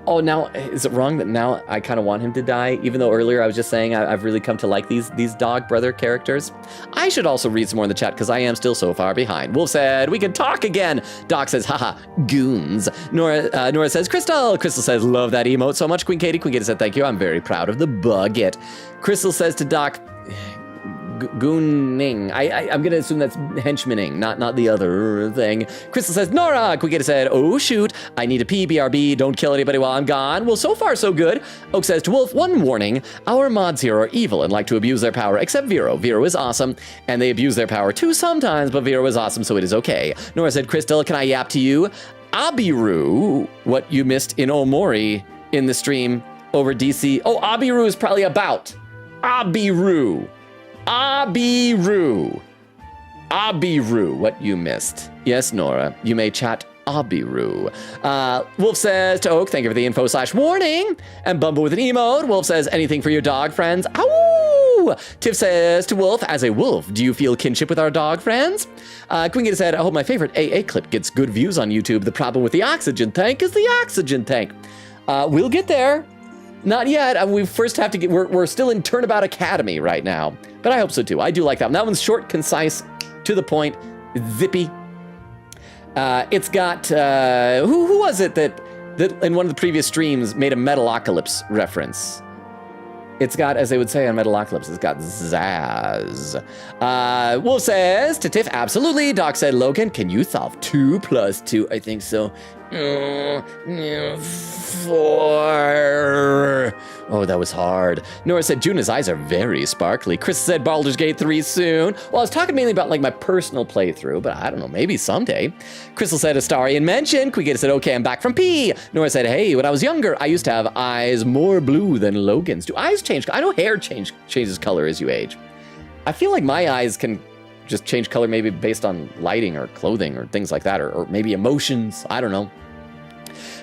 now, is it wrong that now I kind of want him to die? Even though earlier I was just saying I've really come to like these dog brother characters. I should also read some more in the chat because I am still so far behind. Wolf said, we can talk again. Doc says, haha, goons. Nora says, Crystal. Crystal says, love that emote so much. Queen Katie said, thank you. I'm very proud of the bucket. Crystal says to Doc, gooning. I'm gonna assume that's henchmaning, not the other thing. Crystal says, Nora. Quicketa said, oh shoot, I need a pee, BRB, don't kill anybody while I'm gone. Well, so far so good. Oak says to Wolf, one warning, our mods here are evil and like to abuse their power, except Vero. Vero is awesome, and they abuse their power too sometimes, but Vero is awesome, so it is okay. Nora said, Crystal, can I yap to you? Abiru, what you missed in Omori in the stream over DC. Oh, Abiru is probably about. Abiru, what you missed. Yes, Nora, you may chat Abiru. Wolf says to Oak, thank you for the info/warning. And Bumble with an emote. Wolf says, anything for your dog friends? Ow! Tiff says to Wolf, as a wolf, do you feel kinship with our dog friends? Queen said, I hope my favorite AA clip gets good views on YouTube. The problem with the oxygen tank is the oxygen tank. We'll get there. Not yet. We first have to get... We're still in Turnabout Academy right now. But I hope so, too. I do like that one. That one's short, concise, to the point, zippy. It's got... who was it that in one of the previous streams made a Metalocalypse reference? It's got, as they would say on Metalocalypse, it's got zazz. Wolf says to Tiff, absolutely. Doc said, Logan, can you solve 2 + 2? I think so. 4. Oh, that was hard. Nora said, Juna's eyes are very sparkly. Chris said, Baldur's Gate 3 soon. Well, I was talking mainly about like my personal playthrough, but I don't know, maybe someday. Crystal said, Astarian mentioned. Quigeta said, okay, I'm back from P. Nora said, hey, when I was younger, I used to have eyes more blue than Logan's. Do eyes change? I know hair changes color as you age. I feel like my eyes can just change color maybe based on lighting or clothing or things like that, or maybe emotions. I don't know.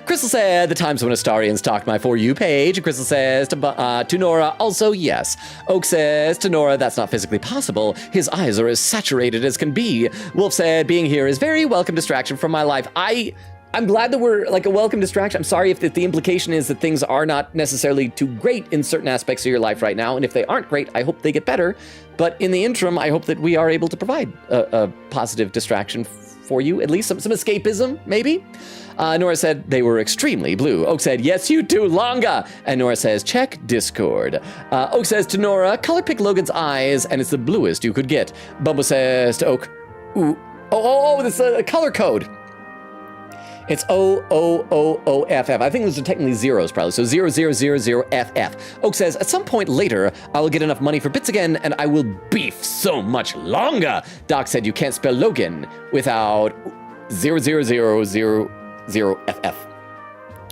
Crystal said, the times when Astarians talked my For You page. Crystal says to Nora, also yes. Oak says to Nora, that's not physically possible. His eyes are as saturated as can be. Wolf said, being here is very welcome distraction from my life. I'm glad that we're like a welcome distraction. I'm sorry if the implication is that things are not necessarily too great in certain aspects of your life right now. And if they aren't great, I hope they get better. But in the interim, I hope that we are able to provide a positive distraction for you, at least some escapism, maybe. Nora said they were extremely blue. Oak said, yes, you too, Longa. And Nora says, check Discord. Oak says to Nora, color pick Logan's eyes, and it's the bluest you could get. Bumble says to Oak, ooh, this is a color code. It's OOOOFF. I think those are technically zeros, probably. So 0000FF. Oak says, at some point later, I will get enough money for bits again, and I will beef so much longer. Doc said you can't spell Logan without 0000FF.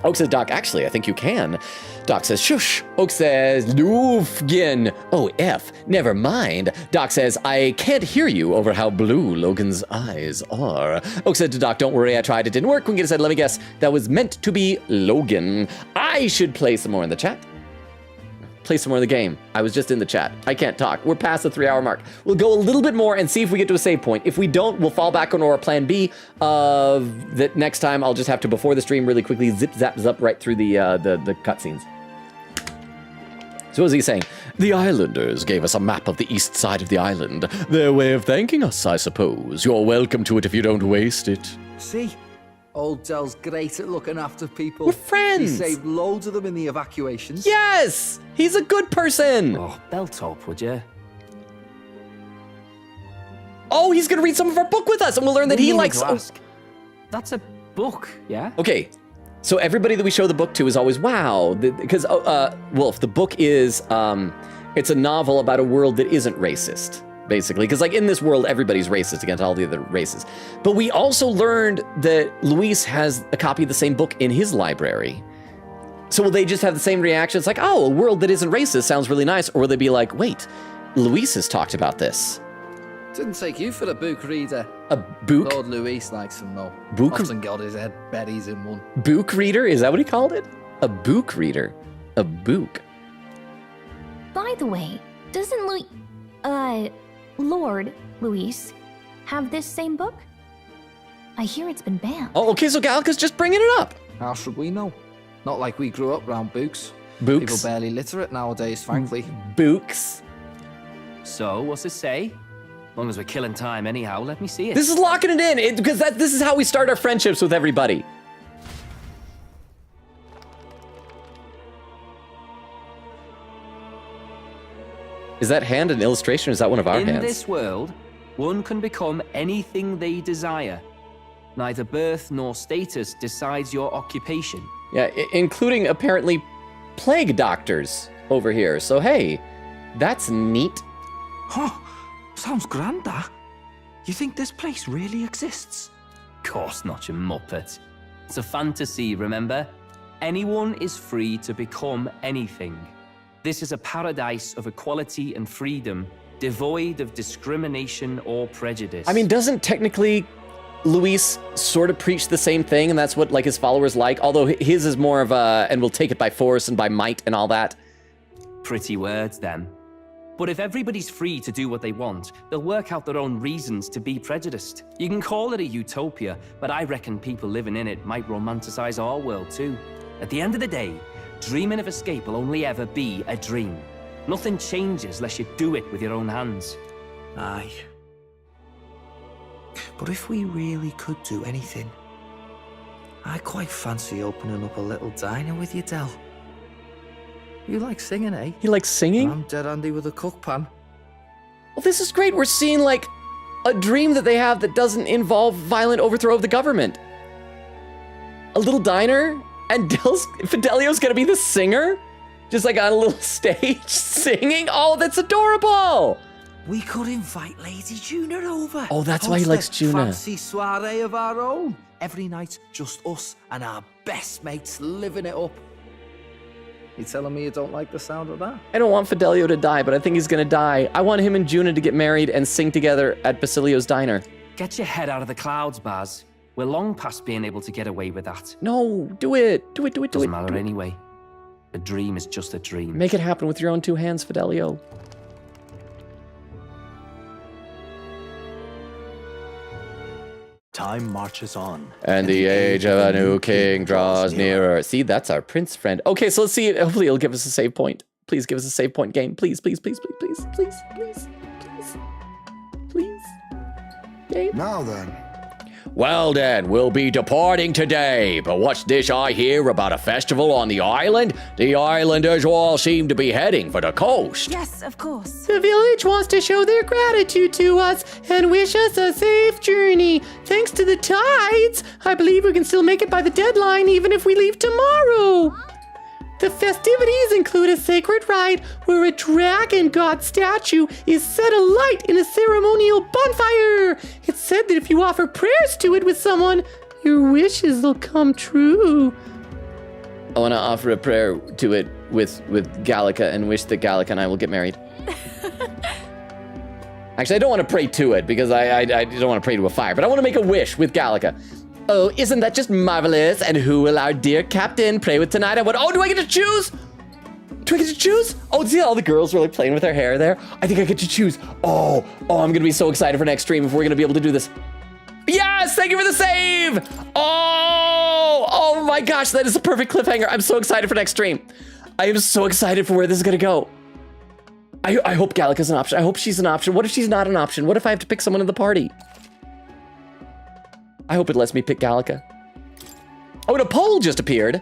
Oak says, Doc, actually, I think you can. Doc says, shush. Oak says, Lufgin. Oh, F. Never mind. Doc says, I can't hear you over how blue Logan's eyes are. Oak said to Doc, don't worry, I tried. It didn't work. Quinquina said, let me guess. That was meant to be Logan. I should play some more in the chat. Play some more of the game. I was just in the chat. I can't talk. We're past the 3-hour mark. We'll go a little bit more and see if we get to a save point. If we don't, we'll fall back on our plan B of that next time I'll just have to, before the stream, really quickly zip, zap, right through the cutscenes. So what was he saying? The islanders gave us a map of the east side of the island. Their way of thanking us, I suppose. You're welcome to it if you don't waste it. See? Old Dell's great at looking after people. We're friends. He saved loads of them in the evacuations. Yes! He's a good person. Oh, belt up, would you? Oh, he's going to read some of our book with us, and we'll learn that he likes... That's a book, yeah? Okay, so everybody that we show the book to is always, wow. Because, Wolf, the book is... it's a novel about a world that isn't racist. Basically, because like in this world, everybody's racist against all the other races. But we also learned that Luis has a copy of the same book in his library. So will they just have the same reaction? It's like, oh, a world that isn't racist sounds really nice. Or will they be like, wait, Luis has talked about this. Didn't take you for a book reader. A book? Lord Luis likes them though. Book? Often got his head berries in one. Book reader? Is that what he called it? A book reader. A book. By the way, doesn't Lord Luis have this same book? I hear it's been banned. Oh, okay, so Gallica's just bringing it up. How should we know? Not like we grew up around books. Books? People barely literate nowadays, frankly. Books? So, what's it say? As long as we're killing time anyhow, let me see it. This is locking it in, because this is how we start our friendships with everybody. Is that hand an illustration, or is that one of our hands? In this world, one can become anything they desire. Neither birth nor status decides your occupation. Yeah, including apparently plague doctors over here. So hey, that's neat. Huh, sounds grand, that. You think this place really exists? Course not, you muppet. It's a fantasy, remember? Anyone is free to become anything. This is a paradise of equality and freedom, devoid of discrimination or prejudice. I mean, doesn't technically Luis sort of preach the same thing, and that's what like his followers like? Although his is more of a, and we'll take it by force and by might and all that. Pretty words, then. But if everybody's free to do what they want, they'll work out their own reasons to be prejudiced. You can call it a utopia, but I reckon people living in it might romanticize our world too. At the end of the day, dreaming of escape will only ever be a dream. Nothing changes unless you do it with your own hands. Aye. But if we really could do anything, I quite fancy opening up a little diner with you, Del. You like singing, eh? He likes singing? I'm dead handy with a cook pan. Well, this is great. We're seeing like a dream that they have that doesn't involve violent overthrow of the government. A little diner, and Fidelio's gonna be the singer? Just like on a little stage singing? Oh, that's adorable! We could invite Lady Juna over. Oh, that's why he likes Juna. Fancy soiree of our own. Every night, just us and our best mates living it up. You telling me you don't like the sound of that? I don't want Fidelio to die, but I think he's gonna die. I want him and Juna to get married and sing together at Basilio's diner. Get your head out of the clouds, Baz. We're long past being able to get away with that. No, do it. Do it, do it, do it. Doesn't matter anyway. A dream is just a dream. Make it happen with your own two hands, Fidelio. Time marches on. And the age of a new king draws nearer. See, that's our prince friend. Okay, so let's see. Hopefully it'll give us a save point. Please give us a save point game. Please, please, please, please, please, please, please, please, please. Game. Now then. Well then, we'll be departing today, but what's this I hear about a festival on the island? The islanders all seem to be heading for the coast. Yes, of course. The village wants to show their gratitude to us and wish us a safe journey. Thanks to the tides, I believe we can still make it by the deadline even if we leave tomorrow. The festivities include a sacred rite where a dragon god statue is set alight in a ceremonial bonfire. It's said that if you offer prayers to it with someone, your wishes will come true. I want to offer a prayer to it with Gallica and wish that Gallica and I will get married. Actually, I don't want to pray to it because I don't want to pray to a fire, but I want to make a wish with Gallica. Oh, isn't that just marvelous? And who will our dear captain pray with tonight? Oh, do I get to choose? Do I get to choose? Oh, see all the girls were like playing with their hair there? I think I get to choose. Oh, I'm going to be so excited for next stream if we're going to be able to do this. Yes, thank you for the save. Oh my gosh, that is a perfect cliffhanger. I'm so excited for next stream. I am so excited for where this is going to go. I hope Gallica's an option. I hope she's an option. What if she's not an option? What if I have to pick someone in the party? I hope it lets me pick Gallica. Oh, and a poll just appeared.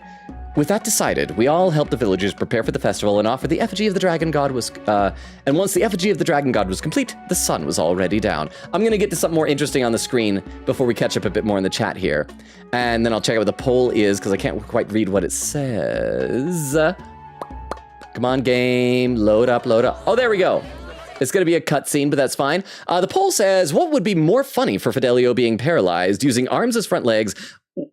With that decided, we all helped the villagers prepare for the festival and offer the effigy of the dragon god was, and once the effigy of the dragon god was complete, the sun was already down. I'm gonna get to something more interesting on the screen before we catch up a bit more in the chat here. And then I'll check out what the poll is, because I can't quite read what it says. Come on, game, load up. Oh, there we go. It's going to be a cutscene, but that's fine. The poll says, what would be more funny for Fidelio being paralyzed, using arms as front legs,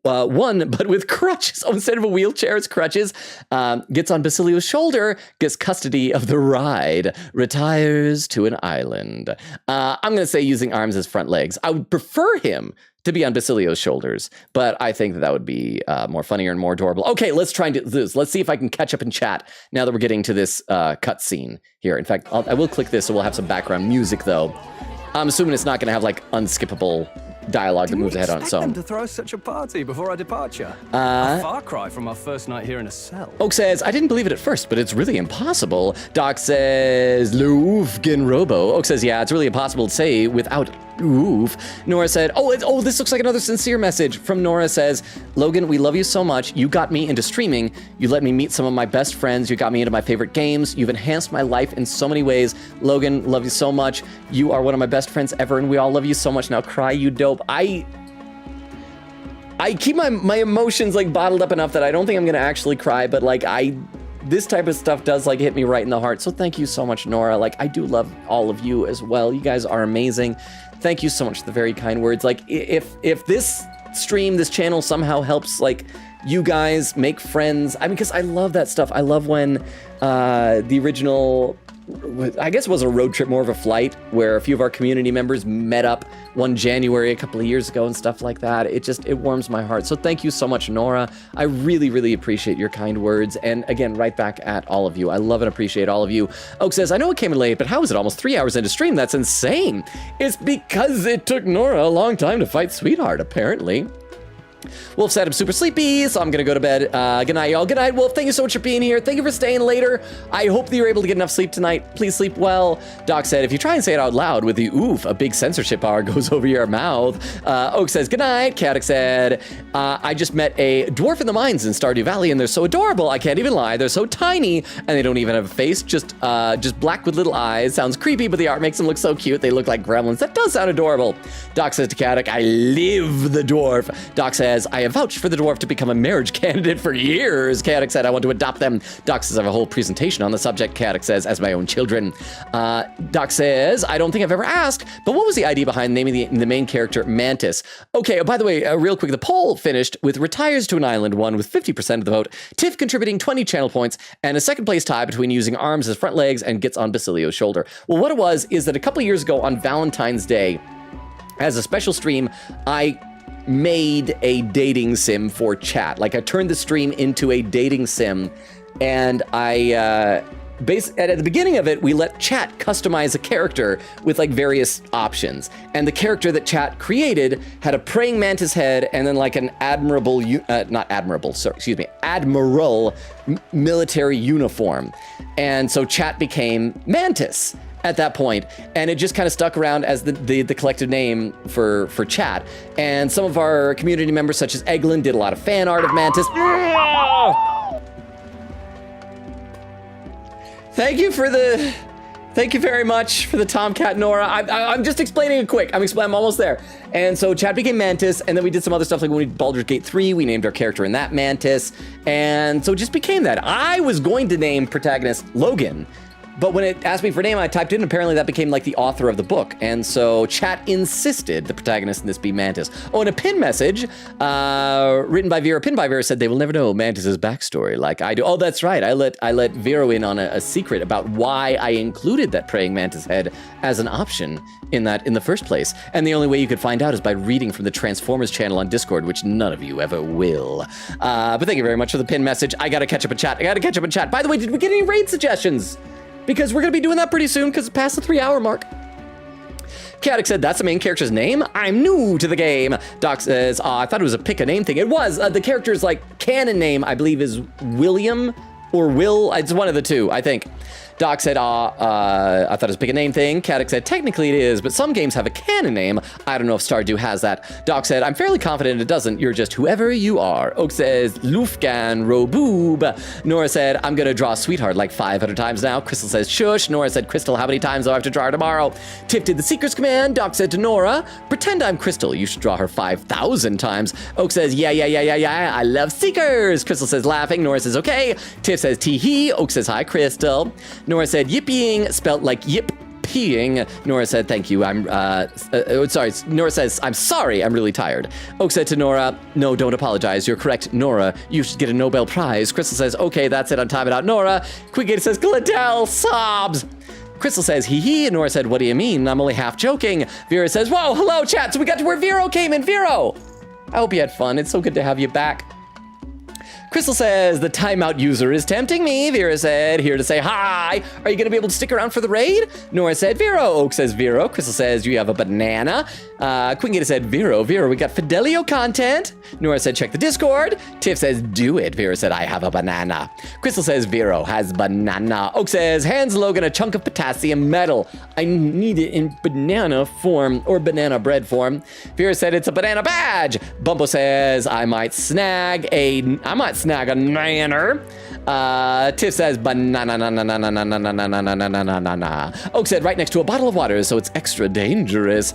one, but with crutches. Oh, instead of a wheelchair, it's crutches. Gets on Basilio's shoulder, gets custody of the ride, retires to an island. I'm going to say using arms as front legs. I would prefer him to be on Basilio's shoulders, but I think that would be more funnier and more adorable. Okay, let's try and do this. Let's see if I can catch up in chat now that we're getting to this cutscene here. In fact, I will click this, so we'll have some background music, though. I'm assuming it's not going to have, like, unskippable dialogue that moves ahead on its own. To throw such a party before our departure. A far cry from our first night here in a cell. Oak says, I didn't believe it at first, but it's really impossible. Doc says, LoganRobo's. Oak says, yeah, it's really impossible to say without oof. Nora said, this looks like another sincere message from Nora says, Logan, we love you so much. You got me into streaming. You let me meet some of my best friends. You got me into my favorite games. You've enhanced my life in so many ways. Logan, love you so much. You are one of my best friends ever, and we all love you so much. Now cry, you dope. I keep my emotions like bottled up enough that I don't think I'm gonna actually cry, but like this type of stuff does like hit me right in the heart. So thank you so much, Nora. Like I do love all of you as well. You guys are amazing. Thank you so much for the very kind words. Like if this stream, this channel somehow helps like you guys make friends. I mean, because I love that stuff. I love when the original, I guess it was a road trip, more of a flight, where a few of our community members met up one January a couple of years ago and stuff like that. It warms my heart. So thank you so much, Nora. I really, really appreciate your kind words. And again, right back at all of you. I love and appreciate all of you. Oak says, I know it came in late, but how is it almost 3 hours into stream? That's insane. It's because it took Nora a long time to fight Sweetheart, apparently. Wolf said I'm super sleepy, so I'm gonna go to bed. Good night, y'all. Good night, Wolf. Thank you so much for being here. Thank you for staying later. I hope that you're able to get enough sleep tonight. Please sleep well. Doc said, if you try and say it out loud with the oof, a big censorship bar goes over your mouth. Oak says, good night. Chaotic said, I just met a dwarf in the mines in Stardew Valley, and they're so adorable. I can't even lie. They're so tiny, and they don't even have a face, just black with little eyes. Sounds creepy, but the art makes them look so cute. They look like gremlins. That does sound adorable. Doc says to Chaotic, I live the dwarf. Doc says, I have vouched for the dwarf to become a marriage candidate for years. Chaotic said, I want to adopt them. Doc says, I have a whole presentation on the subject. Chaotic says, as my own children. Doc says, I don't think I've ever asked, but what was the idea behind naming the main character Mantis? Okay, by the way, real quick, the poll finished with Retires to an Island won with 50% of the vote, Tiff contributing 20 channel points, and a second place tie between using arms as front legs and gets on Basilio's shoulder. Well, what it was is that a couple of years ago on Valentine's Day, as a special stream, I made a dating sim for chat. Like I turned the stream into a dating sim, and at the beginning of it, we let chat customize a character with like various options. And the character that chat created had a praying mantis head and then like an admiral military uniform. And so chat became Mantis at that point, and it just kind of stuck around as the collective name for chat. And some of our community members, such as Eglin, did a lot of fan art of Mantis. Thank you very much for the Tomcat, Nora. I'm just explaining it quick. I'm almost there. And so chat became Mantis, and then we did some other stuff, like when we did Baldur's Gate 3, we named our character in that Mantis. And so it just became that. I was going to name protagonist Logan, But when it asked me for name, I typed in, apparently that became like the author of the book. And so chat insisted the protagonist in this be Mantis. Oh, and a pin message written by Vera, pinned by Vera, said they will never know Mantis's backstory like I do. Oh, that's right. I let Vero in on a secret about why I included that praying mantis head as an option in the first place. And the only way you could find out is by reading from the Transformers channel on Discord, which none of you ever will. But thank you very much for the pin message. I gotta catch up in chat. By the way, did we get any raid suggestions? Because we're gonna be doing that pretty soon because it's past the 3-hour mark. Chaotic said, that's the main character's name? I'm new to the game. Doc says, I thought it was a pick a name thing. It was. The character's like canon name, I believe, is William or Will. It's one of the two, I think. Doc said, I thought it was a pick a name thing. Katic said, technically it is, but some games have a canon name. I don't know if Stardew has that. Doc said, I'm fairly confident it doesn't. You're just whoever you are. Oak says, LoganRobo's. Nora said, I'm gonna draw Sweetheart like 500 times now. Crystal says, shush. Nora said, Crystal, how many times do I have to draw her tomorrow? Tiff did the Seeker's command. Doc said to Nora, pretend I'm Crystal. You should draw her 5,000 times. Oak says, yeah. I love Seekers. Crystal says, laughing. Nora says, okay. Tiff says, tee-hee. Oak says, hi, Crystal. Nora said, yippying, spelt like yip peeing. Nora said, thank you. Sorry. Nora says, I'm sorry. I'm really tired. Oak said to Nora, no, don't apologize. You're correct, Nora. You should get a Nobel Prize. Crystal says, okay, that's it. I'm timing out. Nora. Quickgator says, Gladell sobs. Crystal says, hee. And Nora said, what do you mean? I'm only half joking. Vera says, whoa, hello, chat. So we got to where Vero came in. Vero, I hope you had fun. It's so good to have you back. Crystal says, the timeout user is tempting me. Vera said, here to say hi. Are you going to be able to stick around for the raid? Nora said, Vero. Oak says, Vero. Crystal says, you have a banana. Quingita said, Vero, we got Fidelio content. Nora said, check the Discord. Tiff says, do it. Vera said, I have a banana. Crystal says, Vero has banana. Oak says, hands Logan a chunk of potassium metal. I need it in banana form or banana bread form. Vera said, it's a banana badge. Bumbo says, I might snag a nanner. Tiff says, banana. Oak said, right next to a bottle of water, so it's extra dangerous.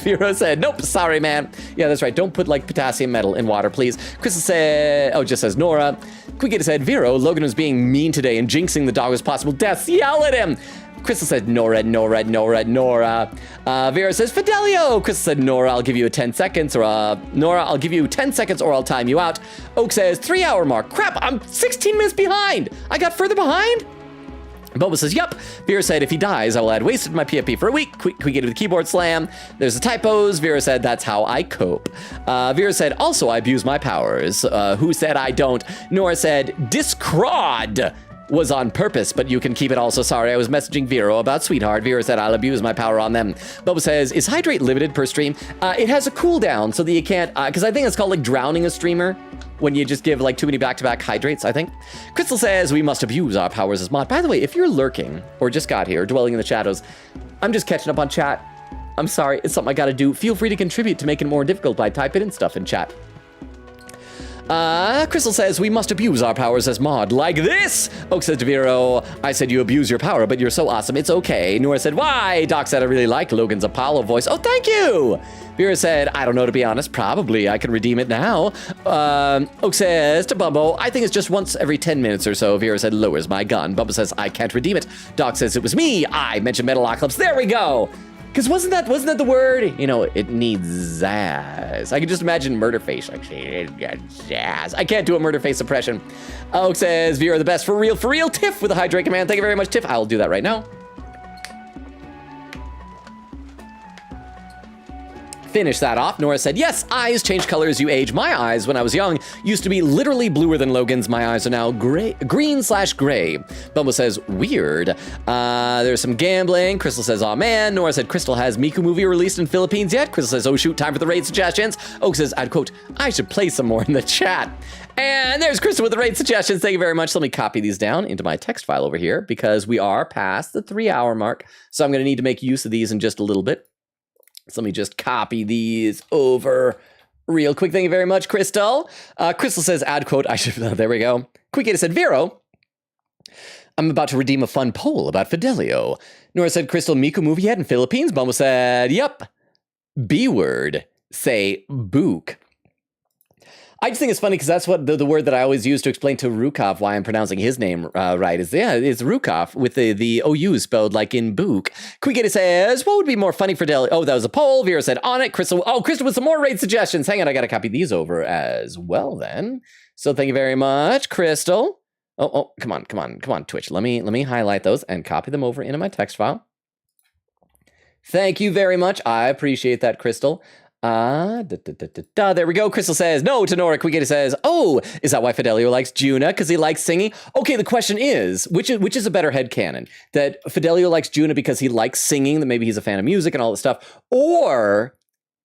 Vero said, nope, sorry, man. Yeah, that's right. Don't put like potassium metal in water, please. Crystal said, just says Nora. Quickgator said, Vero, Logan was being mean today and jinxing the dog as possible deaths. Yell at him. Crystal said, Nora. Vera says, Fidelio. Crystal said, Nora, I'll give you 10 seconds, or Nora, I'll give you 10 seconds or I'll time you out. Oak says, 3-hour mark. Crap, I'm 16 minutes behind. I got further behind? Boba says, yup. Vera said, if he dies, I will add wasted my PFP for a week. Quick get to the keyboard slam. There's the typos. Vera said, that's how I cope. Vera said, also, I abuse my powers. Who said I don't? Nora said, discrod was on purpose, but you can keep it also. Sorry, I was messaging Vero about Sweetheart. Vera said, I'll abuse my power on them. Bubba says, is hydrate limited per stream? It has a cooldown so that you can't, because I think it's called like drowning a streamer when you just give like too many back-to-back hydrates, I think. Crystal says, we must abuse our powers as mod. By the way, if you're lurking or just got here, dwelling in the shadows, I'm just catching up on chat. I'm sorry, it's something I gotta do. Feel free to contribute to make it more difficult by typing in stuff in chat. Crystal says, we must abuse our powers as mod. Like this! Oak says to Vero, I said you abuse your power, but you're so awesome, it's okay. Nora said, why? Doc said, I really like Logan's Apollo voice. Oh, thank you! Vera said, I don't know, to be honest. Probably. I can redeem it now. Oak says to Bumbo, I think it's just once every 10 minutes or so. Vera said, lowers my gun. Bumbo says, I can't redeem it. Doc says, it was me. I mentioned Metalocalypse. There we go! Because wasn't that the word? You know, it needs zazz. I can just imagine Murderface. Like, it got zazz. I can't do a Murderface impression. Oak says, Vera the best. For real. Tiff with a hydrate command. Thank you very much, Tiff. I'll do that right now. Finish that off. Nora said, yes, eyes change color as you age. My eyes, when I was young, used to be literally bluer than Logan's. My eyes are now green/gray. Bumbo says, weird. There's some gambling. Crystal says, aw man. Nora said, Crystal, has Miku movie released in Philippines yet? Crystal says, oh shoot, time for the raid suggestions. Oak says, I'd quote, I should play some more in the chat. And there's Crystal with the raid suggestions. Thank you very much. Let me copy these down into my text file over here because we are past the 3-hour mark. So I'm going to need to make use of these in just a little bit. So let me just copy these over real quick. Thank you very much, Crystal. Crystal says, add quote, I should, there we go. Quickgator said, Vero, I'm about to redeem a fun poll about Fidelio. Nora said, Crystal, Miku movie yet in Philippines? Bumbo said, yep. B word, say book. I just think it's funny because that's what the word that I always use to explain to Rukov why I'm pronouncing his name right is, it's Rukov with the OU spelled like in book. Quiggity says, what would be more funny for Deli? Oh, that was a poll. Vera said on it. Crystal with some more raid suggestions. Hang on, I got to copy these over as well then. So thank you very much, Crystal. Oh, come on, Twitch. Let me highlight those and copy them over into my text file. Thank you very much. I appreciate that, Crystal. There we go. Crystal says no to Nora. Quiggity says, oh, is that why Fidelio likes Juna? Because he likes singing? Okay, the question is, which is a better headcanon? That Fidelio likes Juna because he likes singing, that maybe he's a fan of music and all this stuff? Or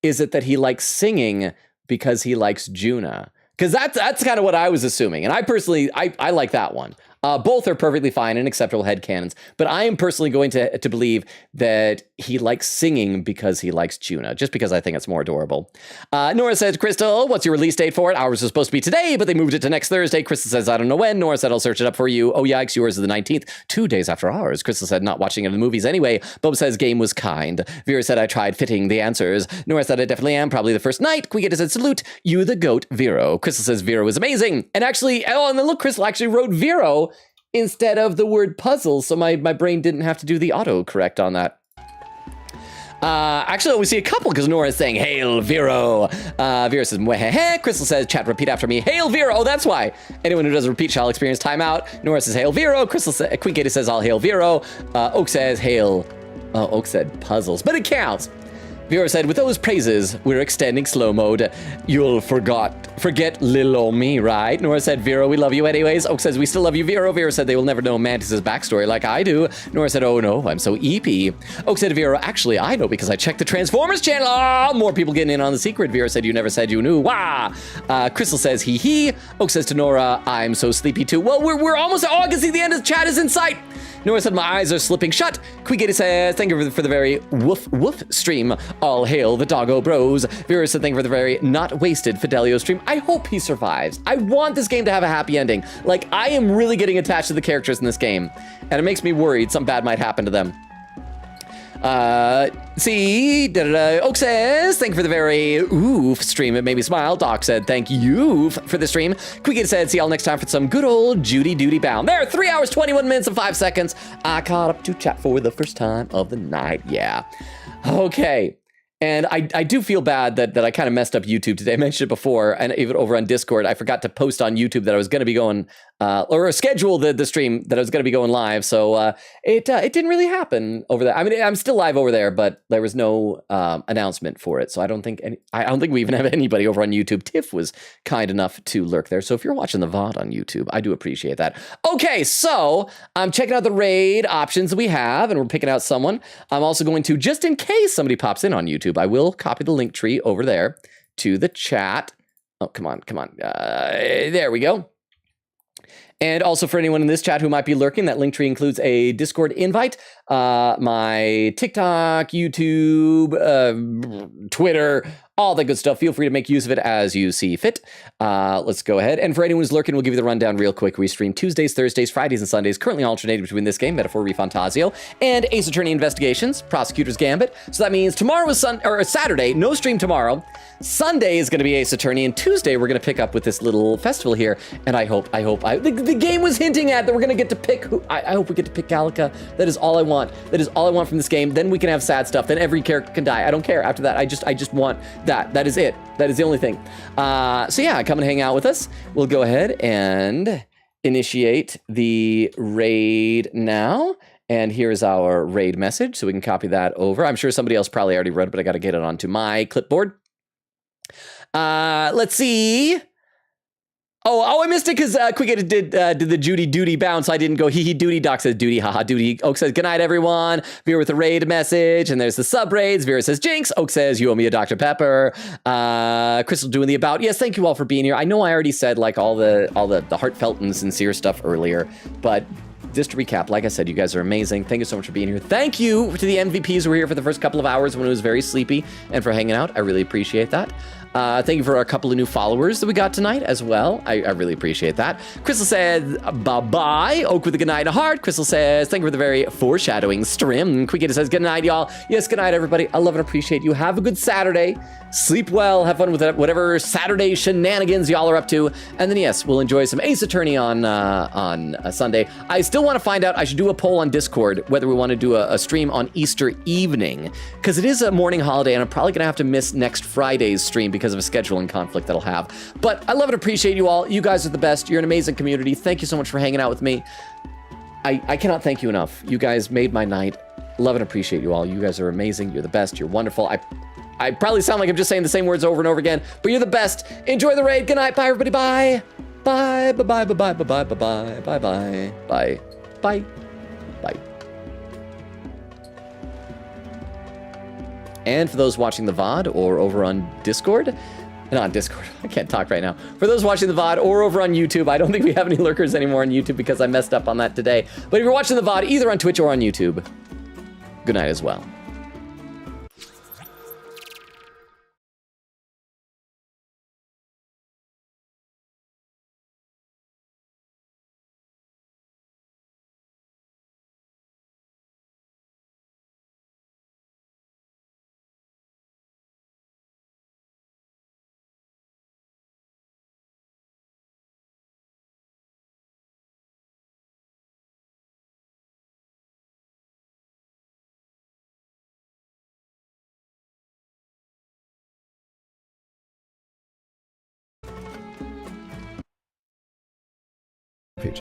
is it that he likes singing because he likes Juna? Because that's kind of what I was assuming. And I personally, I like that one. Both are perfectly fine and acceptable headcanons, but I am personally going to believe that he likes singing because he likes Juna, just because I think it's more adorable. Nora says, Crystal, what's your release date for it? Ours was supposed to be today, but they moved it to next Thursday. Crystal says, I don't know when. Nora said, I'll search it up for you. Oh, yikes, yours is the 19th, 2 days after ours. Crystal said, not watching it in the movies anyway. Bob says, game was kind. Vera said, I tried fitting the answers. Nora said, I definitely am, probably the first night. Quiggity said, salute, you the goat, Vero. Crystal says, Vero was amazing. And actually, and then look, Crystal actually wrote Vero instead of the word puzzle, so my brain didn't have to do the autocorrect on that. Actually, we see a couple because Nora is saying, Hail Vero. Vera says, Mwehehe. Crystal says, chat, repeat after me. Hail Vero. Oh, that's why. Anyone who doesn't repeat shall experience timeout. Nora says, Hail Vero. Quiggity says, I'll hail Vero. Oak says, Hail. Oak said puzzles, but it counts. Vera said, with those praises, we're extending slow mode. You'll forget Lil ol' me, right? Nora said, Vera, we love you anyways. Oak says, we still love you, Vera. Vera said, they will never know Mantis's backstory like I do. Nora said, oh no, I'm so EP. Oak said, Vera, actually, I know because I checked the Transformers channel. Oh, more people getting in on the secret. Vera said, you never said you knew. Wah! Crystal says, hee hee. Oak says to Nora, I'm so sleepy too. Well, we're almost at August. The end of the chat is in sight. Nora said, my eyes are slipping shut. Quiggity says, thank you for the very woof stream. All hail the doggo bros. Vera said, thank you for the very not wasted Fidelio stream. I hope he survives. I want this game to have a happy ending. Like, I am really getting attached to the characters in this game, and it makes me worried something bad might happen to them. Oak says, thank you for the very oof stream. It made me smile. Doc said, thank you for the stream. Quiggity said, see y'all next time for some good old Judy Duty Bound. There, 3 hours, 21 minutes, and 5 seconds. I caught up to chat for the first time of the night. Yeah. Okay. And I do feel bad that I kind of messed up YouTube today. I mentioned it before, and even over on Discord, I forgot to post on YouTube that I was going to be going, or schedule the stream that I was going to be going live. So it didn't really happen over there. I mean, I'm still live over there, but there was no announcement for it. So I don't think we even have anybody over on YouTube. Tiff was kind enough to lurk there. So if you're watching the VOD on YouTube, I do appreciate that. Okay, so I'm checking out the raid options we have, and we're picking out someone. I'm also going to, just in case somebody pops in on YouTube, I will copy the link tree over there to the chat. Oh, come on. There we go. And also for anyone in this chat who might be lurking, that link tree includes a Discord invite, my TikTok, YouTube, Twitter, all that good stuff. Feel free to make use of it as you see fit. Let's go ahead. And for anyone who's lurking, we'll give you the rundown real quick. We stream Tuesdays, Thursdays, Fridays, and Sundays, currently alternating between this game, Metaphor ReFantazio, and Ace Attorney Investigations, Prosecutor's Gambit. So that means tomorrow is Saturday, no stream tomorrow. Sunday is going to be Ace Attorney, and Tuesday we're going to pick up with this little festival here. And I hope the game was hinting at that we're going to get to pick who. I hope we get to pick Gallica. That is all I want. That is all I want from this game. Then we can have sad stuff. Then every character can die. I don't care. After that, I just want that. That is it. That is the only thing. So yeah, come and hang out with us. We'll go ahead and initiate the raid now. And here's our raid message, so we can copy that over. I'm sure somebody else probably already wrote it, but I got to get it onto my clipboard. Let's see. Oh, I missed it because Quiggity did the Judy Duty bounce. I didn't go hee Duty. Doc says Duty, haha Duty. Oak says good night everyone. Vera with a raid message, and there's the sub raids. Vera says Jinx. Oak says you owe me a Dr. Pepper. Crystal doing the about. Yes, thank you all for being here. I know I already said like all the heartfelt and sincere stuff earlier, but just to recap, like I said, you guys are amazing. Thank you so much for being here. Thank you to the MVPs who were here for the first couple of hours when it was very sleepy and for hanging out. I really appreciate that. Thank you for a couple of new followers that we got tonight as well. I really appreciate that. Crystal said, bye-bye. Oak with a good night and a heart. Crystal says, thank you for the very foreshadowing stream. Quickita says, good night, y'all. Yes, good night, everybody. I love and appreciate you. Have a good Saturday. Sleep well. Have fun with whatever Saturday shenanigans y'all are up to. And then, yes, we'll enjoy some Ace Attorney on Sunday. I still want to find out, I should do a poll on Discord whether we want to do a stream on Easter evening, because it is a morning holiday and I'm probably going to have to miss next Friday's stream because of a scheduling conflict that I'll have. But I love and appreciate you all. You guys are the best. You're an amazing community. Thank you so much for hanging out with me. I cannot thank you enough. You guys made my night. Love and appreciate you all. You guys are amazing. You're the best. You're wonderful. I probably sound like I'm just saying the same words over and over again, but you're the best. Enjoy the raid. Good night. Bye, everybody. Bye. Bye. Bye. Bye. Bye. Bye. Bye. Bye. Bye. Bye. Bye. Bye. Bye. Bye. And for those watching the VOD or over on Discord, not on Discord, I can't talk right now. For those watching the VOD or over on YouTube, I don't think we have any lurkers anymore on YouTube because I messed up on that today. But if you're watching the VOD either on Twitch or on YouTube, good night as well.